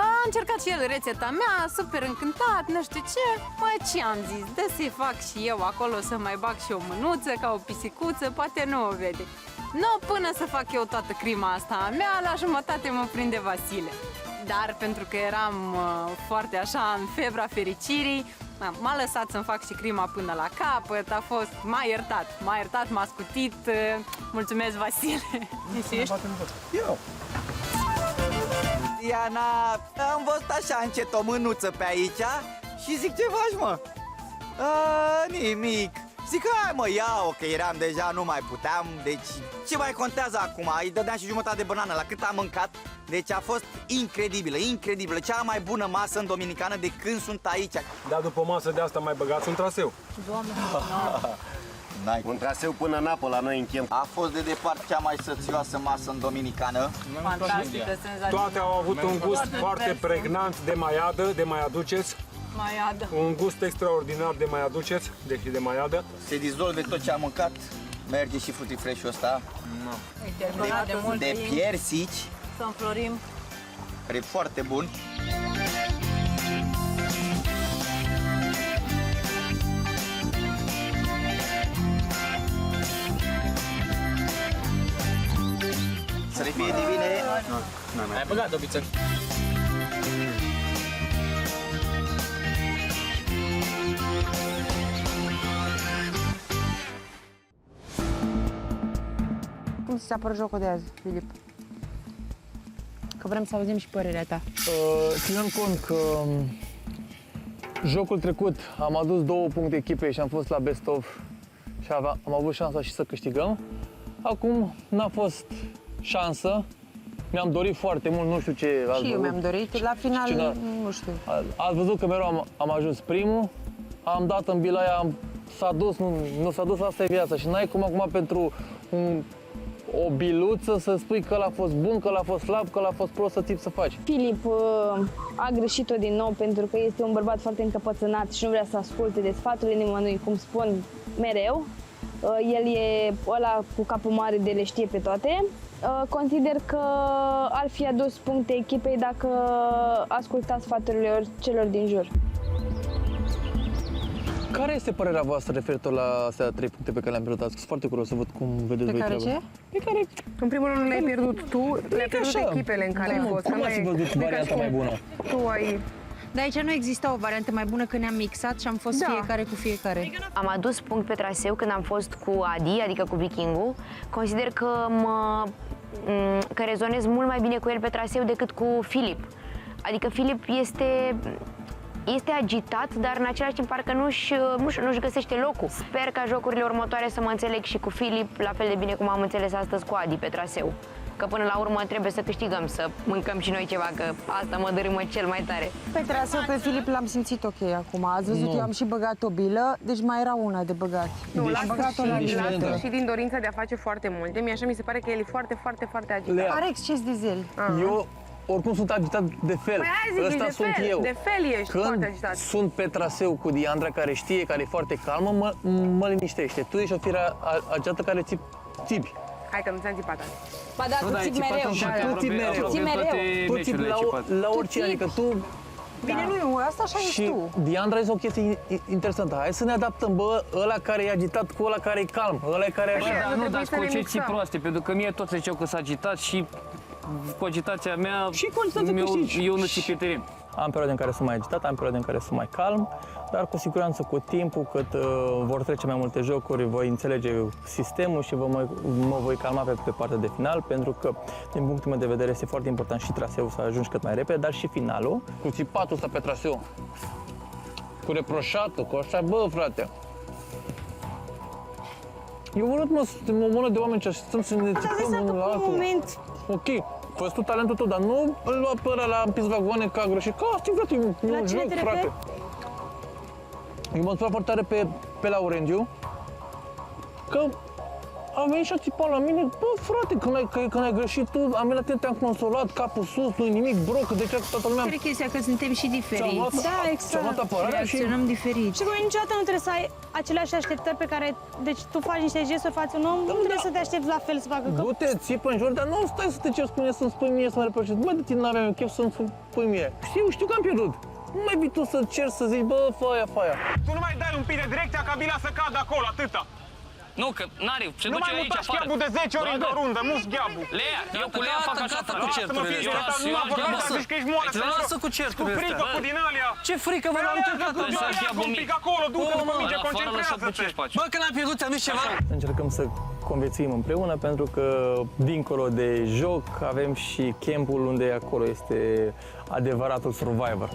A încercat și el rețeta mea, super încântat, nu știu ce. Mă, ce am zis? Dă să-i fac și eu acolo să mai bag și o mânuță, ca o pisicuță, poate nu o vede. Nu, până să fac eu toată crima asta a mea, la jumătate mă prinde Vasile. Dar pentru că eram foarte așa în febra fericirii, m-a lăsat să-mi fac și crima până la capăt, a fost, m-a iertat, m-a scutit, mulțumesc Vasile. Eu. Diana, am văzut așa încet o mânuță pe aici și zic, ce faci, mă? Nimic. Zic, hai mă, iau, că eram deja, nu mai puteam, deci ce mai contează acum? Îi dădeam și jumătate de banană la cât am mâncat, deci a fost incredibilă, incredibilă, cea mai bună masă în Dominicană de când sunt aici. Dar după o masă de asta mai băgați un traseu. Doamne, Un traseu până în apă la noi în Chem. A fost de departe cea mai sățioasă masă în Dominicană. fantastică, senzație. Toate au avut un gust foarte pregnant de maiadă, de mai aduceți. Maiadă. Un gust extraordinar de mai aduceți, deci de maiadă. Se dizolve tot ce am mâncat, merge și fruity fresh-ul ăsta. E terminat de mult De timp. piersici, Să înflorim. e foarte bun. Bine, bine. Ai băgat o biță. Cum ți s-a părut jocul de azi, Filip? Că vrem să auzim și părerea ta. Ținând cont că jocul trecut am adus 2 puncte echipei și am fost la best of și am avut șansa și să câștigăm. Acum n-a fost șansă. Mi-am dorit foarte mult, nu știu ce ați Și eu văzut. mi-am dorit. La final, nu știu. Ați văzut că mereu am ajuns primul, am dat în bilaia, s-a dus, nu s-a dus, asta e viața. Și n-ai cum acum pentru o biluță să spui că l-a fost bun, că l-a fost slab, că l-a fost prost să țipi să faci. Filip a greșit-o din nou pentru că este un bărbat foarte încăpățânat și nu vrea să asculte de sfaturile nimănui, cum spun mereu. El e ăla cu capul mare de le știe pe toate. Consider că ar fi adus puncte echipei dacă asculta sfaturile celor din jur. Care este părerea voastră referitor la astea 3 puncte pe care le-am pierdut? Sunt foarte curios să văd cum vedeți voi treaba. Pe care, în primul rând, nu le-ai pierdut tu, le-ai pierdut echipele în care ai fost. Cum ați văzut varianta mai bună? Tu ai... Dar aici nu exista o variantă mai bună, că ne-am mixat și am fost fiecare cu fiecare. Am adus punct pe traseu când am fost cu Adi, adică cu Vikingul. Consider că rezonez mult mai bine cu el pe traseu decât cu Filip. Adică Filip este agitat, dar în același timp parcă nu-și găsește locul. Sper ca jocurile următoare să mă înțeleg și cu Filip, la fel de bine cum am înțeles astăzi cu Adi pe traseu. Că până la urmă trebuie să câștigăm, să mâncăm și noi ceva, că asta mă dărâmă cel mai tare. Pe traseu pe Filip l-am simțit ok acum. Ați văzut, eu am și băgat o bilă, deci mai era una de băgat. Nu, am băgat-o la bilă. și din dorința de a face foarte multe. Mie așa mi se pare că el e foarte, foarte, foarte agitat. Are exces de zel. Eu oricum sunt agitat de fel. Păi aia zic, Ăsta sunt eu. De fel ești Când foarte agitat. sunt pe traseu cu Diandra, care știe, care e foarte calmă, mă liniștește. Tu ești o fire agitată care țipi. Hai că nu ți-am țipat azi. Ba da, tu țipi mereu. Tu țipi mereu. Tu țipi la orice, adică tu... Bine, nu, asta așa ești tu. Diandra a zis o chestie interesantă. Hai să ne adaptăm, bă, ăla care e agitat cu ăla care e calm, ăla care e Bă, așa. dar nu dați concepții proaste, pentru că mie toți ziceau că s-a agitat și cu agitația mea, și cu agitația câștigi. eu nu țip pe teren. Am perioade în care sunt mai agitat, am perioade în care sunt mai calm, dar cu siguranță cu timpul, cât vor trece mai multe jocuri, voi înțelege sistemul și mă voi calma pe partea de final, pentru că, din punctul meu de vedere, este foarte important și traseul să ajungi cât mai repede, dar și finalul. Cu țipatul ăsta pe traseu, cu reproșatul, cu așa, bă, frate. Eu urât, mă mână de oameni ce stăm să ne țipăm unul la altul. Ok, fă-ți tu talentul tău, dar nu îl lua pe ăla la împins vagoane ca greșit. Ca asta, frate, e un joc, frate. Eu m-am supărat foarte tare pe Laurențiu, că a venit și a țipat la mine, bă, frate, când ai greșit tu, am venit la tine, te-am consolat, capul sus, nu-i nimic, broc, de ce toată lumea... Care chestia, că suntem și diferiți. Da, exact. Ți-am luat apărarea și... Reacționăm diferit. Și voi niciodată nu trebuie să ai aceleași așteptări pe care... Deci tu faci niște gesturi față un om, nu trebuie să te aștepți la fel să facă. Du-te, țipă în jur, dar nu stai să te ceri cu mine, să-mi spui mie, să mă reproșezi. Bă, de tine n-aveam chef să-mi spui mie. Știu că am pierdut. Nu mai vii tu să ceri să zici, bă, faia. Tu nu mai dai un pic de direcția ca bila să cadă acolo, atâta. Nu, că n-are, se Nu duce mai aici muta afară. schiabul de 10 ori într-o rundă, nu schiabul. Lea, eu cu Lea fac așa cu certurile astea. Nu mă vorbești, să zici că ești moale. Lasă cu certurile Cu frică, astea. cu din alea. Ce frică, vă am încercat așa, schiabul un mic. pic acolo, du-te după minge, concentrează-te. Bă, când am pierdut, am zis ceva. Încercăm să conviețuim împreună, pentru că dincolo de joc avem și campul unde acolo este adevăratul Survivor.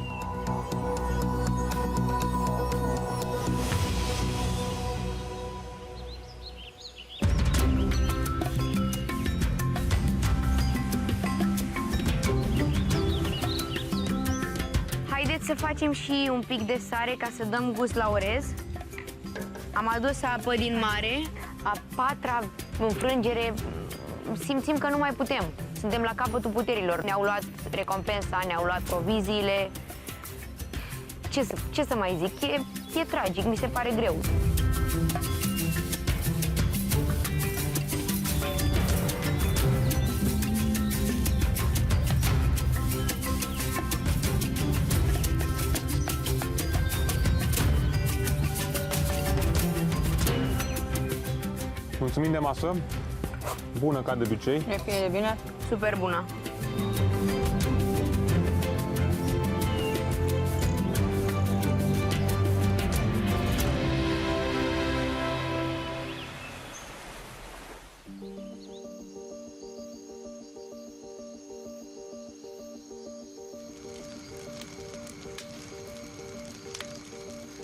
Haideți să facem și un pic de sare ca să dăm gust la orez. Am adus apă din mare, a 4-a înfrângere, simțim că nu mai putem. Suntem la capătul puterilor. Ne-au luat recompensa, ne-au luat proviziile. Ce să mai zic? E tragic, mi se pare greu. Mulțumim de masă. Bună ca de obicei. E bine? super bună.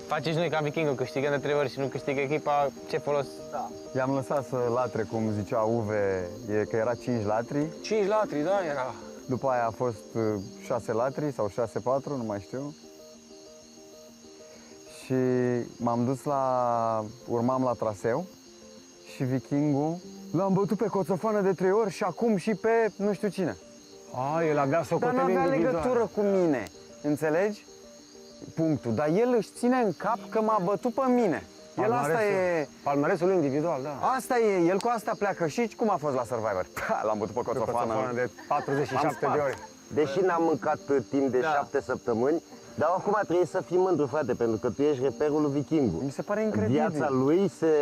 Faceți noi ca Vikingul, câștigăm de 3 ori și nu câștigă echipa, ce folos? Da. I-am lăsat să latre, cum zicea Uve, că era 5 latri. 5 latri, da, era. După aia a fost 6 latri sau 6-4, nu mai știu. Și m-am dus urmam la traseu și Vikingul l-am bătut pe coțofană de 3 ori și acum și pe nu știu cine. A, el avea Dar n-avea legătură cu mine, înțelegi? Punctul. Dar el își ține în cap că m-a bătut pe mine. El asta e... Palmaresul individual, da. Asta e, el cu asta pleacă. Și cum a fost la Survivor? L-am bătut pe coțofană de 47 de ori. Deși n-am mâncat timp de 7 săptămâni, dar acum trebuie să fii mândru, frate, pentru că tu ești reperul lui Vikingul. Mi se pare incredibil. Viața lui se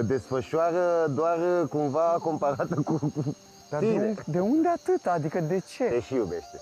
desfășoară doar cumva comparată cu Dar tine. de unde atât? Adică de ce? Te și iubește.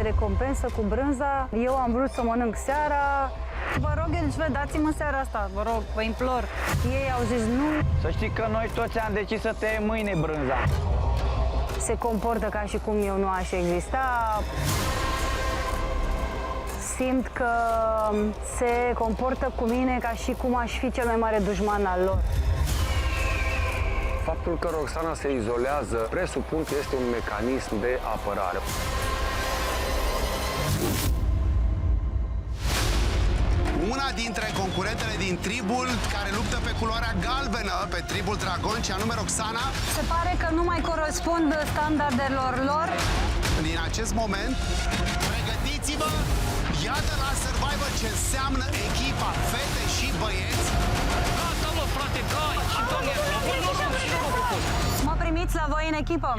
Recompensă cu brânza. Eu am vrut să mănânc seara. Vă rog, Elizabeth, dați-mă seara asta, vă rog, vă implor. Ei au zis nu. Să știi că noi toți am decis să te mâine brânza. Se comportă ca și cum eu nu aș exista. Simt că se comportă cu mine ca și cum aș fi cel mai mare dușman al lor. Faptul că Roxana se izolează, presupun că este un mecanism de apărare. Una dintre concurentele din tribul care luptă pe culoarea galbenă, pe tribul Dragon, și anume Roxana. Se pare că nu mai corespund standardelor lor. Din acest moment, pregătiți-vă! Iată la Survivor ce înseamnă echipa, fete și băieți. Gata, mă, frate, gai! Și doamne, Mă primiți la voi în echipă?